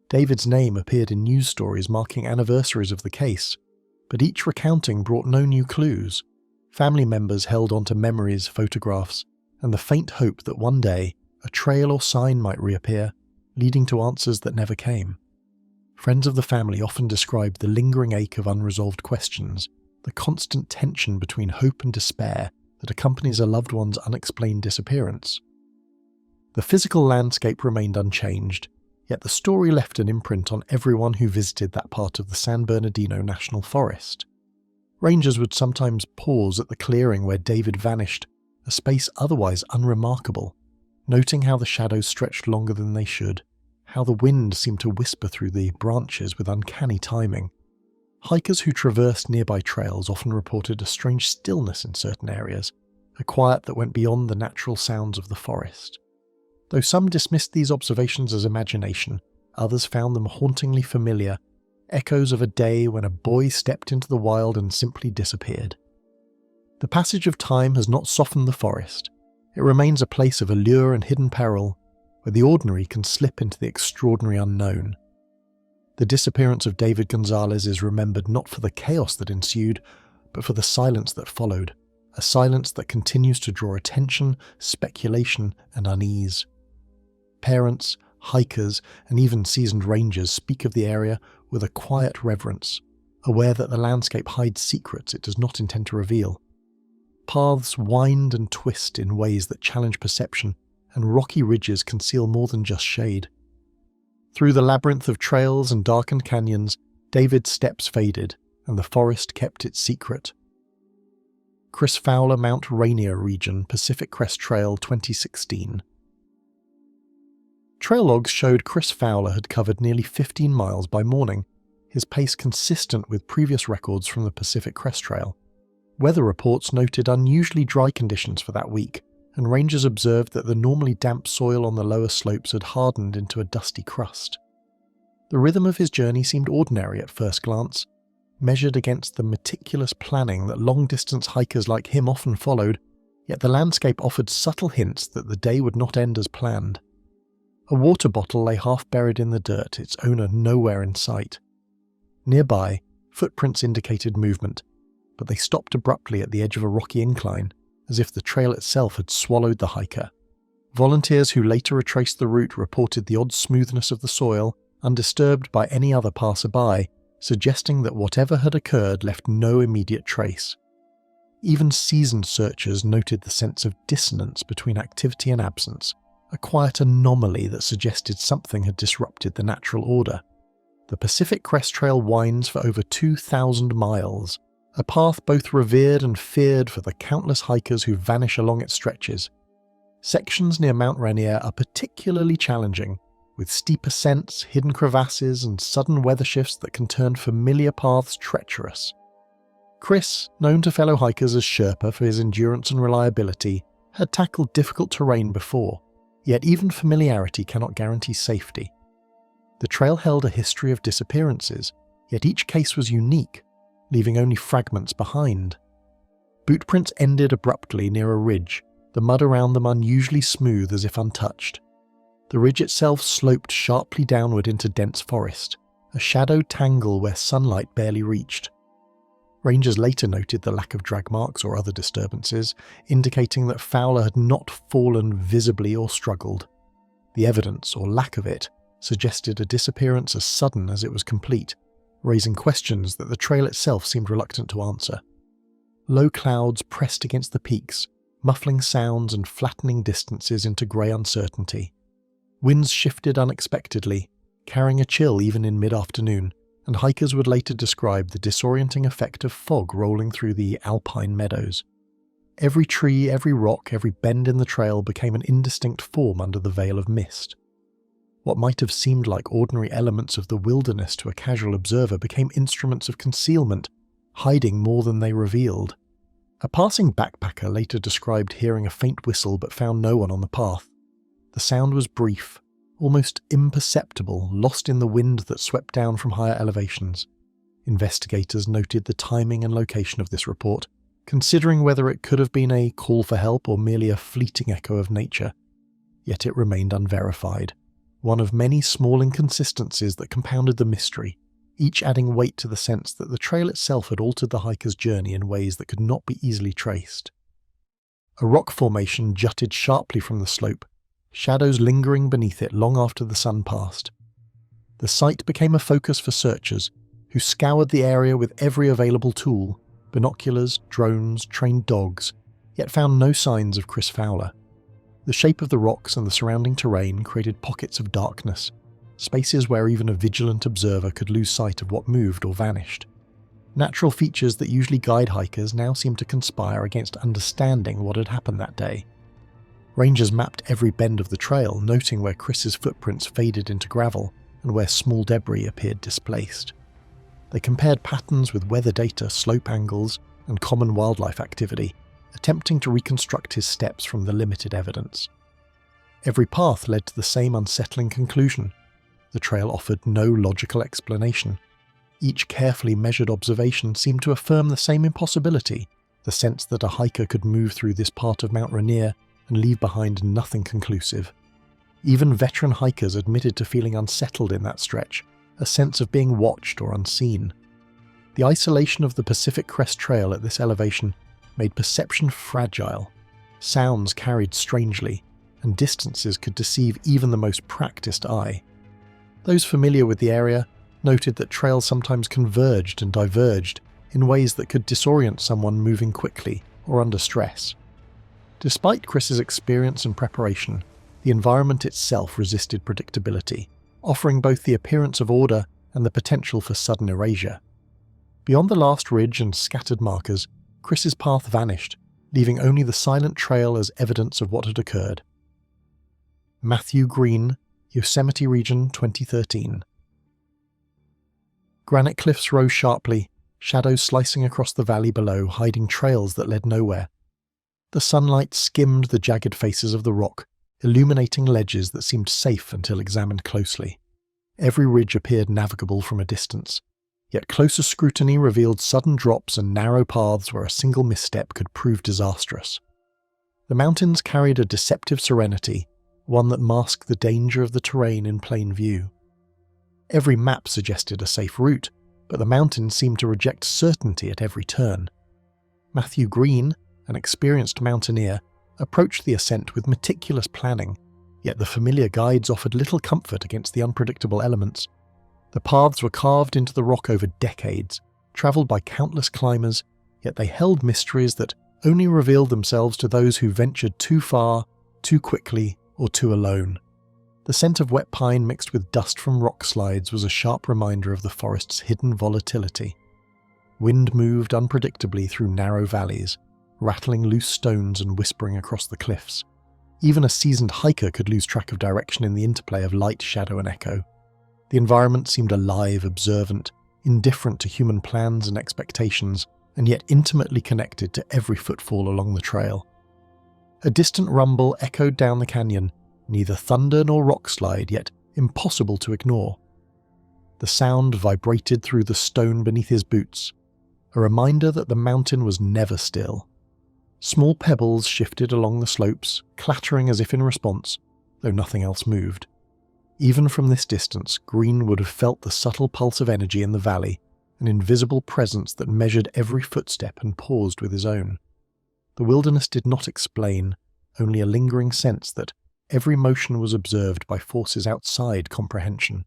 David's name appeared in news stories marking anniversaries of the case, but each recounting brought no new clues. Family members held on to memories, photographs, and the faint hope that one day a trail or sign might reappear, leading to answers that never came. Friends of the family often described the lingering ache of unresolved questions, the constant tension between hope and despair that accompanies a loved one's unexplained disappearance. The physical landscape remained unchanged, yet the story left an imprint on everyone who visited that part of the San Bernardino National Forest. Rangers would sometimes pause at the clearing where David vanished, a space otherwise unremarkable, noting how the shadows stretched longer than they should, how the wind seemed to whisper through the branches with uncanny timing. Hikers who traversed nearby trails often reported a strange stillness in certain areas, a quiet that went beyond the natural sounds of the forest. Though some dismissed these observations as imagination, others found them hauntingly familiar, echoes of a day when a boy stepped into the wild and simply disappeared. The passage of time has not softened the forest. It remains a place of allure and hidden peril, where the ordinary can slip into the extraordinary unknown. The disappearance of David Gonzalez is remembered not for the chaos that ensued, but for the silence that followed, a silence that continues to draw attention, speculation, and unease. Parents, hikers, and even seasoned rangers speak of the area with a quiet reverence, aware that the landscape hides secrets it does not intend to reveal. Paths wind and twist in ways that challenge perception, and rocky ridges conceal more than just shade. Through the labyrinth of trails and darkened canyons, David's steps faded, and the forest kept its secret. Chris Fowler, Mount Rainier Region, Pacific Crest Trail, 2016. Trail logs showed Chris Fowler had covered nearly 15 miles by morning, his pace consistent with previous records from the Pacific Crest Trail. Weather reports noted unusually dry conditions for that week, and rangers observed that the normally damp soil on the lower slopes had hardened into a dusty crust. The rhythm of his journey seemed ordinary at first glance, measured against the meticulous planning that long-distance hikers like him often followed, yet the landscape offered subtle hints that the day would not end as planned. A water bottle lay half buried in the dirt, its owner nowhere in sight. Nearby, footprints indicated movement, but they stopped abruptly at the edge of a rocky incline, as if the trail itself had swallowed the hiker. Volunteers who later retraced the route reported the odd smoothness of the soil, undisturbed by any other passerby, suggesting that whatever had occurred left no immediate trace. Even seasoned searchers noted the sense of dissonance between activity and absence, a quiet anomaly that suggested something had disrupted the natural order. The Pacific Crest Trail winds for over 2,000 miles, a path both revered and feared for the countless hikers who vanish along its stretches. Sections near Mount Rainier are particularly challenging, with steep ascents, hidden crevasses, and sudden weather shifts that can turn familiar paths treacherous. Chris, known to fellow hikers as Sherpa for his endurance and reliability, had tackled difficult terrain before, yet even familiarity cannot guarantee safety. The trail held a history of disappearances, yet each case was unique, leaving only fragments behind. Boot prints ended abruptly near a ridge, the mud around them unusually smooth as if untouched. The ridge itself sloped sharply downward into dense forest, a shadowed tangle where sunlight barely reached. Rangers later noted the lack of drag marks or other disturbances, indicating that Fowler had not fallen visibly or struggled. The evidence, or lack of it, suggested a disappearance as sudden as it was complete, raising questions that the trail itself seemed reluctant to answer. Low clouds pressed against the peaks, muffling sounds and flattening distances into grey uncertainty. Winds shifted unexpectedly, carrying a chill even in mid-afternoon, and hikers would later describe the disorienting effect of fog rolling through the alpine meadows. Every tree, every rock, every bend in the trail became an indistinct form under the veil of mist. What might have seemed like ordinary elements of the wilderness to a casual observer became instruments of concealment, hiding more than they revealed. A passing backpacker later described hearing a faint whistle but found no one on the path. The sound was brief, almost imperceptible, lost in the wind that swept down from higher elevations. Investigators noted the timing and location of this report, considering whether it could have been a call for help or merely a fleeting echo of nature. Yet it remained unverified, one of many small inconsistencies that compounded the mystery, each adding weight to the sense that the trail itself had altered the hiker's journey in ways that could not be easily traced. A rock formation jutted sharply from the slope, shadows lingering beneath it long after the sun passed. The site became a focus for searchers, who scoured the area with every available tool, binoculars, drones, trained dogs, yet found no signs of Chris Fowler. The shape of the rocks and the surrounding terrain created pockets of darkness, spaces where even a vigilant observer could lose sight of what moved or vanished. Natural features that usually guide hikers now seemed to conspire against understanding what had happened that day. Rangers mapped every bend of the trail, noting where Chris's footprints faded into gravel and where small debris appeared displaced. They compared patterns with weather data, slope angles, and common wildlife activity, attempting to reconstruct his steps from the limited evidence. Every path led to the same unsettling conclusion. The trail offered no logical explanation. Each carefully measured observation seemed to affirm the same impossibility, the sense that a hiker could move through this part of Mount Rainier and leave behind nothing conclusive. Even veteran hikers admitted to feeling unsettled in that stretch, a sense of being watched or unseen. The isolation of the Pacific Crest Trail at this elevation made perception fragile. Sounds carried strangely, and distances could deceive even the most practiced eye. Those familiar with the area noted that trails sometimes converged and diverged in ways that could disorient someone moving quickly or under stress. Despite Chris's experience and preparation, the environment itself resisted predictability, offering both the appearance of order and the potential for sudden erasure. Beyond the last ridge and scattered markers, Chris's path vanished, leaving only the silent trail as evidence of what had occurred. Matthew Green, Yosemite Region, 2013. Granite cliffs rose sharply, shadows slicing across the valley below, hiding trails that led nowhere. The sunlight skimmed the jagged faces of the rock, illuminating ledges that seemed safe until examined closely. Every ridge appeared navigable from a distance, yet closer scrutiny revealed sudden drops and narrow paths where a single misstep could prove disastrous. The mountains carried a deceptive serenity, one that masked the danger of the terrain in plain view. Every map suggested a safe route, but the mountains seemed to reject certainty at every turn. Matthew Green, an experienced mountaineer, approached the ascent with meticulous planning, yet the familiar guides offered little comfort against the unpredictable elements. The paths were carved into the rock over decades, travelled by countless climbers, yet they held mysteries that only revealed themselves to those who ventured too far, too quickly, or too alone. The scent of wet pine mixed with dust from rock slides was a sharp reminder of the forest's hidden volatility. Wind moved unpredictably through narrow valleys, rattling loose stones and whispering across the cliffs. Even a seasoned hiker could lose track of direction in the interplay of light, shadow, and echo. The environment seemed alive, observant, indifferent to human plans and expectations, and yet intimately connected to every footfall along the trail. A distant rumble echoed down the canyon, neither thunder nor rock slide, yet impossible to ignore. The sound vibrated through the stone beneath his boots, a reminder that the mountain was never still. Small pebbles shifted along the slopes, clattering as if in response, though nothing else moved. Even from this distance, Green would have felt the subtle pulse of energy in the valley, an invisible presence that measured every footstep and paused with his own. The wilderness did not explain, only a lingering sense that every motion was observed by forces outside comprehension.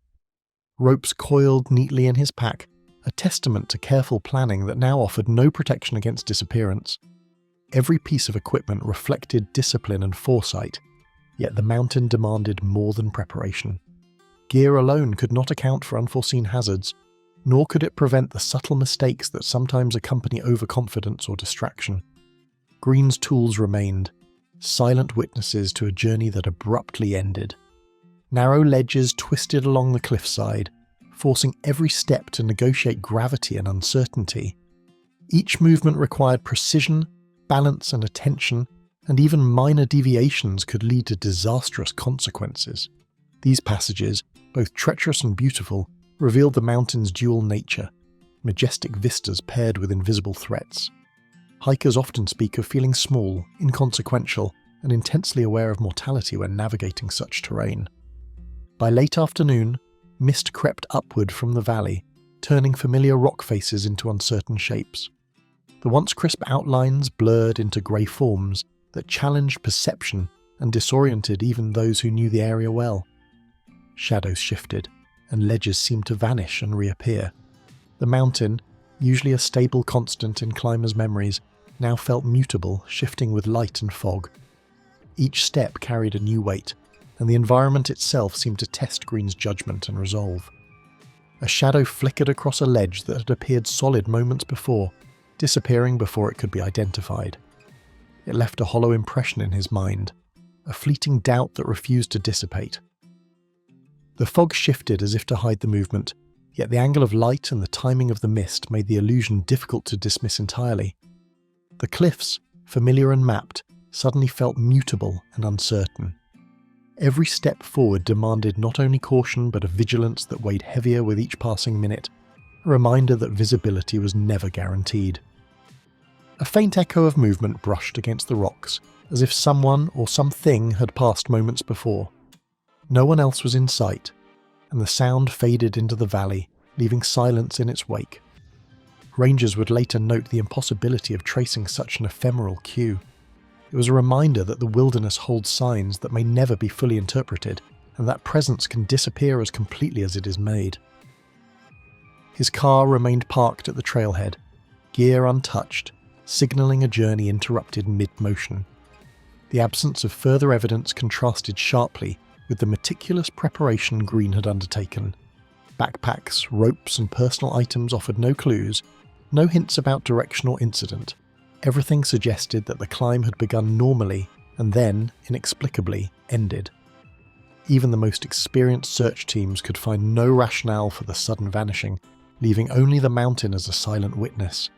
Ropes coiled neatly in his pack, a testament to careful planning that now offered no protection against disappearance. Every piece of equipment reflected discipline and foresight, yet the mountain demanded more than preparation. Gear alone could not account for unforeseen hazards, nor could it prevent the subtle mistakes that sometimes accompany overconfidence or distraction. Green's tools remained, silent witnesses to a journey that abruptly ended. Narrow ledges twisted along the cliffside, forcing every step to negotiate gravity and uncertainty. Each movement required precision, balance, and attention, and even minor deviations could lead to disastrous consequences. These passages, both treacherous and beautiful, revealed the mountain's dual nature, majestic vistas paired with invisible threats. Hikers often speak of feeling small, inconsequential, and intensely aware of mortality when navigating such terrain. By late afternoon, mist crept upward from the valley, turning familiar rock faces into uncertain shapes. The once crisp outlines blurred into grey forms that challenged perception and disoriented even those who knew the area well. Shadows shifted, and ledges seemed to vanish and reappear. The mountain, usually a stable constant in climbers' memories, now felt mutable, shifting with light and fog. Each step carried a new weight, and the environment itself seemed to test Green's judgment and resolve. A shadow flickered across a ledge that had appeared solid moments before, disappearing before it could be identified. It left a hollow impression in his mind, a fleeting doubt that refused to dissipate. The fog shifted as if to hide the movement, yet the angle of light and the timing of the mist made the illusion difficult to dismiss entirely. The cliffs, familiar and mapped, suddenly felt mutable and uncertain. Every step forward demanded not only caution but a vigilance that weighed heavier with each passing minute, a reminder that visibility was never guaranteed. A faint echo of movement brushed against the rocks, as if someone or something had passed moments before. No one else was in sight, and the sound faded into the valley, leaving silence in its wake. Rangers would later note the impossibility of tracing such an ephemeral cue. It was a reminder that the wilderness holds signs that may never be fully interpreted, and that presence can disappear as completely as it is made. His car remained parked at the trailhead, gear untouched, signalling a journey interrupted mid-motion. The absence of further evidence contrasted sharply with the meticulous preparation Green had undertaken. Backpacks, ropes, and personal items offered no clues, no hints about direction or incident. Everything suggested that the climb had begun normally and then, inexplicably, ended. Even the most experienced search teams could find no rationale for the sudden vanishing, leaving only the mountain as a silent witness.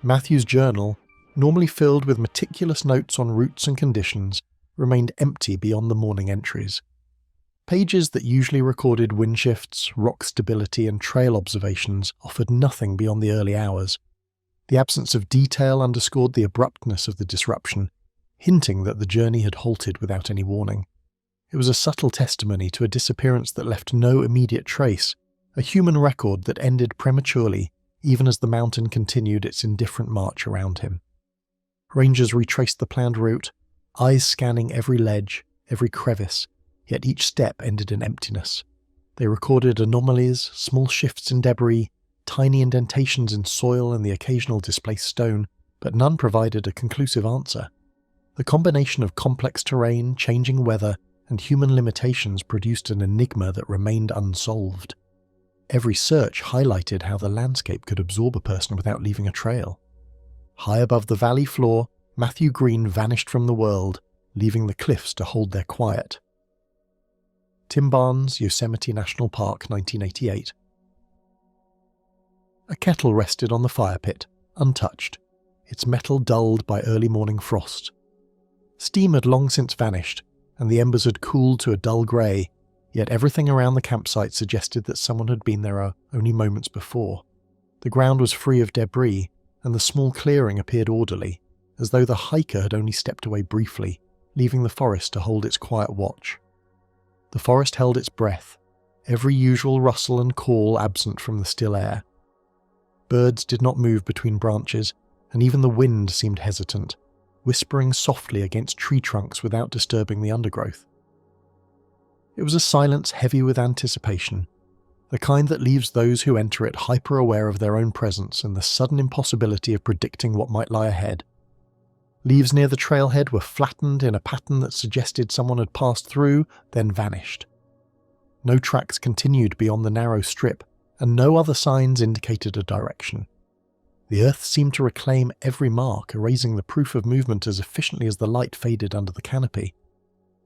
Matthew's journal, normally filled with meticulous notes on routes and conditions, remained empty beyond the morning entries. Pages that usually recorded wind shifts, rock stability, and trail observations offered nothing beyond the early hours. The absence of detail underscored the abruptness of the disruption, hinting that the journey had halted without any warning. It was a subtle testimony to a disappearance that left no immediate trace, a human record that ended prematurely, even as the mountain continued its indifferent march around him. Rangers retraced the planned route, eyes scanning every ledge, every crevice, yet each step ended in emptiness. They recorded anomalies, small shifts in debris, tiny indentations in soil and the occasional displaced stone, but none provided a conclusive answer. The combination of complex terrain, changing weather, and human limitations produced an enigma that remained unsolved. Every search highlighted how the landscape could absorb a person without leaving a trail. High above the valley floor, Matthew Green vanished from the world, leaving the cliffs to hold their quiet. Tim Barnes, Yosemite National Park, 1988. A kettle rested on the fire pit, untouched, its metal dulled by early morning frost. Steam had long since vanished, and the embers had cooled to a dull grey, yet everything around the campsite suggested that someone had been there only moments before. The ground was free of debris, and the small clearing appeared orderly, as though the hiker had only stepped away briefly, leaving the forest to hold its quiet watch. The forest held its breath, every usual rustle and call absent from the still air. Birds did not move between branches, and even the wind seemed hesitant, whispering softly against tree trunks without disturbing the undergrowth. It was a silence heavy with anticipation, the kind that leaves those who enter it hyper-aware of their own presence and the sudden impossibility of predicting what might lie ahead. Leaves near the trailhead were flattened in a pattern that suggested someone had passed through, then vanished. No tracks continued beyond the narrow strip, and no other signs indicated a direction. The earth seemed to reclaim every mark, erasing the proof of movement as efficiently as the light faded under the canopy.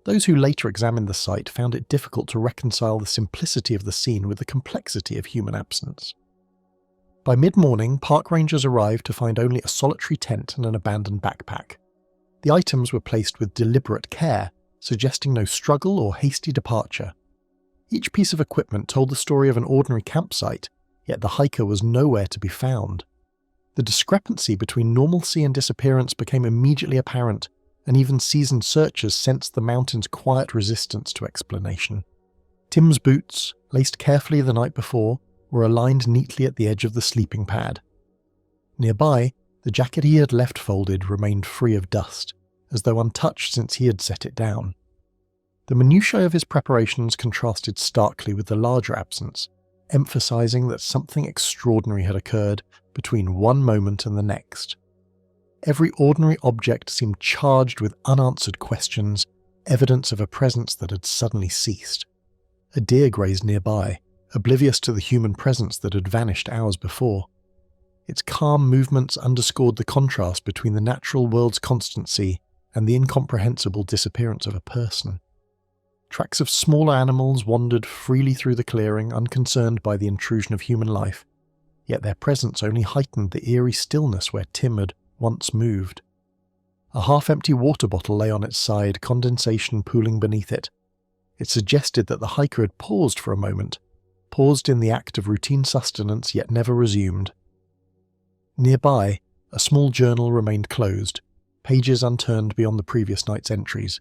Those who later examined the site found it difficult to reconcile the simplicity of the scene with the complexity of human absence. By mid-morning, park rangers arrived to find only a solitary tent and an abandoned backpack. The items were placed with deliberate care, suggesting no struggle or hasty departure. Each piece of equipment told the story of an ordinary campsite, yet the hiker was nowhere to be found. The discrepancy between normalcy and disappearance became immediately apparent, and even seasoned searchers sensed the mountain's quiet resistance to explanation. Tim's boots, laced carefully the night before, were aligned neatly at the edge of the sleeping pad. Nearby, the jacket he had left folded remained free of dust, as though untouched since he had set it down. The minutiae of his preparations contrasted starkly with the larger absence, emphasizing that something extraordinary had occurred between one moment and the next. Every ordinary object seemed charged with unanswered questions, evidence of a presence that had suddenly ceased. A deer grazed nearby, oblivious to the human presence that had vanished hours before. Its calm movements underscored the contrast between the natural world's constancy and the incomprehensible disappearance of a person. Tracks of smaller animals wandered freely through the clearing, unconcerned by the intrusion of human life, yet their presence only heightened the eerie stillness where Tim had once moved. A half-empty water bottle lay on its side, condensation pooling beneath it. It suggested that the hiker had paused for a moment, paused in the act of routine sustenance yet never resumed. Nearby, a small journal remained closed, pages unturned beyond the previous night's entries.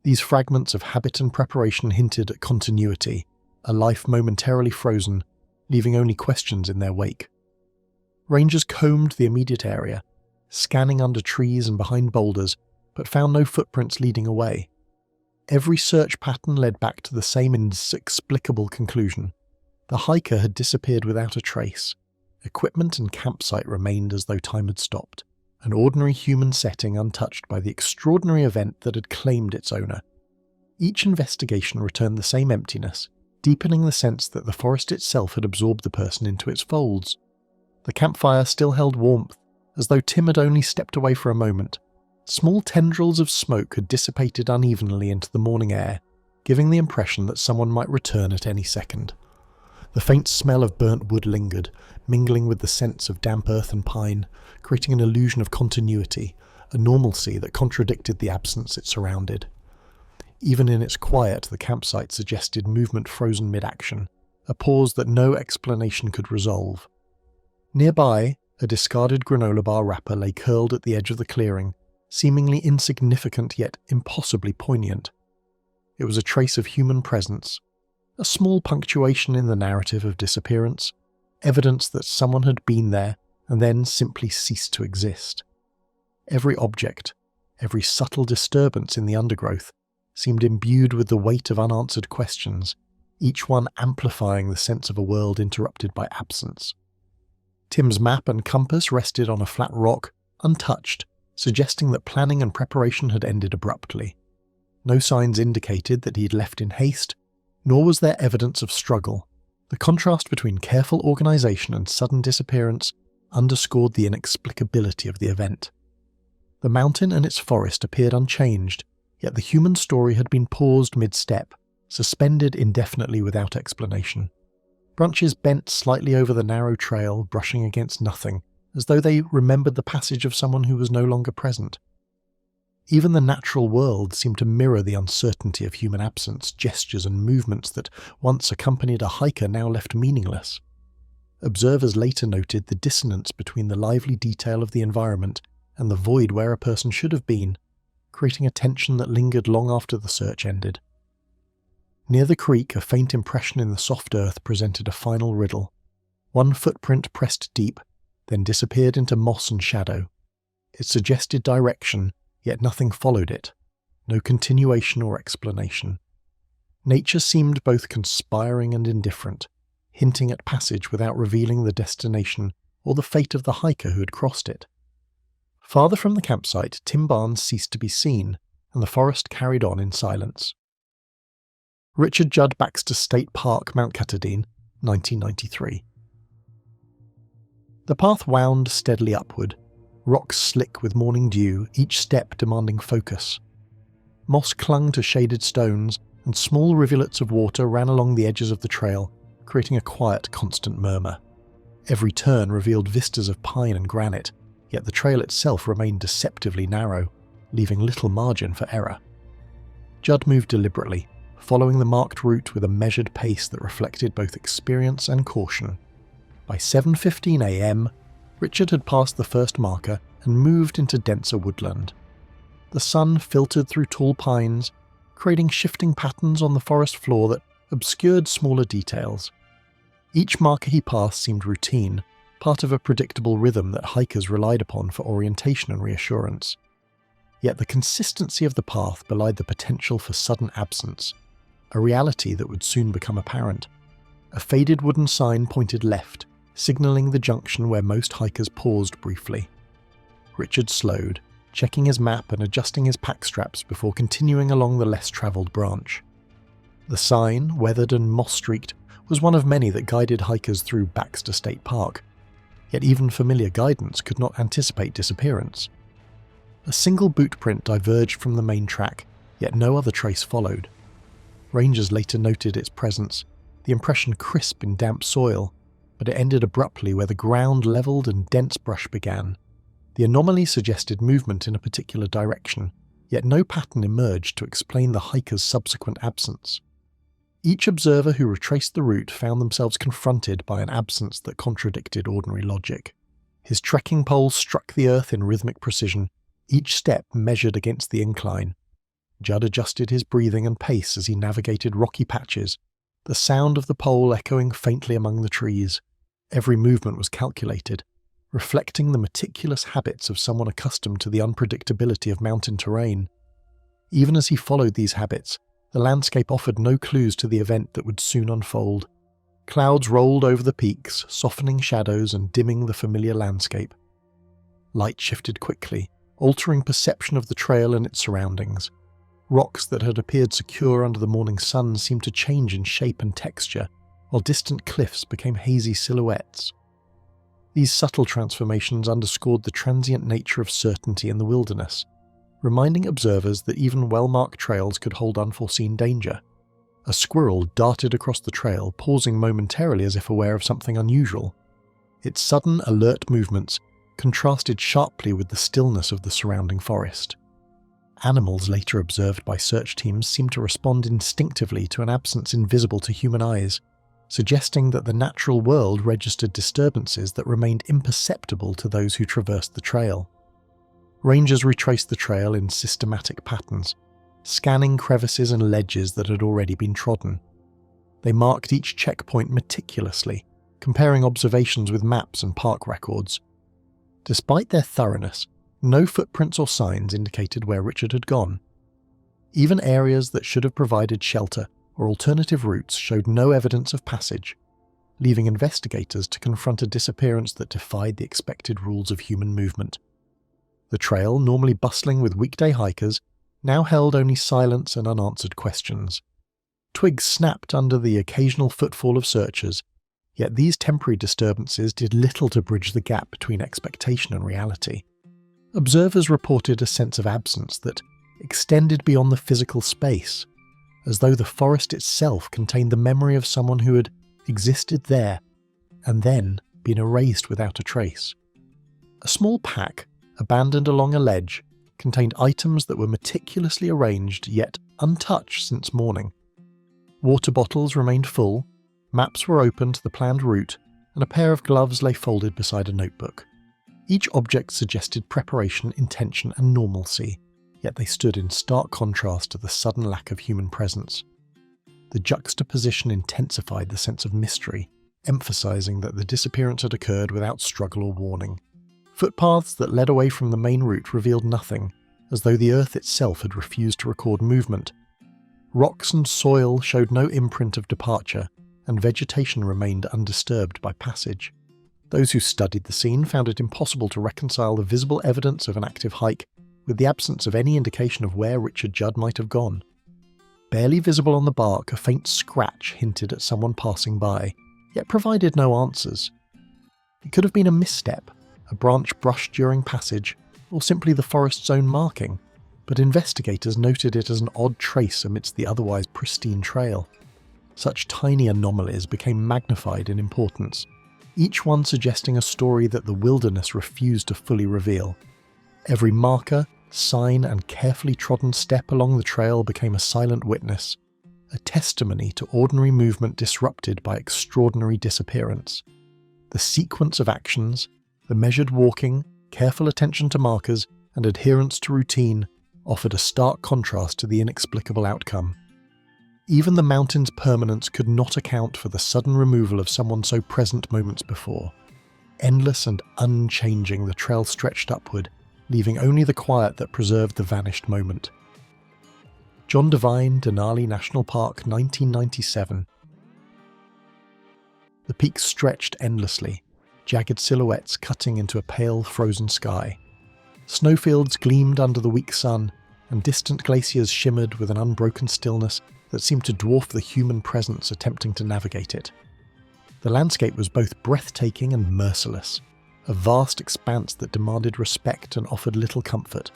These fragments of habit and preparation hinted at continuity, a life momentarily frozen, leaving only questions in their wake. Rangers combed the immediate area, scanning under trees and behind boulders, but found no footprints leading away. Every search pattern led back to the same inexplicable conclusion. The hiker had disappeared without a trace. Equipment and campsite remained as though time had stopped, an ordinary human setting untouched by the extraordinary event that had claimed its owner. Each investigation returned the same emptiness, deepening the sense that the forest itself had absorbed the person into its folds. The campfire still held warmth, as though Tim had only stepped away for a moment. Small tendrils of smoke had dissipated unevenly into the morning air, giving the impression that someone might return at any second. The faint smell of burnt wood lingered, mingling with the scents of damp earth and pine, creating an illusion of continuity, a normalcy that contradicted the absence it surrounded. Even in its quiet, the campsite suggested movement frozen mid-action, a pause that no explanation could resolve. Nearby, a discarded granola bar wrapper lay curled at the edge of the clearing, seemingly insignificant yet impossibly poignant. It was a trace of human presence, a small punctuation in the narrative of disappearance, evidence that someone had been there and then simply ceased to exist. Every object, every subtle disturbance in the undergrowth, seemed imbued with the weight of unanswered questions, each one amplifying the sense of a world interrupted by absence. Tim's map and compass rested on a flat rock, untouched, suggesting that planning and preparation had ended abruptly. No signs indicated that he had left in haste, nor was there evidence of struggle. The contrast between careful organisation and sudden disappearance underscored the inexplicability of the event. The mountain and its forest appeared unchanged, yet the human story had been paused mid-step, suspended indefinitely without explanation. Branches bent slightly over the narrow trail, brushing against nothing, as though they remembered the passage of someone who was no longer present. Even the natural world seemed to mirror the uncertainty of human absence, gestures and movements that once accompanied a hiker now left meaningless. Observers later noted the dissonance between the lively detail of the environment and the void where a person should have been, creating a tension that lingered long after the search ended. Near the creek, a faint impression in the soft earth presented a final riddle. One footprint pressed deep, then disappeared into moss and shadow. It suggested direction, yet nothing followed it, no continuation or explanation. Nature seemed both conspiring and indifferent, hinting at passage without revealing the destination or the fate of the hiker who had crossed it. Farther from the campsite, Tim Barnes ceased to be seen, and the forest carried on in silence. Richard Judd Baxter State Park, Mount Catadine, 1993. The path wound steadily upward, rocks slick with morning dew, each step demanding focus. Moss clung to shaded stones, and small rivulets of water ran along the edges of the trail, creating a quiet, constant murmur. Every turn revealed vistas of pine and granite, yet the trail itself remained deceptively narrow, leaving little margin for error. Judd moved deliberately, following the marked route with a measured pace that reflected both experience and caution. By 7:15 a.m, Richard had passed the first marker and moved into denser woodland. The sun filtered through tall pines, creating shifting patterns on the forest floor that obscured smaller details. Each marker he passed seemed routine, part of a predictable rhythm that hikers relied upon for orientation and reassurance. Yet the consistency of the path belied the potential for sudden absence, a reality that would soon become apparent. A faded wooden sign pointed left, signalling the junction where most hikers paused briefly. Richard slowed, checking his map and adjusting his pack straps before continuing along the less travelled branch. The sign, weathered and moss-streaked, was one of many that guided hikers through Baxter State Park, yet even familiar guidance could not anticipate disappearance. A single boot print diverged from the main track, yet no other trace followed. Rangers later noted its presence, the impression crisp in damp soil, but it ended abruptly where the ground levelled and dense brush began. The anomaly suggested movement in a particular direction, yet no pattern emerged to explain the hiker's subsequent absence. Each observer who retraced the route found themselves confronted by an absence that contradicted ordinary logic. His trekking pole struck the earth in rhythmic precision, each step measured against the incline. Judd adjusted his breathing and pace as he navigated rocky patches, the sound of the pole echoing faintly among the trees. Every movement was calculated, reflecting the meticulous habits of someone accustomed to the unpredictability of mountain terrain. Even as he followed these habits, the landscape offered no clues to the event that would soon unfold. Clouds rolled over the peaks, softening shadows and dimming the familiar landscape. Light shifted quickly, altering perception of the trail and its surroundings. Rocks that had appeared secure under the morning sun seemed to change in shape and texture, while distant cliffs became hazy silhouettes. These subtle transformations underscored the transient nature of certainty in the wilderness, reminding observers that even well-marked trails could hold unforeseen danger. A squirrel darted across the trail, pausing momentarily as if aware of something unusual. Its sudden, alert movements contrasted sharply with the stillness of the surrounding forest. Animals later observed by search teams seemed to respond instinctively to an absence invisible to human eyes, suggesting that the natural world registered disturbances that remained imperceptible to those who traversed the trail. Rangers retraced the trail in systematic patterns, scanning crevices and ledges that had already been trodden. They marked each checkpoint meticulously, comparing observations with maps and park records. Despite their thoroughness, no footprints or signs indicated where Richard had gone. Even areas that should have provided shelter or alternative routes showed no evidence of passage, leaving investigators to confront a disappearance that defied the expected rules of human movement. The trail, normally bustling with weekday hikers, now held only silence and unanswered questions. Twigs snapped under the occasional footfall of searchers, yet these temporary disturbances did little to bridge the gap between expectation and reality. Observers reported a sense of absence that extended beyond the physical space, as though the forest itself contained the memory of someone who had existed there and then been erased without a trace. A small pack, abandoned along a ledge, contained items that were meticulously arranged yet untouched since morning. Water bottles remained full, maps were open to the planned route, and a pair of gloves lay folded beside a notebook. Each object suggested preparation, intention, and normalcy, yet they stood in stark contrast to the sudden lack of human presence. The juxtaposition intensified the sense of mystery, emphasizing that the disappearance had occurred without struggle or warning. Footpaths that led away from the main route revealed nothing, as though the earth itself had refused to record movement. Rocks and soil showed no imprint of departure, and vegetation remained undisturbed by passage. Those who studied the scene found it impossible to reconcile the visible evidence of an active hike with the absence of any indication of where Richard Judd might have gone. Barely visible on the bark, a faint scratch hinted at someone passing by, yet provided no answers. It could have been a misstep, a branch brushed during passage, or simply the forest's own marking, but investigators noted it as an odd trace amidst the otherwise pristine trail. Such tiny anomalies became magnified in importance, each one suggesting a story that the wilderness refused to fully reveal. Every marker, sign, and carefully trodden step along the trail became a silent witness, a testimony to ordinary movement disrupted by extraordinary disappearance. The sequence of actions, the measured walking, careful attention to markers, and adherence to routine offered a stark contrast to the inexplicable outcome. Even the mountain's permanence could not account for the sudden removal of someone so present moments before. Endless and unchanging, the trail stretched upward, leaving only the quiet that preserved the vanished moment. John Devine, Denali National Park, 1997. The peaks stretched endlessly, jagged silhouettes cutting into a pale, frozen sky. Snowfields gleamed under the weak sun, and distant glaciers shimmered with an unbroken stillness that seemed to dwarf the human presence attempting to navigate it. The landscape was both breathtaking and merciless, a vast expanse that demanded respect and offered little comfort.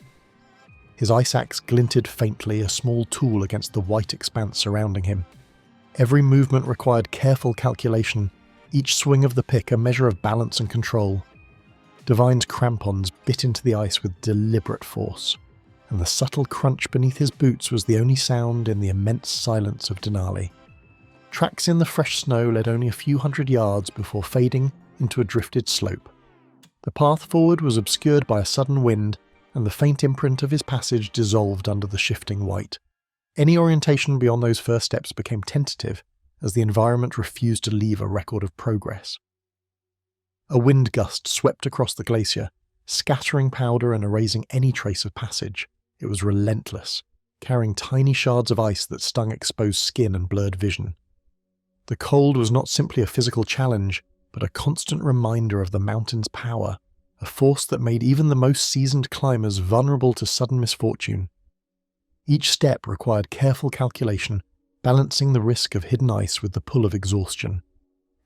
His ice axe glinted faintly, a small tool against the white expanse surrounding him. Every movement required careful calculation, each swing of the pick a measure of balance and control. Devine's crampons bit into the ice with deliberate force, and the subtle crunch beneath his boots was the only sound in the immense silence of Denali. Tracks in the fresh snow led only a few hundred yards before fading into a drifted slope. The path forward was obscured by a sudden wind, and the faint imprint of his passage dissolved under the shifting white. Any orientation beyond those first steps became tentative, as the environment refused to leave a record of progress. A wind gust swept across the glacier, scattering powder and erasing any trace of passage. It was relentless, carrying tiny shards of ice that stung exposed skin and blurred vision. The cold was not simply a physical challenge, but a constant reminder of the mountain's power, a force that made even the most seasoned climbers vulnerable to sudden misfortune. Each step required careful calculation, balancing the risk of hidden ice with the pull of exhaustion.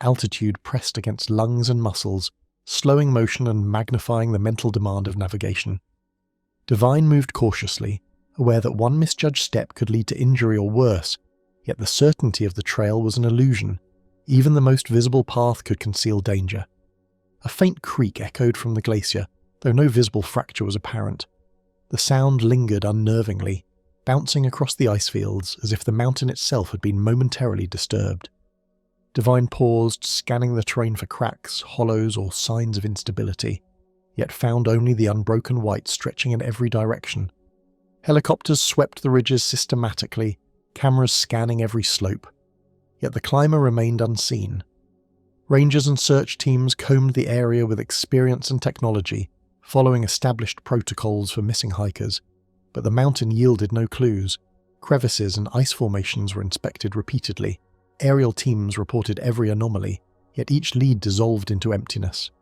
Altitude pressed against lungs and muscles, slowing motion and magnifying the mental demand of navigation. Devine moved cautiously, aware that one misjudged step could lead to injury or worse, yet the certainty of the trail was an illusion. Even the most visible path could conceal danger. A faint creak echoed from the glacier, though no visible fracture was apparent. The sound lingered unnervingly, bouncing across the ice fields as if the mountain itself had been momentarily disturbed. Devine paused, scanning the terrain for cracks, hollows, or signs of instability, yet found only the unbroken white stretching in every direction. Helicopters swept the ridges systematically, cameras scanning every slope, yet the climber remained unseen. Rangers and search teams combed the area with experience and technology, following established protocols for missing hikers, but the mountain yielded no clues. Crevices and ice formations were inspected repeatedly. Aerial teams reported every anomaly, yet each lead dissolved into emptiness.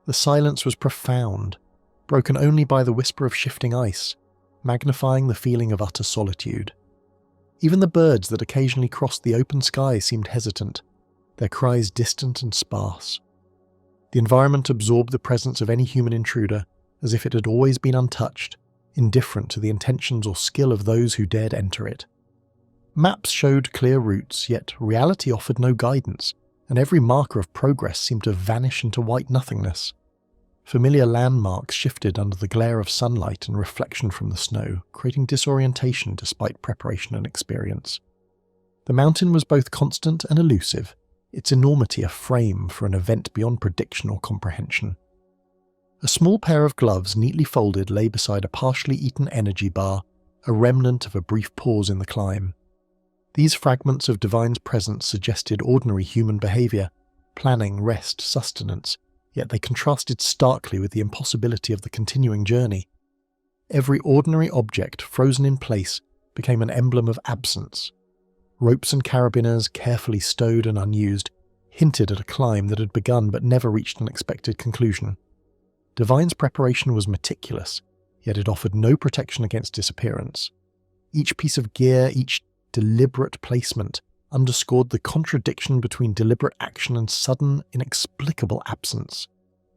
The silence was profound, broken only by the whisper of shifting ice, magnifying the feeling of utter solitude. Even the birds that occasionally crossed the open sky seemed hesitant, their cries distant and sparse. The environment absorbed the presence of any human intruder, as if it had always been untouched, indifferent to the intentions or skill of those who dared enter it. Maps showed clear routes, yet reality offered no guidance, and every marker of progress seemed to vanish into white nothingness. Familiar landmarks shifted under the glare of sunlight and reflection from the snow, creating disorientation despite preparation and experience. The mountain was both constant and elusive, its enormity a frame for an event beyond prediction or comprehension. A small pair of gloves neatly folded lay beside a partially eaten energy bar, a remnant of a brief pause in the climb. These fragments of Devine's presence suggested ordinary human behaviour, planning, rest, sustenance, yet they contrasted starkly with the impossibility of the continuing journey. Every ordinary object frozen in place became an emblem of absence. Ropes and carabiners, carefully stowed and unused, hinted at a climb that had begun but never reached an expected conclusion. Devine's preparation was meticulous, yet it offered no protection against disappearance. Each piece of gear, each deliberate placement, underscored the contradiction between deliberate action and sudden, inexplicable absence.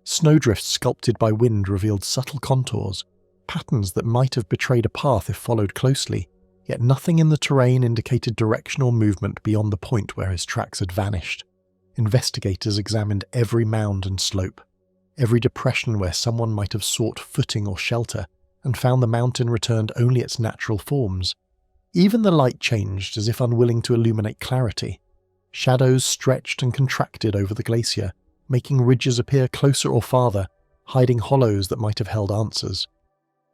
Snowdrifts sculpted by wind revealed subtle contours, patterns that might have betrayed a path if followed closely, yet nothing in the terrain indicated direction or movement beyond the point where his tracks had vanished. Investigators examined every mound and slope, every depression where someone might have sought footing or shelter, and found the mountain returned only its natural forms. Even the light changed, as if unwilling to illuminate clarity. Shadows stretched and contracted over the glacier, making ridges appear closer or farther, hiding hollows that might have held answers.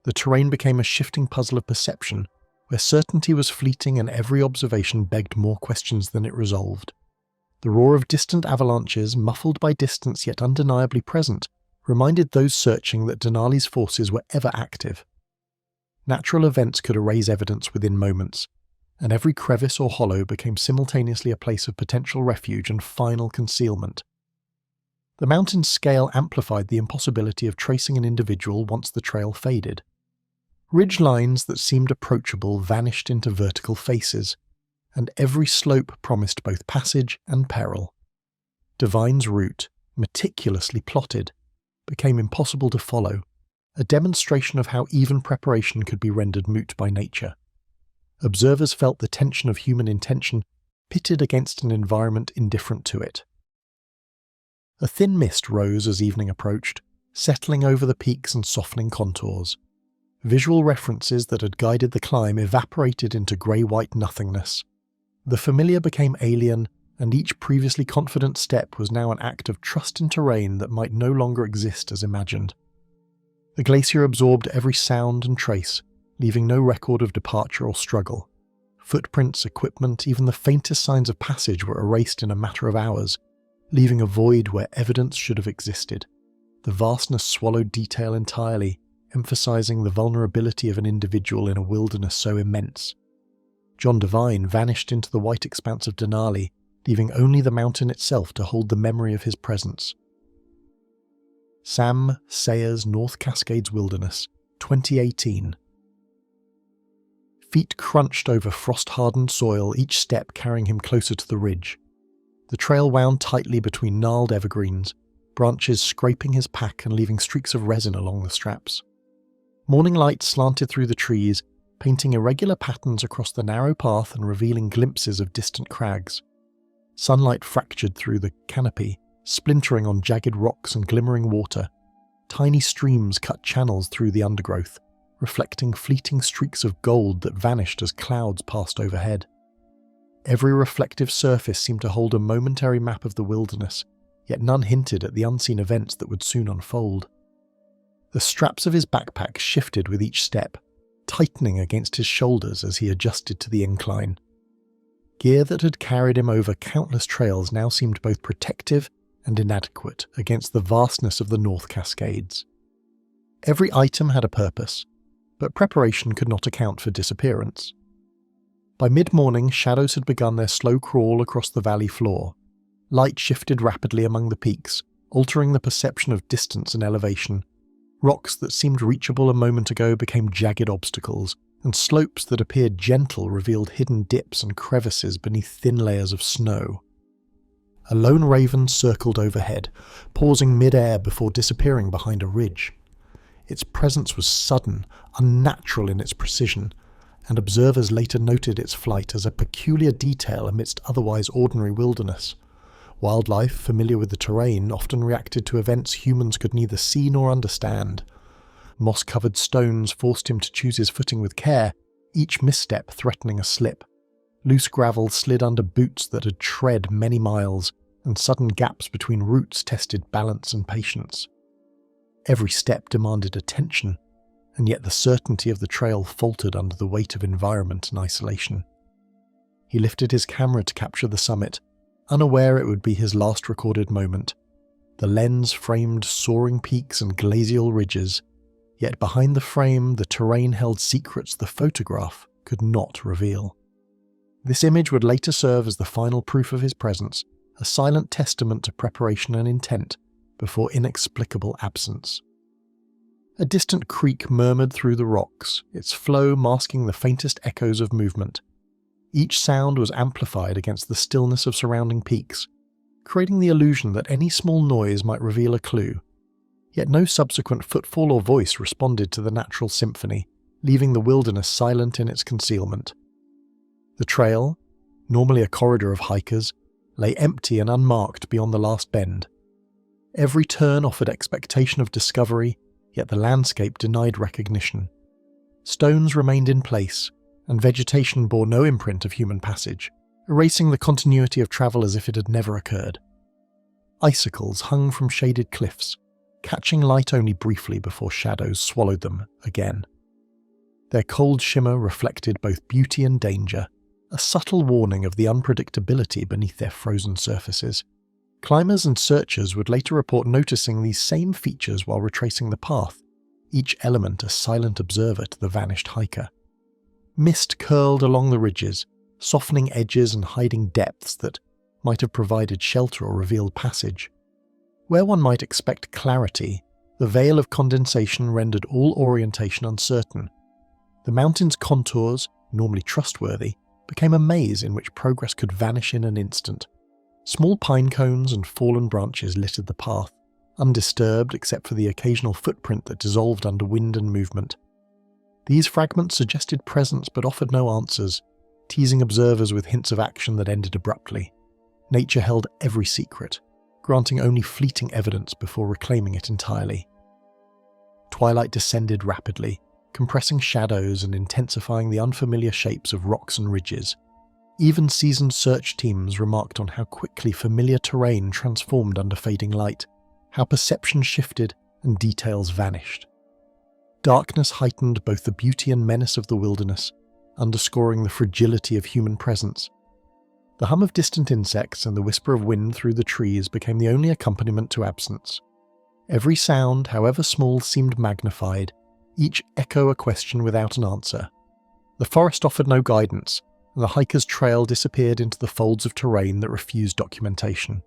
The terrain became a shifting puzzle of perception, where certainty was fleeting and every observation begged more questions than it resolved. The roar of distant avalanches, muffled by distance yet undeniably present, reminded those searching that Denali's forces were ever active. Natural events could erase evidence within moments, and every crevice or hollow became simultaneously a place of potential refuge and final concealment. The mountain's scale amplified the impossibility of tracing an individual once the trail faded. Ridge lines that seemed approachable vanished into vertical faces, and every slope promised both passage and peril. Devine's route, meticulously plotted, became impossible to follow, a demonstration of how even preparation could be rendered moot by nature. Observers felt the tension of human intention pitted against an environment indifferent to it. A thin mist rose as evening approached, settling over the peaks and softening contours. Visual references that had guided the climb evaporated into grey-white nothingness. The familiar became alien, and each previously confident step was now an act of trust in terrain that might no longer exist as imagined. The glacier absorbed every sound and trace, leaving no record of departure or struggle. Footprints, equipment, even the faintest signs of passage were erased in a matter of hours, leaving a void where evidence should have existed. The vastness swallowed detail entirely, emphasizing the vulnerability of an individual in a wilderness so immense. John Devine vanished into the white expanse of Denali, leaving only the mountain itself to hold the memory of his presence. Sam Sayers North Cascades Wilderness, 2018. Feet crunched over frost-hardened soil, each step carrying him closer to the ridge. The trail wound tightly between gnarled evergreens, branches scraping his pack and leaving streaks of resin along the straps. Morning light slanted through the trees, painting irregular patterns across the narrow path and revealing glimpses of distant crags. Sunlight fractured through the canopy, splintering on jagged rocks and glimmering water. Tiny streams cut channels through the undergrowth, reflecting fleeting streaks of gold that vanished as clouds passed overhead. Every reflective surface seemed to hold a momentary map of the wilderness, yet none hinted at the unseen events that would soon unfold. The straps of his backpack shifted with each step, tightening against his shoulders as he adjusted to the incline. Gear that had carried him over countless trails now seemed both protective and inadequate against the vastness of the North Cascades. Every item had a purpose, but preparation could not account for disappearance. By mid-morning, shadows had begun their slow crawl across the valley floor. Light shifted rapidly among the peaks, altering the perception of distance and elevation. Rocks that seemed reachable a moment ago became jagged obstacles, and slopes that appeared gentle revealed hidden dips and crevices beneath thin layers of snow. A lone raven circled overhead, pausing mid-air before disappearing behind a ridge. Its presence was sudden, unnatural in its precision, and observers later noted its flight as a peculiar detail amidst otherwise ordinary wilderness. Wildlife, familiar with the terrain, often reacted to events humans could neither see nor understand. Moss-covered stones forced him to choose his footing with care, each misstep threatening a slip. Loose gravel slid under boots that had tread many miles, and sudden gaps between roots tested balance and patience. Every step demanded attention, and yet the certainty of the trail faltered under the weight of environment and isolation. He lifted his camera to capture the summit, unaware it would be his last recorded moment. The lens framed soaring peaks and glacial ridges, yet behind the frame the terrain held secrets the photograph could not reveal. This image would later serve as the final proof of his presence, a silent testament to preparation and intent before inexplicable absence. A distant creek murmured through the rocks, its flow masking the faintest echoes of movement. Each sound was amplified against the stillness of surrounding peaks, creating the illusion that any small noise might reveal a clue. Yet no subsequent footfall or voice responded to the natural symphony, leaving the wilderness silent in its concealment. The trail, normally a corridor of hikers, lay empty and unmarked beyond the last bend. Every turn offered expectation of discovery, yet the landscape denied recognition. Stones remained in place, and vegetation bore no imprint of human passage, erasing the continuity of travel as if it had never occurred. Icicles hung from shaded cliffs, catching light only briefly before shadows swallowed them again. Their cold shimmer reflected both beauty and danger, a subtle warning of the unpredictability beneath their frozen surfaces. Climbers and searchers would later report noticing these same features while retracing the path, each element a silent observer to the vanished hiker. Mist curled along the ridges, softening edges and hiding depths that might have provided shelter or revealed passage. Where one might expect clarity, the veil of condensation rendered all orientation uncertain. The mountain's contours, normally trustworthy, became a maze in which progress could vanish in an instant. Small pine cones and fallen branches littered the path, undisturbed except for the occasional footprint that dissolved under wind and movement. These fragments suggested presence but offered no answers, teasing observers with hints of action that ended abruptly. Nature held every secret, granting only fleeting evidence before reclaiming it entirely. Twilight descended rapidly, compressing shadows and intensifying the unfamiliar shapes of rocks and ridges. Even seasoned search teams remarked on how quickly familiar terrain transformed under fading light, how perception shifted and details vanished. Darkness heightened both the beauty and menace of the wilderness, underscoring the fragility of human presence. The hum of distant insects and the whisper of wind through the trees became the only accompaniment to absence. Every sound, however small, seemed magnified, each echo a question without an answer. The forest offered no guidance, and the hiker's trail disappeared into the folds of terrain that refused documentation.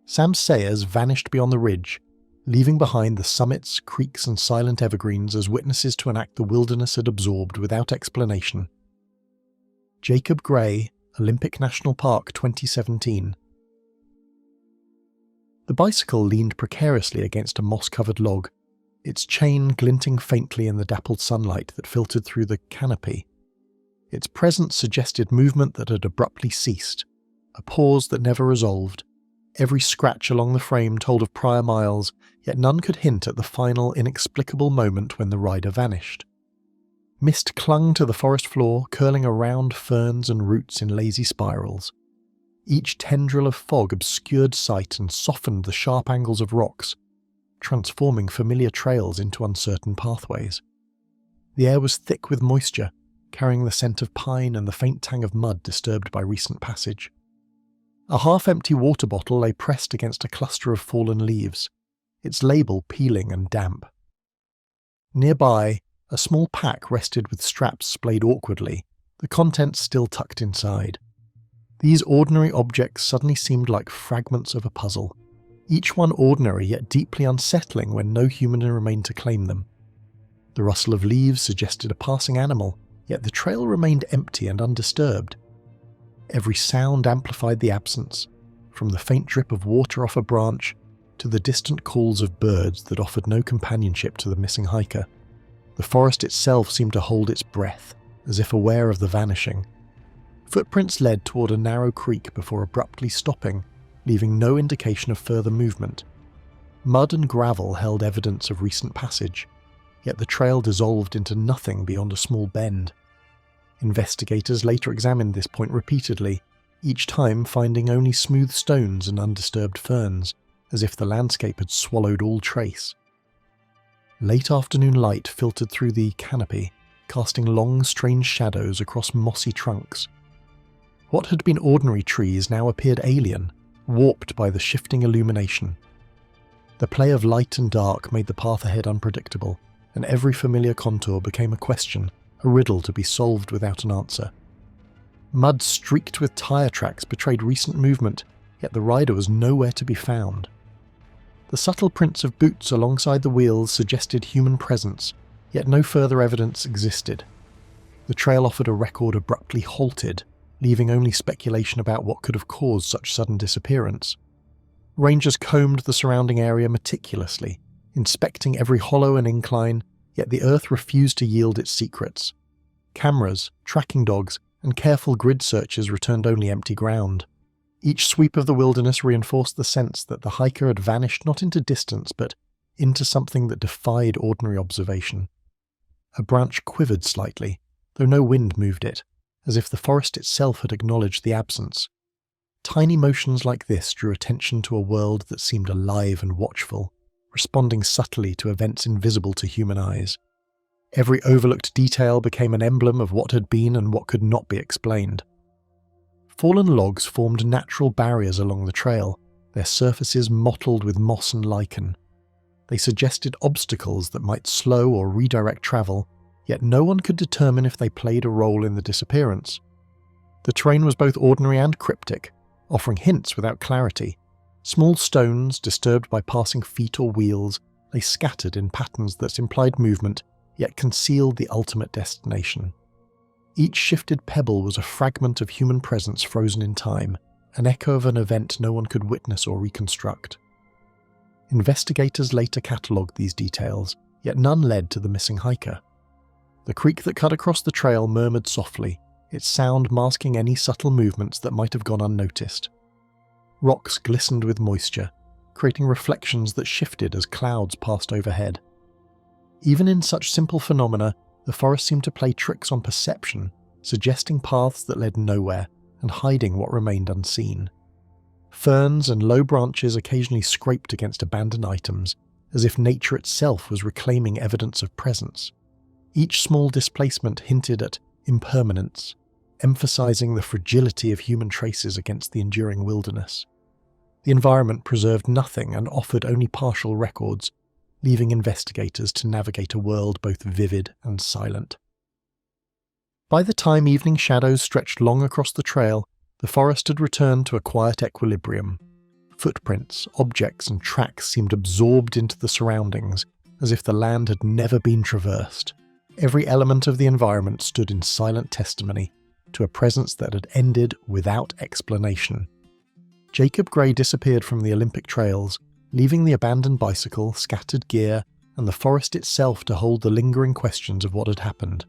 Sam Sayers vanished beyond the ridge, leaving behind the summits, creeks and silent evergreens as witnesses to an act the wilderness had absorbed without explanation. Jacob Gray, Olympic National Park, 2017. The bicycle leaned precariously against a moss-covered log, its chain glinting faintly in the dappled sunlight that filtered through the canopy. Its presence suggested movement that had abruptly ceased, a pause that never resolved. Every scratch along the frame told of prior miles, yet none could hint at the final, inexplicable moment when the rider vanished. Mist clung to the forest floor, curling around ferns and roots in lazy spirals. Each tendril of fog obscured sight and softened the sharp angles of rocks, transforming familiar trails into uncertain pathways. The air was thick with moisture, carrying the scent of pine and the faint tang of mud disturbed by recent passage. A half-empty water bottle lay pressed against a cluster of fallen leaves, its label peeling and damp. Nearby, a small pack rested with straps splayed awkwardly, the contents still tucked inside. These ordinary objects suddenly seemed like fragments of a puzzle, each one ordinary yet deeply unsettling when no human remained to claim them. The rustle of leaves suggested a passing animal, yet the trail remained empty and undisturbed. Every sound amplified the absence, from the faint drip of water off a branch to the distant calls of birds that offered no companionship to the missing hiker. The forest itself seemed to hold its breath, as if aware of the vanishing. Footprints led toward a narrow creek before abruptly stopping, leaving no indication of further movement. Mud and gravel held evidence of recent passage, yet the trail dissolved into nothing beyond a small bend. Investigators later examined this point repeatedly, each time finding only smooth stones and undisturbed ferns, as if the landscape had swallowed all trace. Late afternoon light filtered through the canopy, casting long, strange shadows across mossy trunks. What had been ordinary trees now appeared alien, warped by the shifting illumination. The play of light and dark made the path ahead unpredictable, and every familiar contour became a question, a riddle to be solved without an answer. Mud streaked with tire tracks betrayed recent movement, yet the rider was nowhere to be found. The subtle prints of boots alongside the wheels suggested human presence, yet no further evidence existed. The trail offered a record abruptly halted, leaving only speculation about what could have caused such sudden disappearance. Rangers combed the surrounding area meticulously, inspecting every hollow and incline, yet the earth refused to yield its secrets. Cameras, tracking dogs, and careful grid searches returned only empty ground. Each sweep of the wilderness reinforced the sense that the hiker had vanished not into distance, but into something that defied ordinary observation. A branch quivered slightly, though no wind moved it, as if the forest itself had acknowledged the absence. Tiny motions like this drew attention to a world that seemed alive and watchful, responding subtly to events invisible to human eyes. Every overlooked detail became an emblem of what had been and what could not be explained. Fallen logs formed natural barriers along the trail, their surfaces mottled with moss and lichen. They suggested obstacles that might slow or redirect travel, yet no one could determine if they played a role in the disappearance. The terrain was both ordinary and cryptic, offering hints without clarity. Small stones, disturbed by passing feet or wheels, lay scattered in patterns that implied movement, yet concealed the ultimate destination. Each shifted pebble was a fragment of human presence frozen in time, an echo of an event no one could witness or reconstruct. Investigators later catalogued these details, yet none led to the missing hiker. The creek that cut across the trail murmured softly, its sound masking any subtle movements that might have gone unnoticed. Rocks glistened with moisture, creating reflections that shifted as clouds passed overhead. Even in such simple phenomena, the forest seemed to play tricks on perception, suggesting paths that led nowhere and hiding what remained unseen. Ferns and low branches occasionally scraped against abandoned items, as if nature itself was reclaiming evidence of presence. Each small displacement hinted at impermanence, emphasizing the fragility of human traces against the enduring wilderness. The environment preserved nothing and offered only partial records, leaving investigators to navigate a world both vivid and silent. By the time evening shadows stretched long across the trail, the forest had returned to a quiet equilibrium. Footprints, objects, and tracks seemed absorbed into the surroundings, as if the land had never been traversed. Every element of the environment stood in silent testimony to a presence that had ended without explanation. Jacob Gray disappeared from the Olympic trails, leaving the abandoned bicycle, scattered gear, and the forest itself to hold the lingering questions of what had happened.